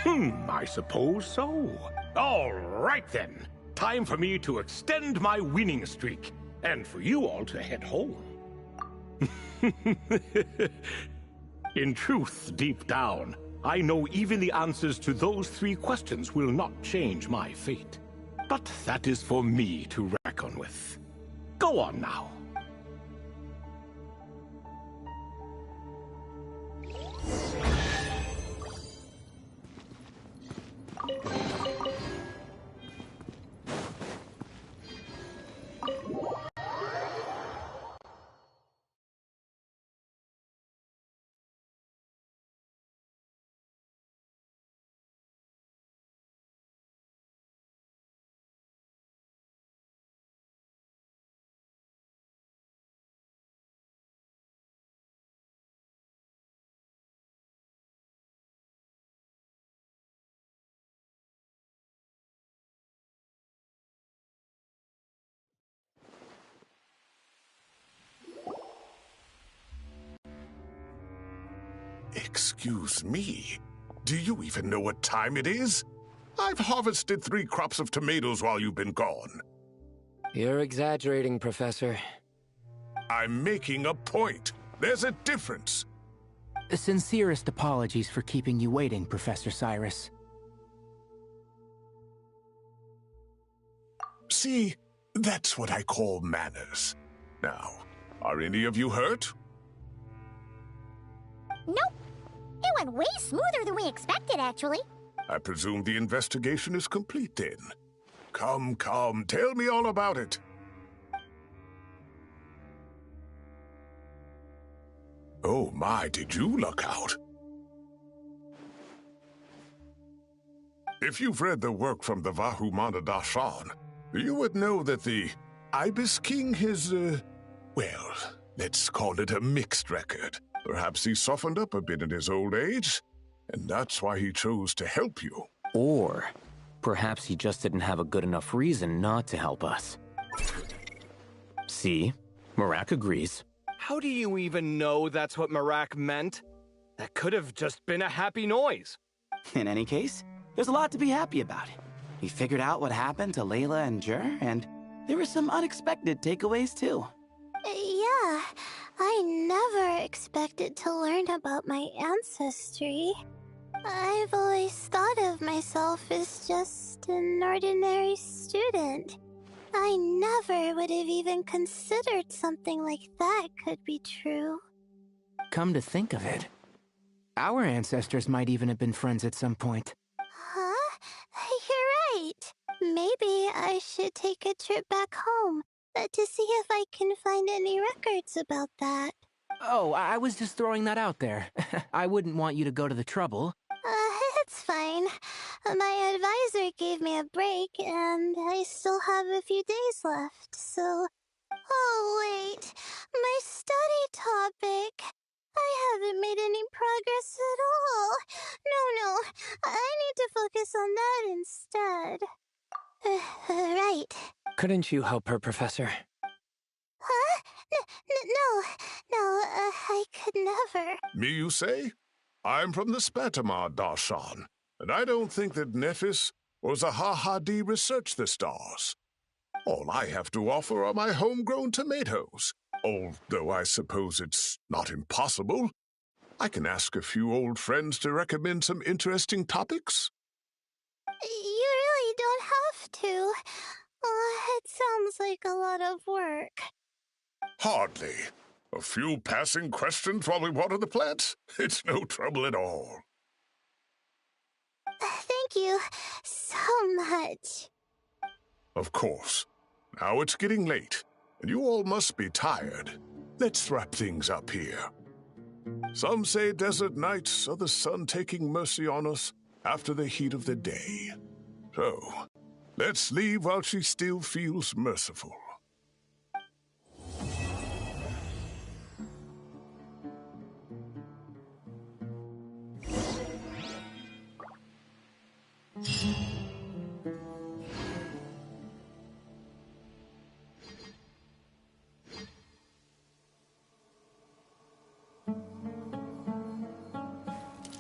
I suppose so. All right then. Time for me to extend my winning streak, and for you all to head home. In truth, deep down, I know even the answers to those 3 questions will not change my fate. But that is for me to reckon with. Go on now. Excuse me, do you even know what time it is? I've harvested 3 crops of tomatoes while you've been gone. You're exaggerating, Professor. I'm making a point. There's a difference. Sincerest apologies for keeping you waiting, Professor Cyrus. See, that's what I call manners. Now, are any of you hurt? Nope. It went way smoother than we expected, actually. I presume the investigation is complete then. Come, tell me all about it. Oh my, did you luck out? If you've read the work from the Vahumana Darshan, you would know that the Ibis King has, well, let's call it a mixed record. Perhaps he softened up a bit in his old age, and that's why he chose to help you. Or perhaps he just didn't have a good enough reason not to help us. See? Marak agrees. How do you even know that's what Marak meant? That could have just been a happy noise. In any case, there's a lot to be happy about. We figured out what happened to Layla and Jur, and there were some unexpected takeaways too. Yeah, I never expected to learn about my ancestry. I've always thought of myself as just an ordinary student. I never would have even considered something like that could be true. Come to think of it, our ancestors might even have been friends at some point. Huh? You're right. Maybe I should take a trip back home to see if I can find any records about that. Oh, I was just throwing that out there. I wouldn't want you to go to the trouble. It's fine. My advisor gave me a break, and I still have a few days left, so... Oh, wait. My study topic. I haven't made any progress at all. No. I need to focus on that instead. Right. Couldn't you help her, Professor? Huh? No, I could never. Me, you say? I'm from the Spatamar Darshan, and I don't think that Nephis or Zahahadi researched the stars. All I have to offer are my homegrown tomatoes, although I suppose it's not impossible. I can ask a few old friends to recommend some interesting topics. You really don't have to. It sounds like a lot of work. Hardly. A few passing questions while we water the plants? It's no trouble at all. Thank you so much. Of course. Now it's getting late, and you all must be tired. Let's wrap things up here. Some say desert nights are the sun taking mercy on us after the heat of the day. So, let's leave while she still feels merciful.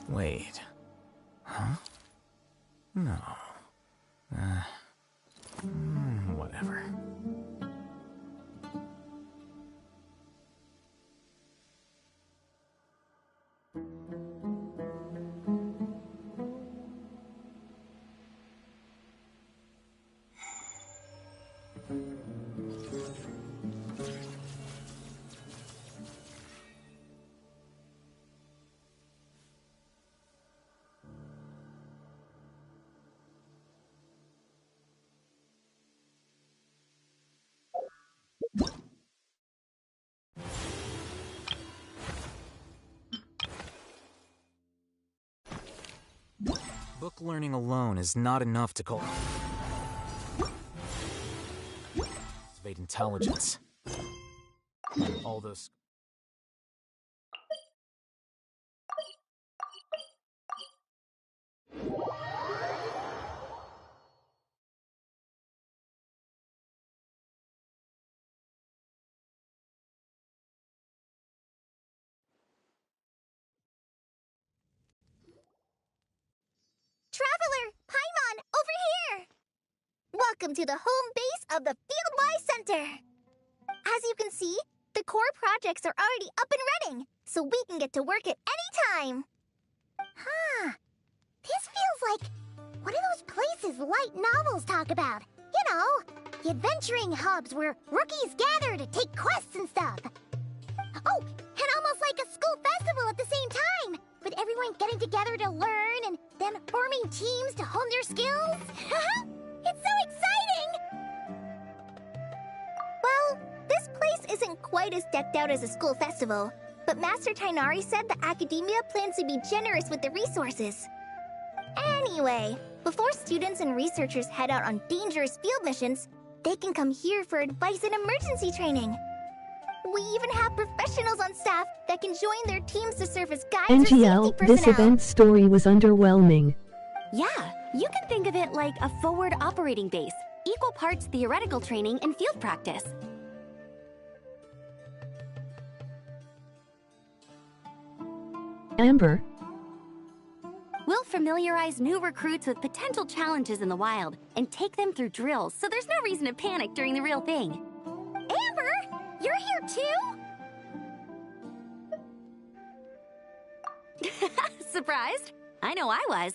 Wait. Huh? No. Whatever. Book learning alone is not enough to cultivate intelligence. All those... Traveler! Paimon! Over here! Welcome to the home base of the Field-wise Center! As you can see, the core projects are already up and running, so we can get to work at any time! Huh. This feels like one of those places light novels talk about. You know, the adventuring hubs where rookies gather to take quests and stuff. Oh, and almost like a school festival at the same time, with everyone getting together to learn and then forming teams to hone their skills. It's so exciting! Well, this place isn't quite as decked out as a school festival, but Master Tainari said the academia plans to be generous with the resources. Anyway, Before students and researchers head out on dangerous field missions, they can come here for advice and emergency training. We even have professionals on staff that can join their teams to serve as guides or safety NGL, personnel. this event story was underwhelming. Yeah, you can think of it like a forward operating base, equal parts theoretical training and field practice. Amber, We'll familiarize new recruits with potential challenges in the wild and take them through drills so there's no reason to panic during the real thing. Amber, you're here too? Surprised? I know I was.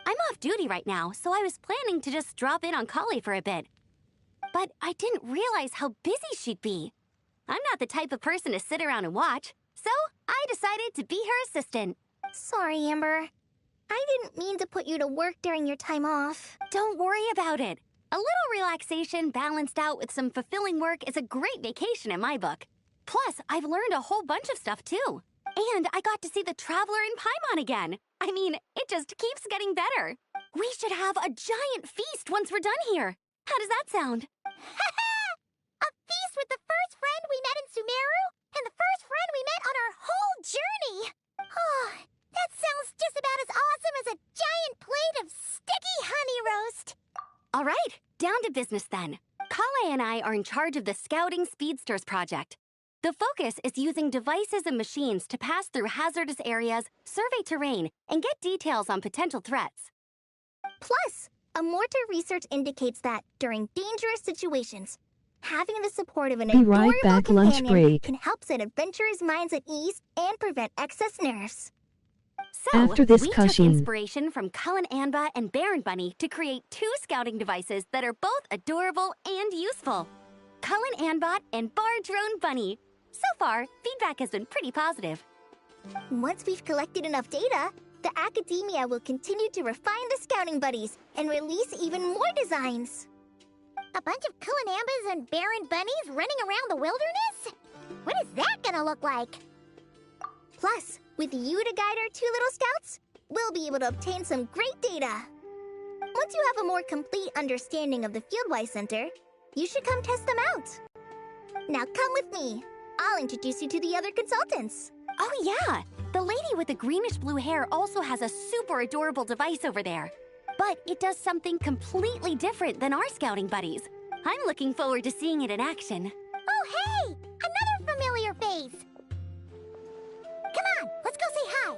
I'm off duty right now, so I was planning to just drop in on Kali for a bit. But I didn't realize how busy she'd be. I'm not the type of person to sit around and watch, so I decided to be her assistant. Sorry, Amber. I didn't mean to put you to work during your time off. Don't worry about it. A little relaxation balanced out with some fulfilling work is a great vacation in my book. Plus, I've learned a whole bunch of stuff too. And I got to see the Traveler in Paimon again. I mean, it just keeps getting better. We should have a giant feast once we're done here. How does that sound? A feast with the first friend we met in Sumeru and the first friend we met on our whole journey. Oh, that sounds just about as awesome as a giant plate of sticky honey roast. All right, down to business then. Kale and I are in charge of the Scouting Speedsters project. The focus is using devices and machines to pass through hazardous areas, survey terrain, and get details on potential threats. Plus, a mortar research indicates that during dangerous situations, having the support of an Be right adorable back, lunch companion break. can help set adventurers' minds at ease and prevent excess nerves. So, After this we took cushing. inspiration from Cullen Anba and Baron Bunny to create 2 scouting devices that are both adorable and useful. Cullen Anbot and Bar Drone Bunny. So far, feedback has been pretty positive. Once we've collected enough data, the academia will continue to refine the scouting buddies and release even more designs. A bunch of Kulanambas and Baron Bunnies running around the wilderness? What is that gonna look like? Plus, with you to guide our 2 little scouts, we'll be able to obtain some great data. Once you have a more complete understanding of the Fieldwise Center, you should come test them out. Now come with me. I'll introduce you to the other consultants. Oh yeah, the lady with the greenish blue hair also has a super adorable device over there. But it does something completely different than our scouting buddies. I'm looking forward to seeing it in action. Oh hey! Another familiar face! Come on, let's go say hi!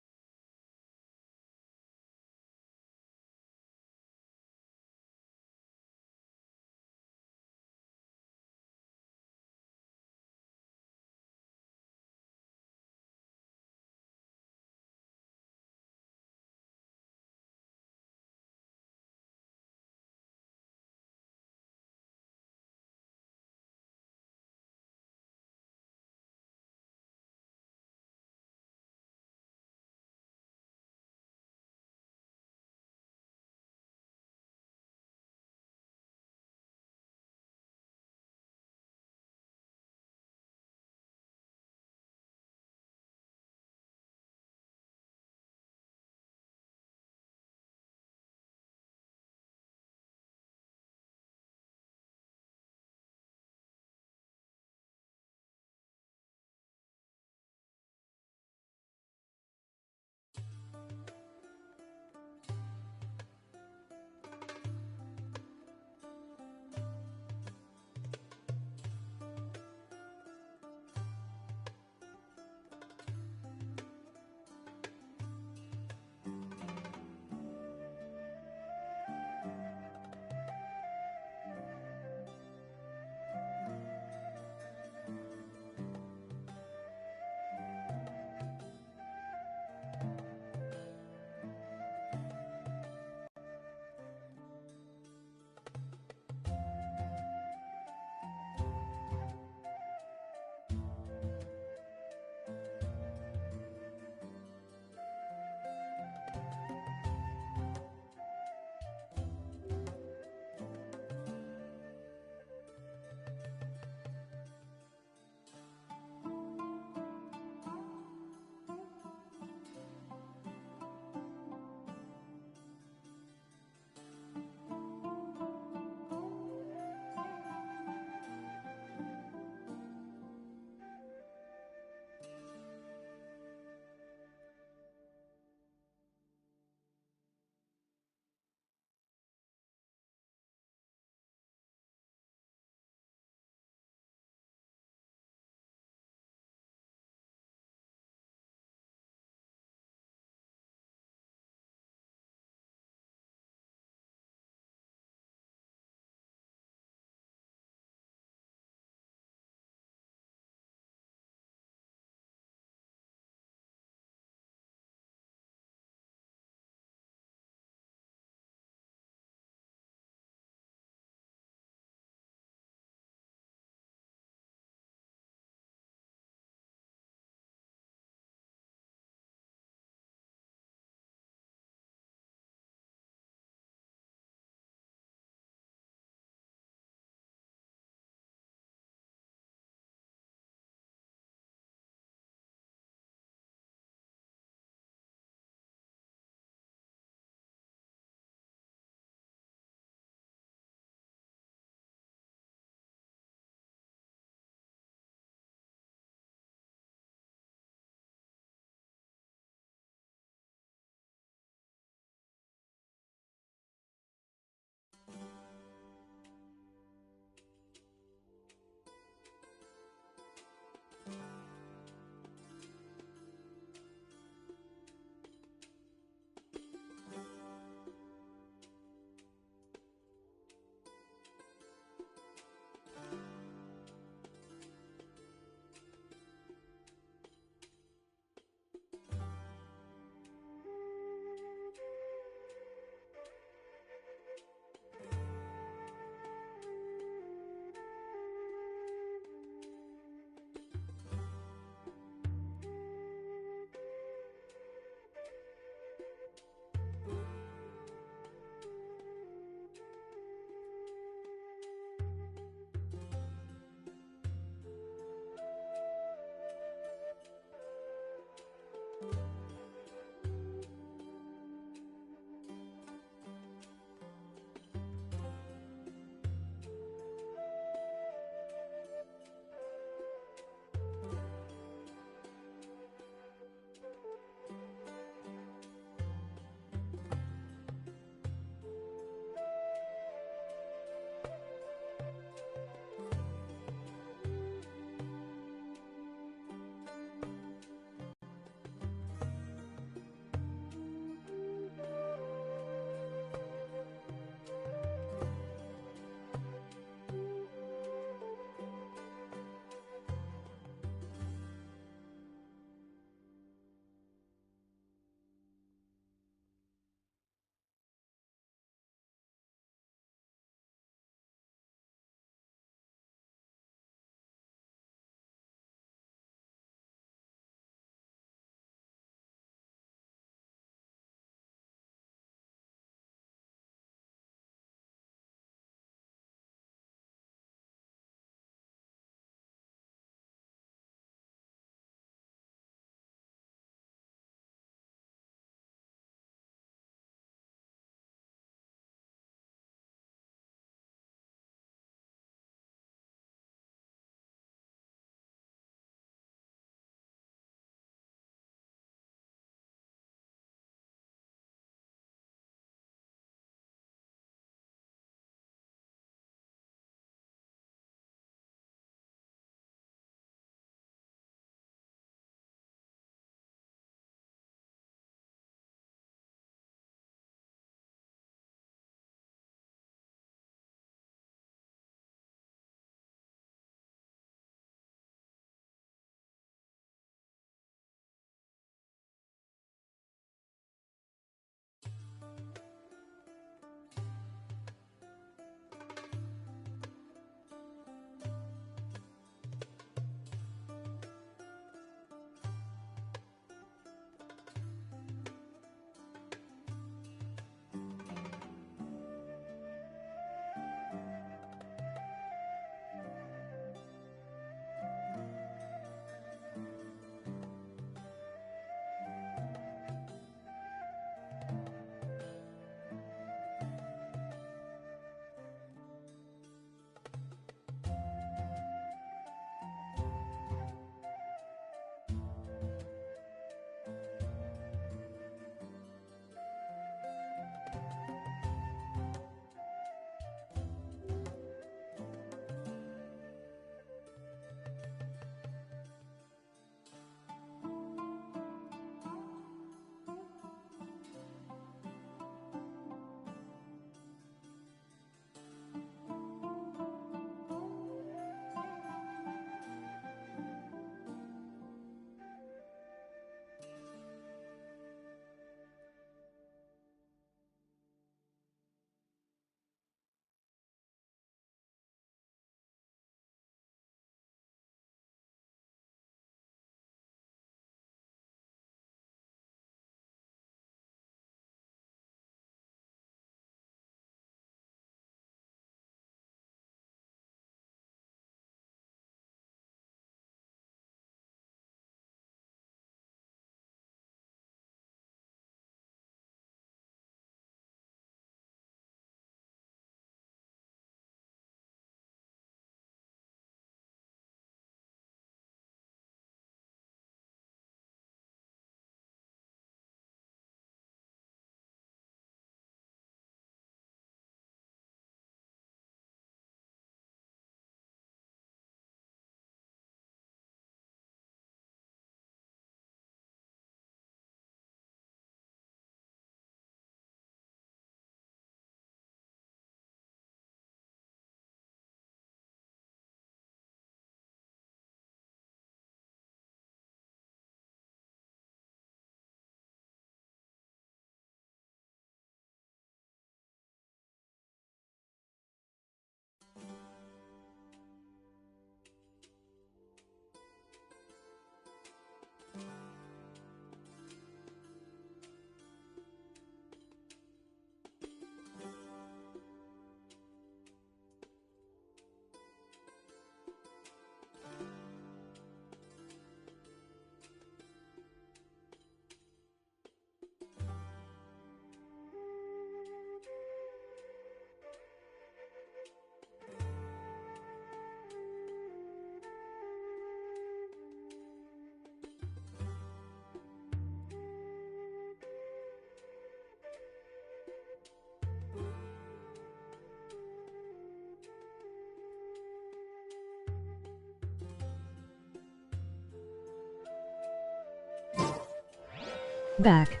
Back.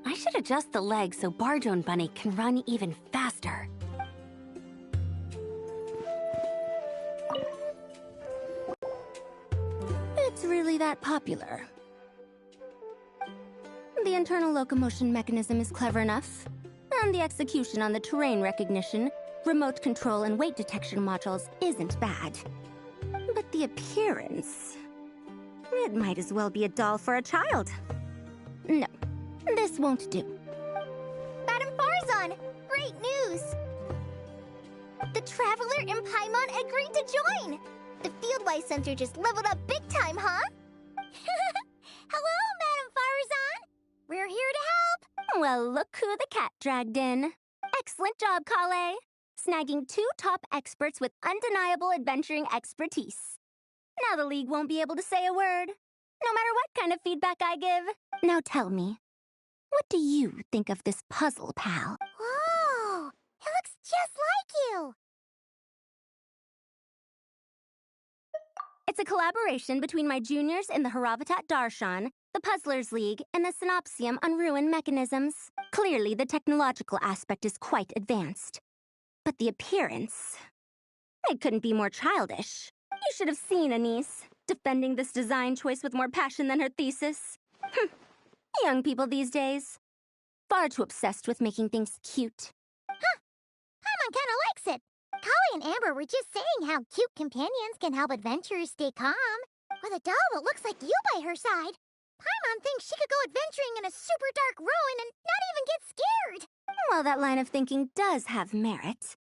I should adjust the legs so Barjone Bunny can run even faster. It's really that popular. The internal locomotion mechanism is clever enough, and the execution on the terrain recognition, remote control, and weight detection modules isn't bad. But the appearance... it might as well be a doll for a child. No, this won't do. Madam Farzan, great news! The Traveler and Paimon agreed to join! The Fieldwise Center just leveled up big time, huh? Hello, Madam Farzan! We're here to help! Well, look who the cat dragged in. Excellent job, Kale. Snagging 2 top experts with undeniable adventuring expertise. Now the League won't be able to say a word, no matter what kind of feedback I give. Now tell me, what do you think of this puzzle, pal? Whoa! It looks just like you! It's a collaboration between my juniors in the Haravatat Darshan, the Puzzlers League, and the Synopsium on Ruin Mechanisms. Clearly, the technological aspect is quite advanced. But the appearance... it couldn't be more childish. You should have seen Anise, defending this design choice with more passion than her thesis. Young people these days. Far too obsessed with making things cute. Huh. Paimon kinda likes it. Kali and Amber were just saying how cute companions can help adventurers stay calm. With a doll that looks like you by her side, Paimon thinks she could go adventuring in a super dark ruin and not even get scared. Well, that line of thinking does have merit.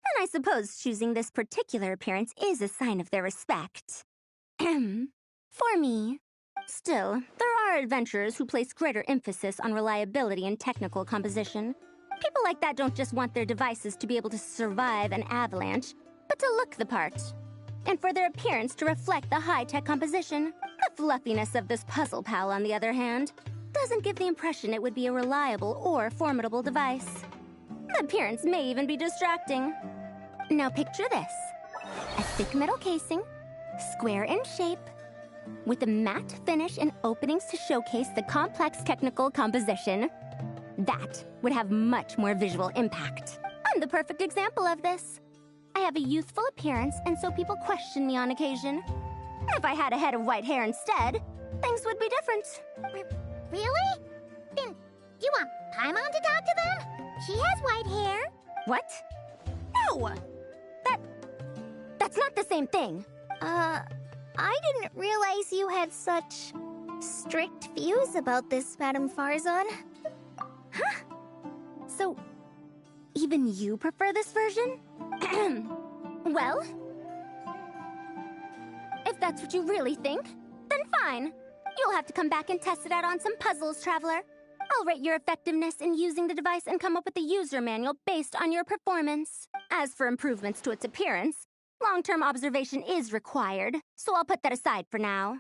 And I suppose choosing this particular appearance is a sign of their respect. For me. Still, there are adventurers who place greater emphasis on reliability and technical composition. People like that don't just want their devices to be able to survive an avalanche, but to look the part. And for their appearance to reflect the high-tech composition. The fluffiness of this puzzle pal, on the other hand, doesn't give the impression it would be a reliable or formidable device. The appearance may even be distracting. Now picture this. A thick metal casing, square in shape, with a matte finish and openings to showcase the complex technical composition. That would have much more visual impact. I'm the perfect example of this. I have a youthful appearance, and so people question me on occasion. If I had a head of white hair instead, things would be different. Really? Then, you want Paimon to talk to them? She has white hair. What? No! That's not the same thing. I didn't realize you had such strict views about this, Madam Farzan. Huh? So, even you prefer this version? Well, if that's what you really think, then fine. You'll have to come back and test it out on some puzzles, Traveler. I'll rate your effectiveness in using the device and come up with a user manual based on your performance. As for improvements to its appearance, long-term observation is required, so I'll put that aside for now.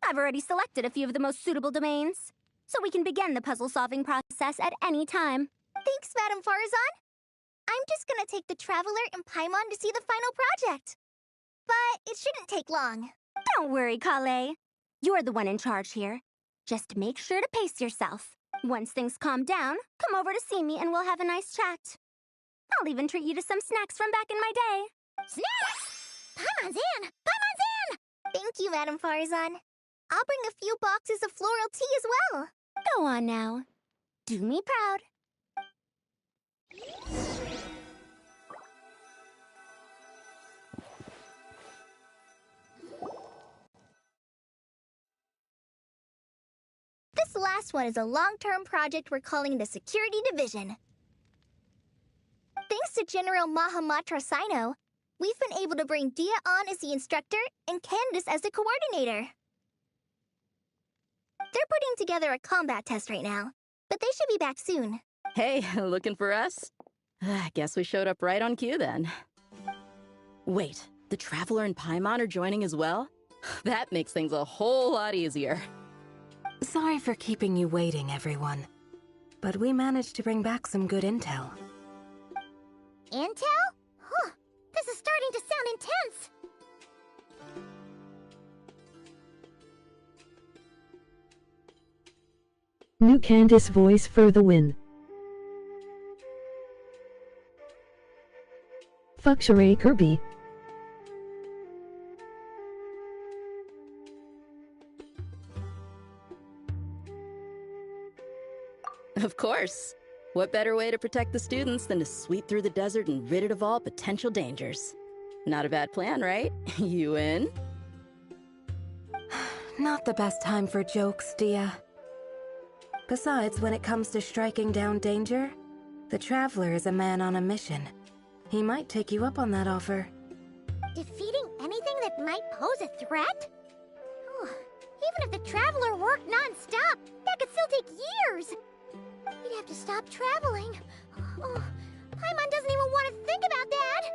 I've already selected a few of the most suitable domains, so we can begin the puzzle-solving process at any time. Thanks, Madam Farzan. I'm just gonna take the Traveler and Paimon to see the final project. But it shouldn't take long. Don't worry, Kale. You're the one in charge here. Just make sure to pace yourself. Once things calm down, come over to see me and we'll have a nice chat. I'll even treat you to some snacks from back in my day. Snacks? Paimon's in! Paimon's in! Thank you, Madam Farzan. I'll bring a few boxes of floral tea as well. Go on now. Do me proud. This last one is a long-term project we're calling the Security Division. Thanks to General Mahamatra Sino, we've been able to bring Dia on as the instructor and Candace as the coordinator. They're putting together a combat test right now, but they should be back soon. Hey, looking for us? Guess we showed up right on cue then. Wait, the Traveler and Paimon are joining as well? That makes things a whole lot easier. Sorry for keeping you waiting, everyone. But we managed to bring back some good intel. Intel? Huh, this is starting to sound intense. New Candace voice for the win. Fuck Sheree Kirby. Of course. What better way to protect the students than to sweep through the desert and rid it of all potential dangers? Not a bad plan, right? You in? Not the best time for jokes, Dia. Besides, when it comes to striking down danger, the Traveler is a man on a mission. He might take you up on that offer. Defeating anything that might pose a threat? Even if the Traveler worked non-stop, that could still take years. He'd have to stop traveling. Paimon doesn't even want to think about that.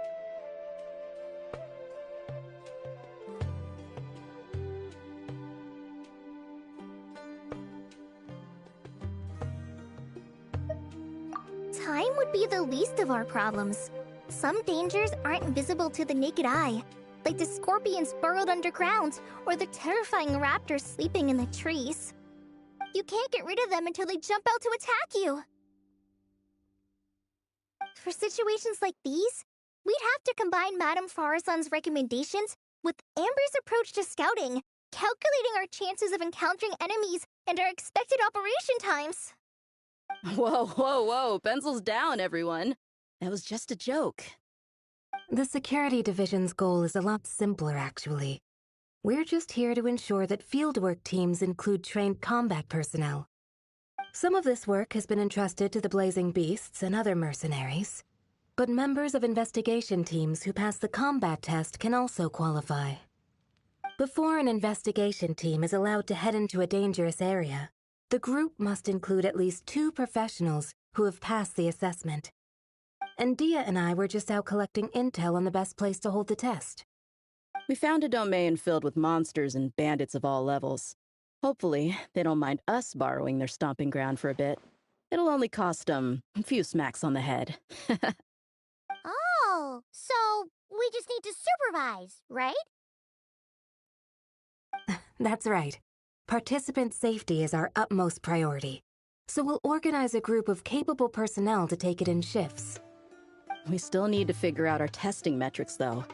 Time would be the least of our problems. Some dangers aren't visible to the naked eye, like the scorpions burrowed underground or the terrifying raptors sleeping in the trees. You can't get rid of them until they jump out to attack you. For situations like these, we'd have to combine Madame Farazan's recommendations with Amber's approach to scouting, calculating our chances of encountering enemies and our expected operation times. Whoa, whoa, whoa. Pencils down, everyone. That was just a joke. The Security Division's goal is a lot simpler, actually. We're just here to ensure that fieldwork teams include trained combat personnel. Some of this work has been entrusted to the Blazing Beasts and other mercenaries, but members of investigation teams who pass the combat test can also qualify. Before an investigation team is allowed to head into a dangerous area, the group must include at least 2 professionals who have passed the assessment. And Dia and I were just out collecting intel on the best place to hold the test. We found a domain filled with monsters and bandits of all levels. Hopefully, they don't mind us borrowing their stomping ground for a bit. It'll only cost a few smacks on the head. Oh, so we just need to supervise, right? That's right. Participant safety is our utmost priority. So we'll organize a group of capable personnel to take it in shifts. We still need to figure out our testing metrics, though.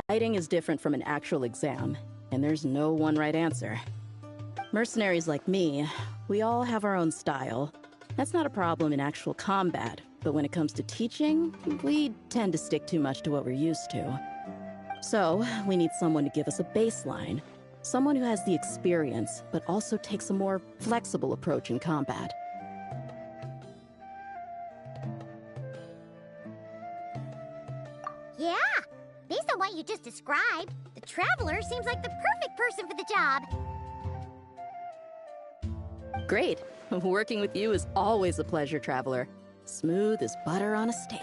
Fighting is different from an actual exam, and there's no one right answer. Mercenaries like me, we all have our own style. That's not a problem in actual combat, but when it comes to teaching, we tend to stick too much to what we're used to. So, we need someone to give us a baseline. Someone who has the experience, but also takes a more flexible approach in combat. Yeah! Based on what you just described, the Traveler seems like the perfect person for the job. Great. Working with you is always a pleasure, Traveler. Smooth as butter on a steak.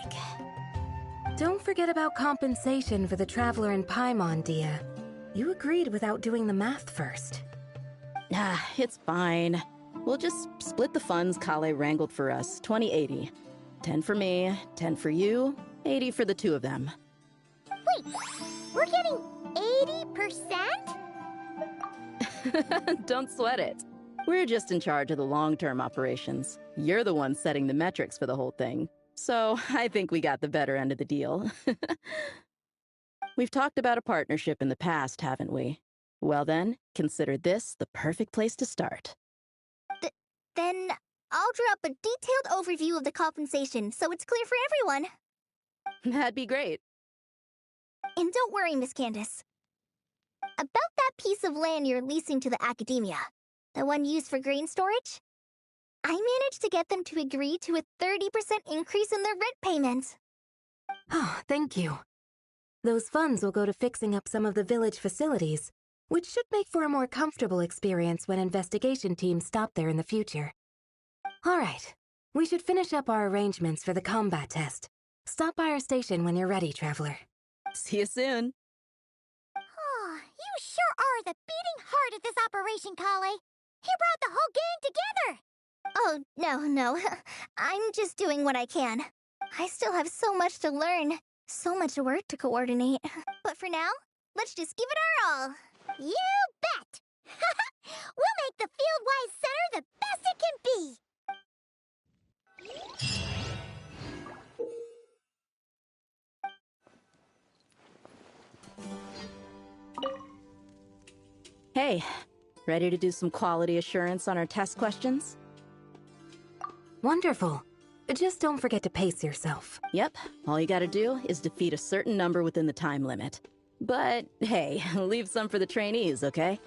Don't forget about compensation for the Traveler in Paimon, Dia. You agreed without doing the math first. It's fine. We'll just split the funds Kale wrangled for us, 20-80. 10 for me, 10 for you, 80 for the 2 of them. Wait, we're getting 80%? Don't sweat it. We're just in charge of the long-term operations. You're the one setting the metrics for the whole thing. So I think we got the better end of the deal. We've talked about a partnership in the past, haven't we? Well then, consider this the perfect place to start. Then I'll draw up a detailed overview of the compensation so it's clear for everyone. That'd be great. And don't worry, Miss Candace. About that piece of land you're leasing to the academia, the one used for grain storage, I managed to get them to agree to a 30% increase in their rent payment. Oh, thank you. Those funds will go to fixing up some of the village facilities, which should make for a more comfortable experience when investigation teams stop there in the future. All right, we should finish up our arrangements for the combat test. Stop by our station when you're ready, Traveler. See you soon. Oh, you sure are the beating heart of this operation, Kale. You brought the whole gang together. Oh, no. I'm just doing what I can. I still have so much to learn, so much work to coordinate. But for now, let's just give it our all. You bet! We'll make the field-wise center the best it can be! Hey, ready to do some quality assurance on our test questions? Wonderful. Just don't forget to pace yourself. Yep, all you gotta do is defeat a certain number within the time limit. But hey, leave some for the trainees, okay?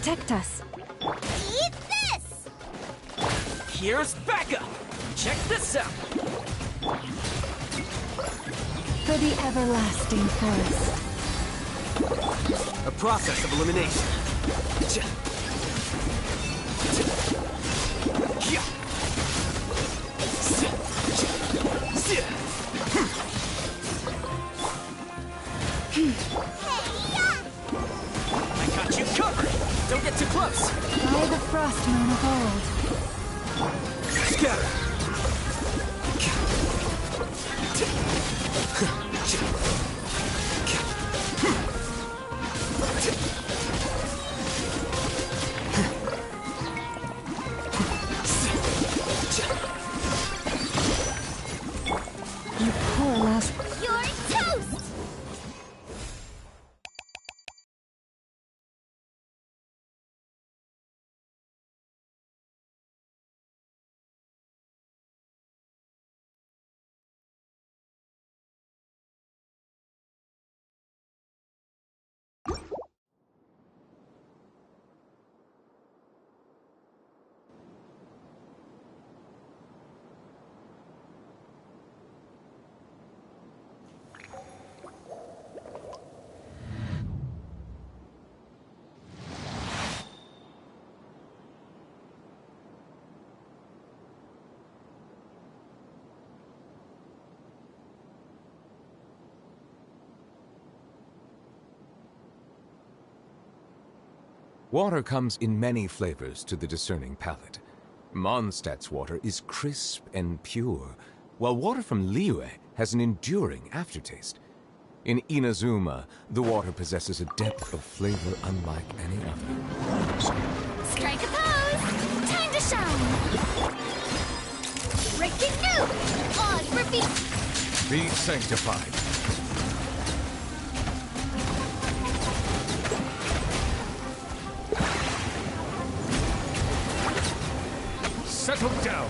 protect us. Eat this! Here's Becca! Check this out! For the everlasting forest. A process of elimination. I got you covered! Don't get too close! By the frost moon of old. Scatter! You poor last... You're toast! Water comes in many flavors to the discerning palate. Mondstadt's water is crisp and pure, while water from Liyue has an enduring aftertaste. In Inazuma, the water possesses a depth of flavor unlike any other. Strike a pose! Time to shine! Breaking new! On repeat! Be sanctified. Settle down!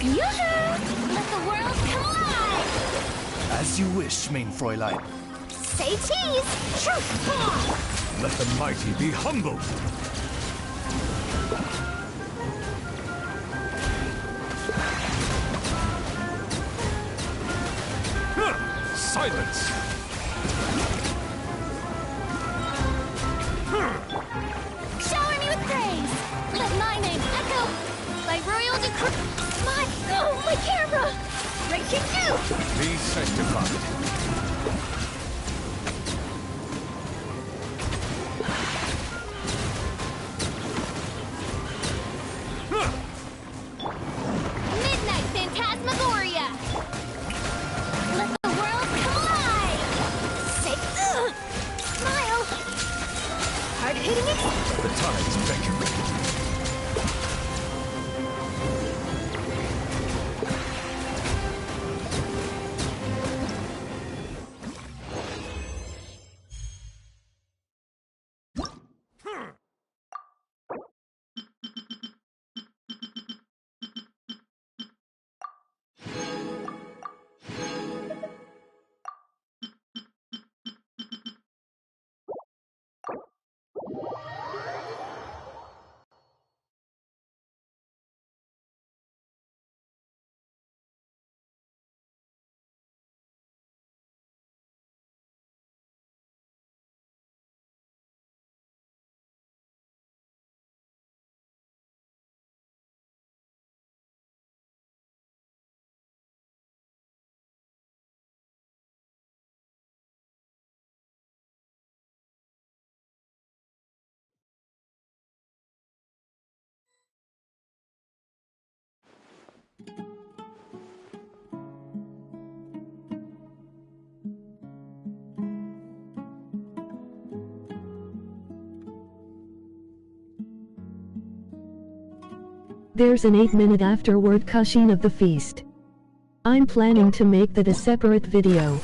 Yoo-hoo! Let the world come alive! As you wish, main Fräulein. Say cheese! Truth! Let the mighty be humbled! Silence! Shower me with praise! Let my name echo by royal decree! My camera! Breaking new! Be sanctified. Midnight Phantasmagoria! Let the world come alive! Say, smile! Hard-hitting it? The tides beckon. There's an 8-minute afterward cutscene of the feast. I'm planning to make that a separate video.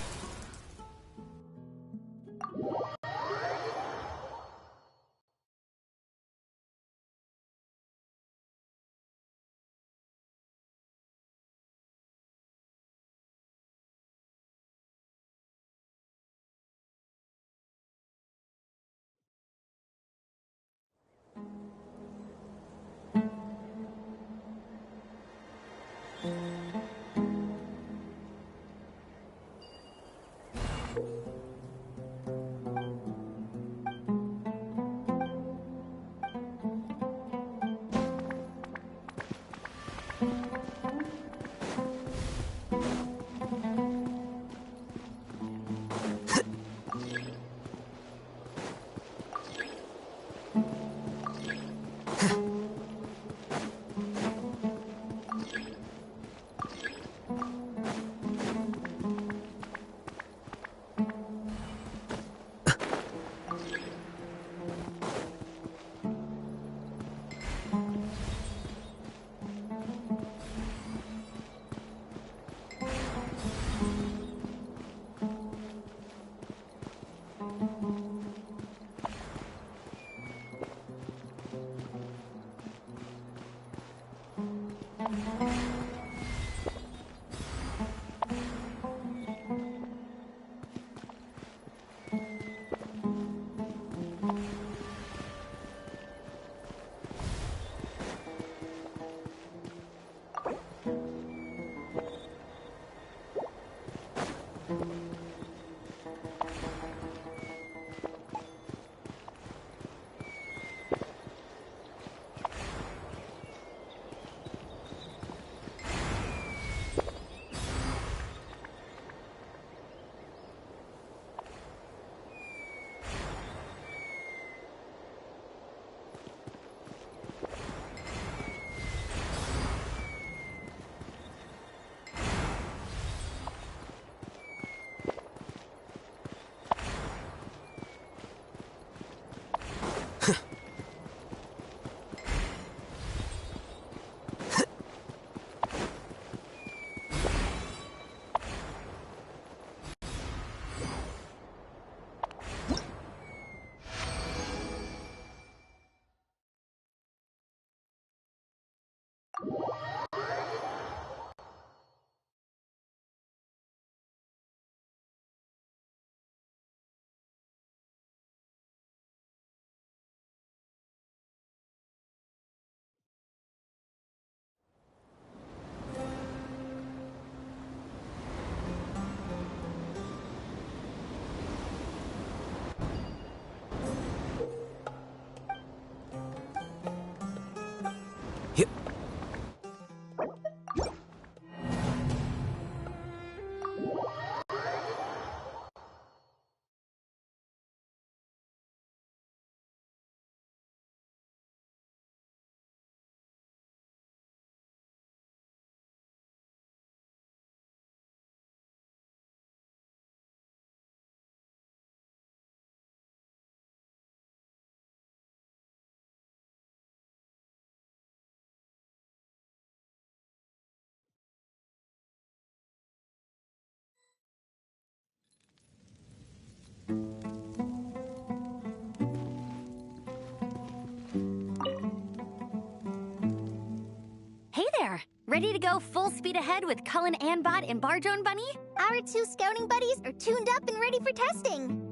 Hey there! Ready to go full speed ahead with Cullen Anbot and Bardrone Bunny? Our two scouting buddies are tuned up and ready for testing.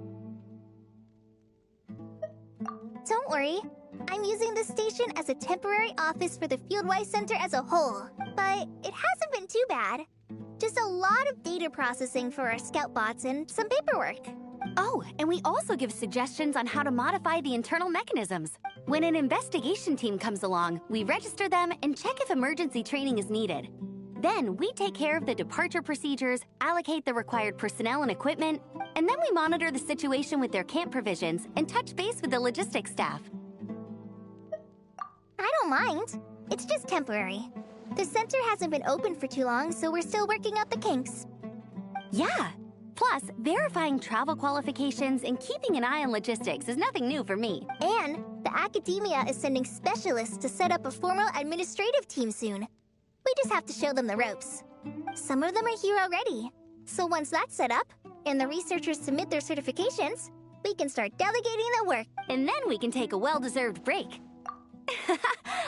Don't worry. I'm using this station as a temporary office for the Fieldwise Center as a whole. But it hasn't been too bad. Just a lot of data processing for our scout bots and some paperwork. Oh, and we also give suggestions on how to modify the internal mechanisms. When an investigation team comes along, we register them and check if emergency training is needed. Then we take care of the departure procedures, allocate the required personnel and equipment, and then we monitor the situation with their camp provisions and touch base with the logistics staff. I don't mind. It's just temporary. The center hasn't been open for too long, so we're still working out the kinks. Yeah. Plus, verifying travel qualifications and keeping an eye on logistics is nothing new for me. And the academia is sending specialists to set up a formal administrative team soon. We just have to show them the ropes. Some of them are here already. So once that's set up, and the researchers submit their certifications, we can start delegating the work. And then we can take a well-deserved break.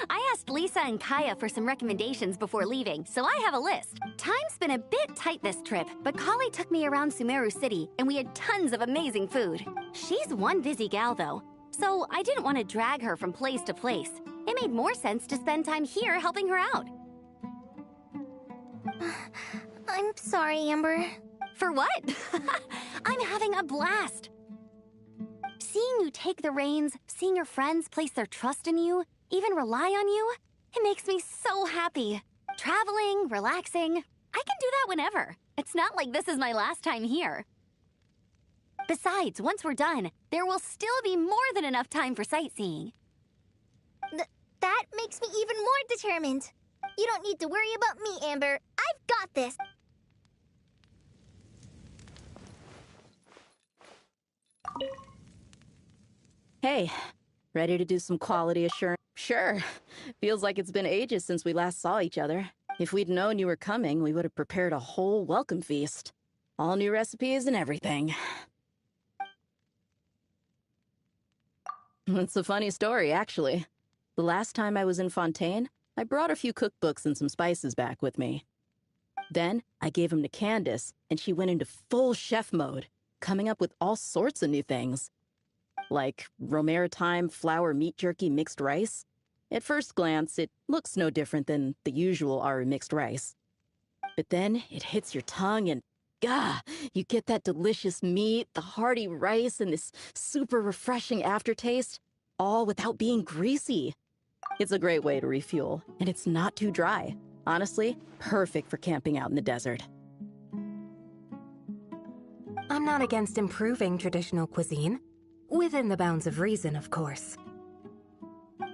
I asked Lisa and Kaya for some recommendations before leaving, so I have a list. Time's been a bit tight this trip, but Kali took me around Sumeru City, and we had tons of amazing food. She's one busy gal, though, so I didn't want to drag her from place to place. It made more sense to spend time here helping her out. I'm sorry, Amber. For what? I'm having a blast. Seeing you take the reins, seeing your friends place their trust in you, even rely on you, it makes me so happy. Traveling, relaxing, I can do that whenever. It's not like this is my last time here. Besides, once we're done, there will still be more than enough time for sightseeing. That makes me even more determined. You don't need to worry about me, Amber. I've got this. Hey, ready to do some quality assurance? Sure. Feels like it's been ages since we last saw each other. If we'd known you were coming, we would have prepared a whole welcome feast. All new recipes and everything. It's a funny story, actually. The last time I was in Fontaine, I brought a few cookbooks and some spices back with me. Then, I gave them to Candace, and she went into full chef mode, coming up with all sorts of new things. Like Romaritime flour meat jerky mixed rice. At first glance, it looks no different than the usual our mixed rice. But then it hits your tongue and, you get that delicious meat, the hearty rice, and this super refreshing aftertaste, all without being greasy. It's a great way to refuel, and it's not too dry. Honestly, perfect for camping out in the desert. I'm not against improving traditional cuisine. Within the bounds of reason, of course.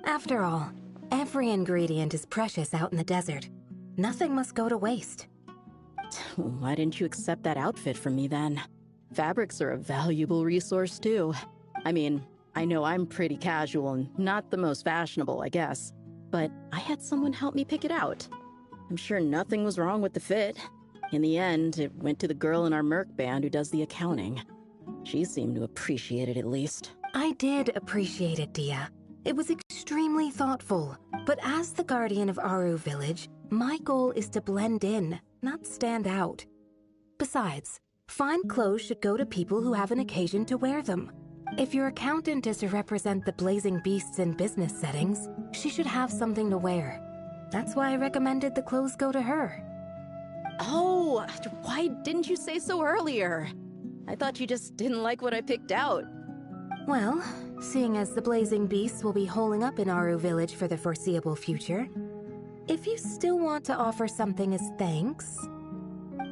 After all, every ingredient is precious out in the desert. Nothing must go to waste. Why didn't you accept that outfit from me then? Fabrics are a valuable resource too. I mean, I know I'm pretty casual and not the most fashionable, I guess. But I had someone help me pick it out. I'm sure nothing was wrong with the fit. In the end, it went to the girl in our Merc band who does the accounting. She seemed to appreciate it at least. I did appreciate it, Dia. It was extremely thoughtful, but as the guardian of Aru Village, my goal is to blend in, not stand out. Besides, fine clothes should go to people who have an occasion to wear them. If your accountant is to represent the blazing beasts in business settings, she should have something to wear. That's why I recommended the clothes go to her. Oh, why didn't you say so earlier? I thought you just didn't like what I picked out. Well, seeing as the blazing beasts will be holing up in Aru Village for the foreseeable future, if you still want to offer something as thanks,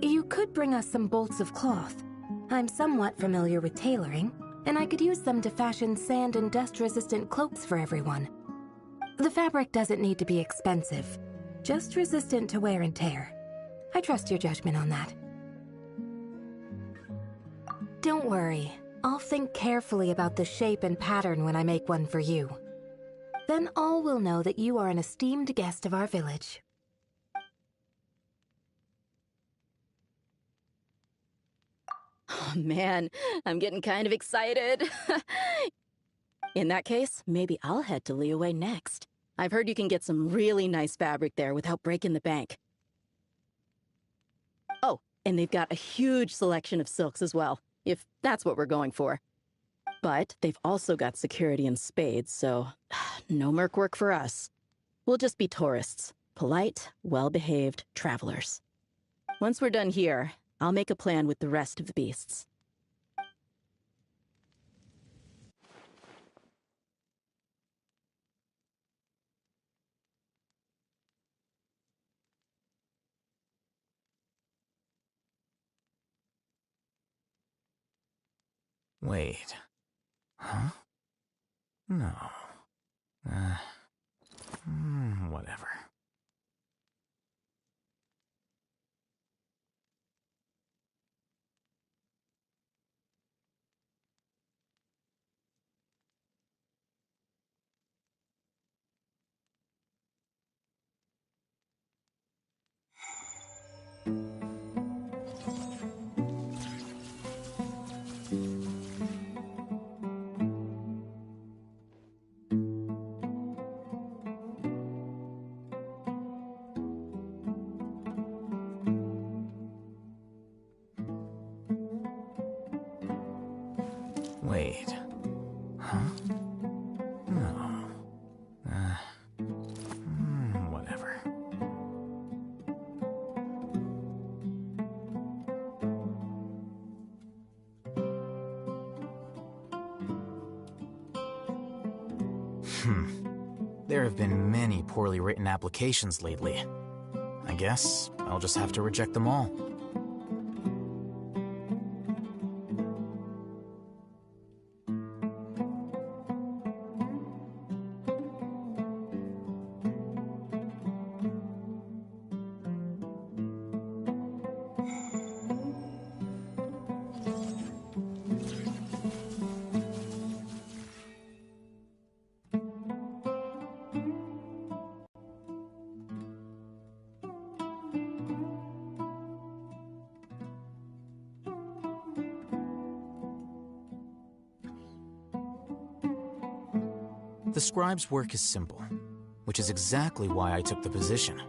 you could bring us some bolts of cloth. I'm somewhat familiar with tailoring, and I could use them to fashion sand and dust-resistant cloaks for everyone. The fabric doesn't need to be expensive, just resistant to wear and tear. I trust your judgment on that. Don't worry, I'll think carefully about the shape and pattern when I make one for you. Then all will know that you are an esteemed guest of our village. Oh man, I'm getting kind of excited. In that case, maybe I'll head to Liyue next. I've heard you can get some really nice fabric there without breaking the bank. Oh, and they've got a huge selection of silks as well, if that's what we're going for. But they've also got security in spades, so no merc work for us. We'll just be tourists, polite, well-behaved travelers. Once we're done here, I'll make a plan with the rest of the beasts. Wait. Huh? No. Whatever. Wait. Huh? No. Whatever. There have been many poorly written applications lately. I guess I'll just have to reject them all. The scribe's work is simple, which is exactly why I took the position.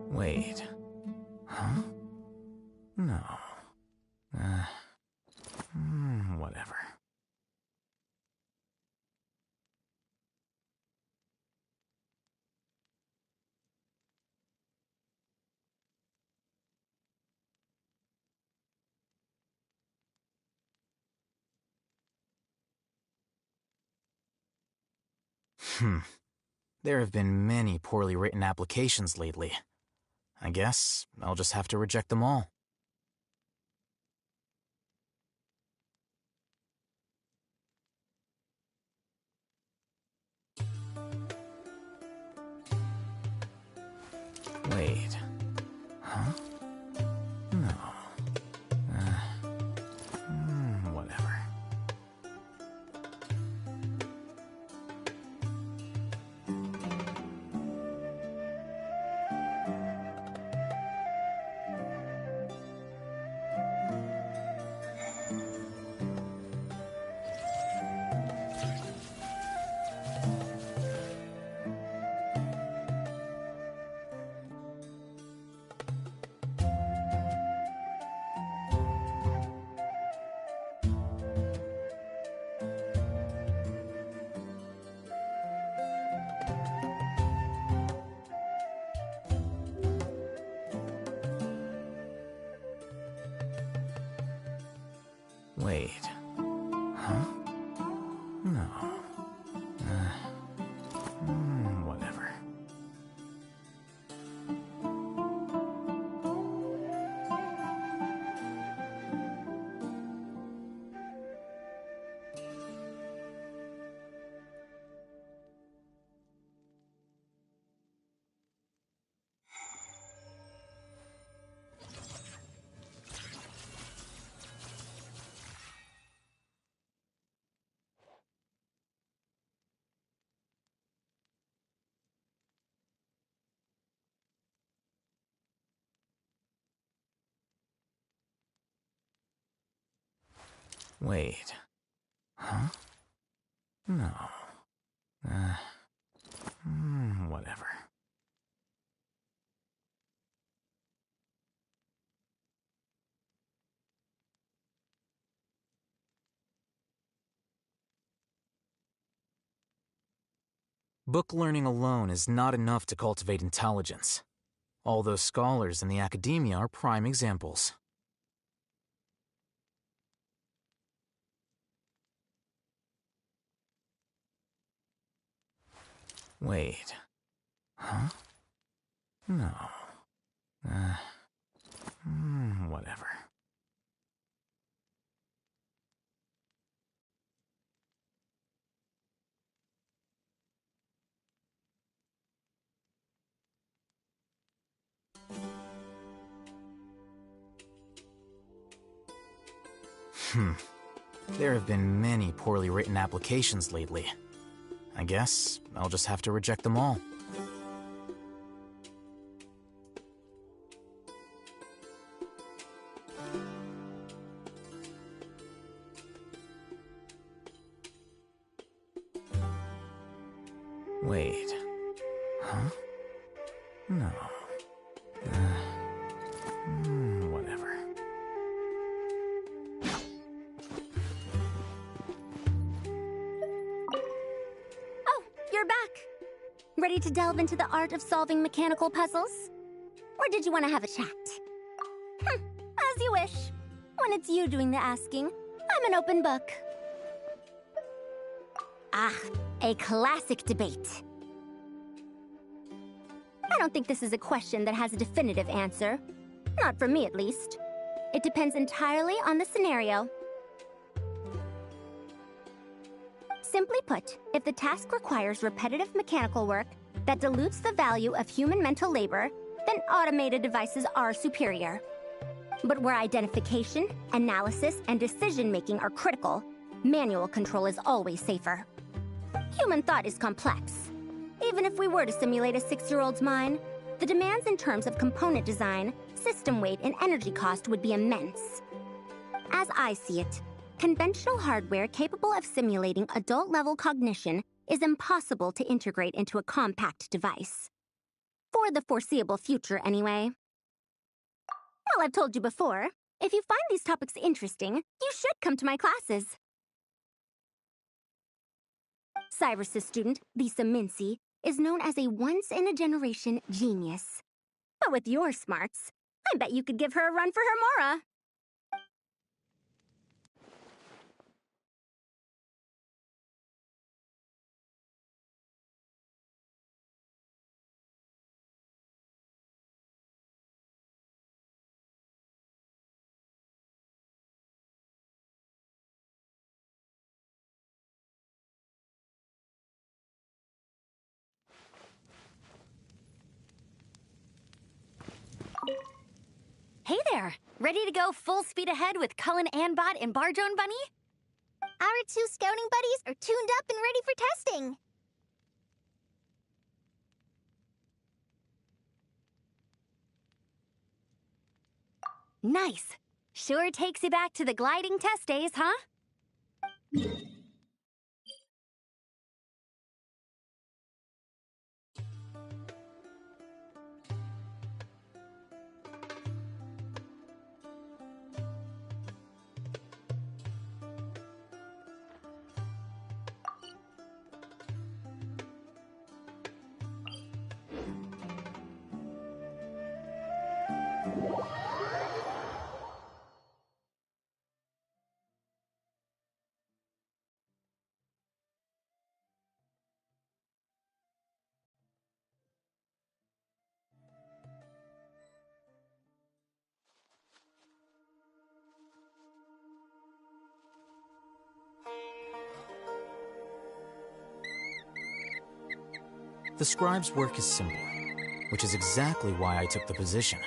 Wait. Huh? No. Whatever. There have been many poorly written applications lately. I guess I'll just have to reject them all. Wait. Huh? No. Whatever. Wait. Huh? No. Whatever. Wait. Huh? No. Whatever. Book learning alone is not enough to cultivate intelligence. All those scholars in the academia are prime examples. Wait. Huh? No. Whatever. There have been many poorly written applications lately. I guess I'll just have to reject them all. Wait. Huh? No. Whatever. Oh, you're back. Ready to delve into the art of solving mechanical puzzles? Or did you want to have a chat? As you wish. When it's you doing the asking, I'm an open book. Ah, a classic debate. I don't think this is a question that has a definitive answer. Not for me, at least. It depends entirely on the scenario. Simply put, if the task requires repetitive mechanical work that dilutes the value of human mental labor, then automated devices are superior. But where identification, analysis, and decision-making are critical, manual control is always safer. Human thought is complex. Even if we were to simulate a 6-year-old's mind, the demands in terms of component design, system weight, and energy cost would be immense. As I see it, conventional hardware capable of simulating adult-level cognition is impossible to integrate into a compact device. For the foreseeable future, anyway. Well, I've told you before, if you find these topics interesting, you should come to my classes. Cyrus's student, Lisa Mincy, is known as a once-in-a-generation genius. But with your smarts, I bet you could give her a run for her Mora. Hey there! Ready to go full speed ahead with Cullen Anbot and Barjone Bunny? Our 2 scouting buddies are tuned up and ready for testing. Nice! Sure takes you back to the gliding test days, huh? The scribe's work is simple, which is exactly why I took the position.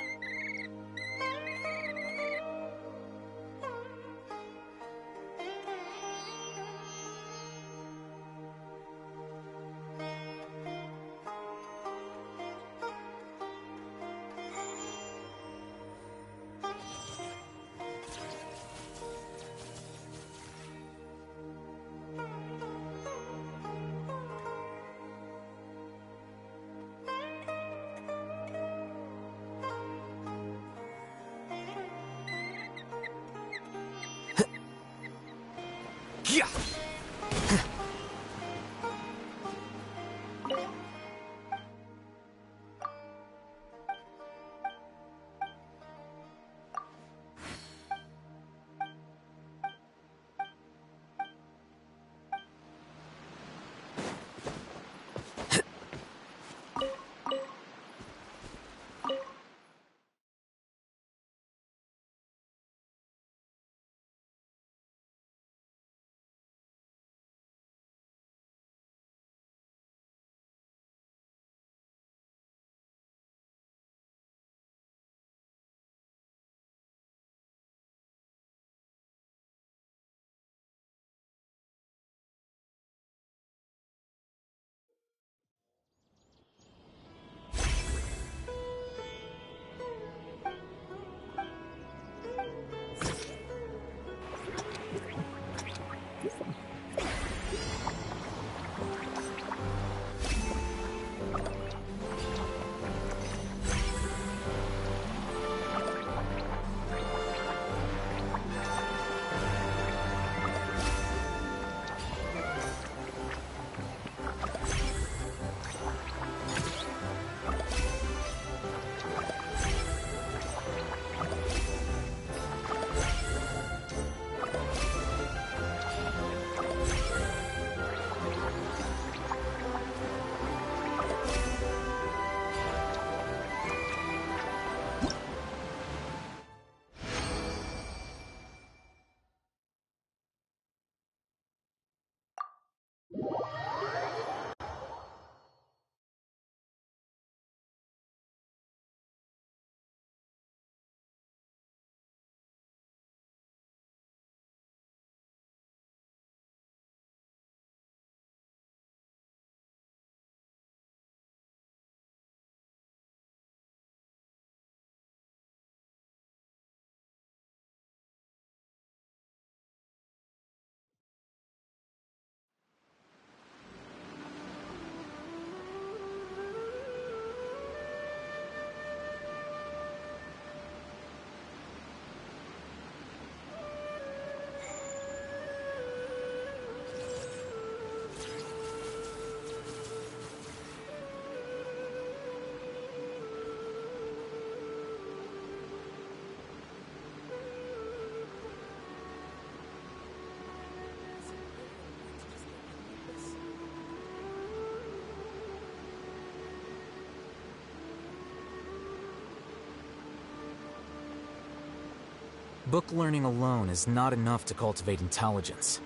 Book learning alone is not enough to cultivate intelligence.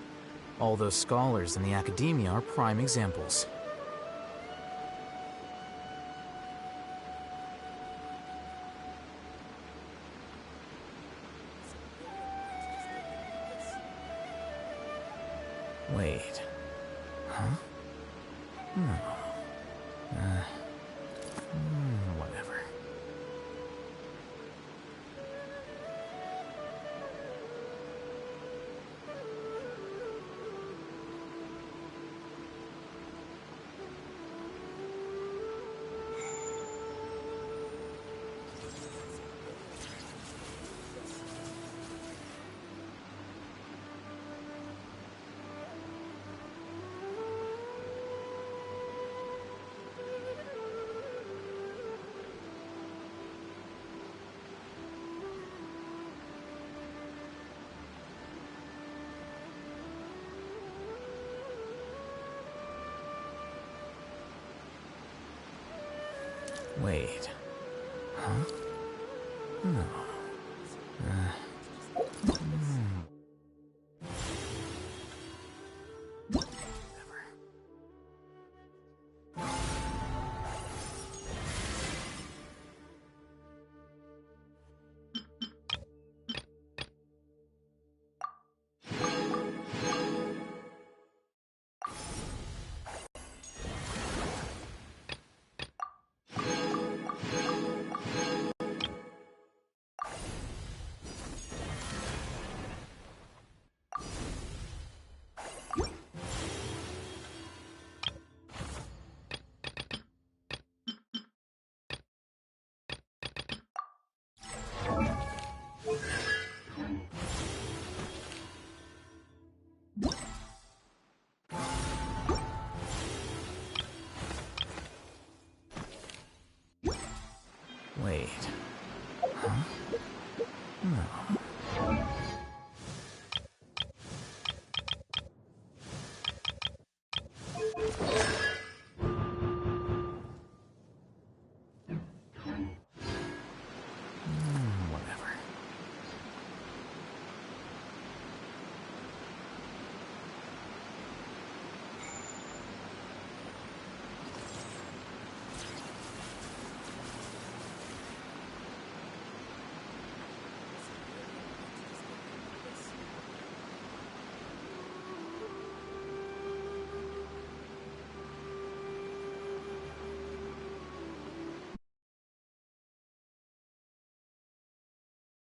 All those scholars in the academia are prime examples. Wait. Huh? No. Whatever. Wait. Huh? No. Wait.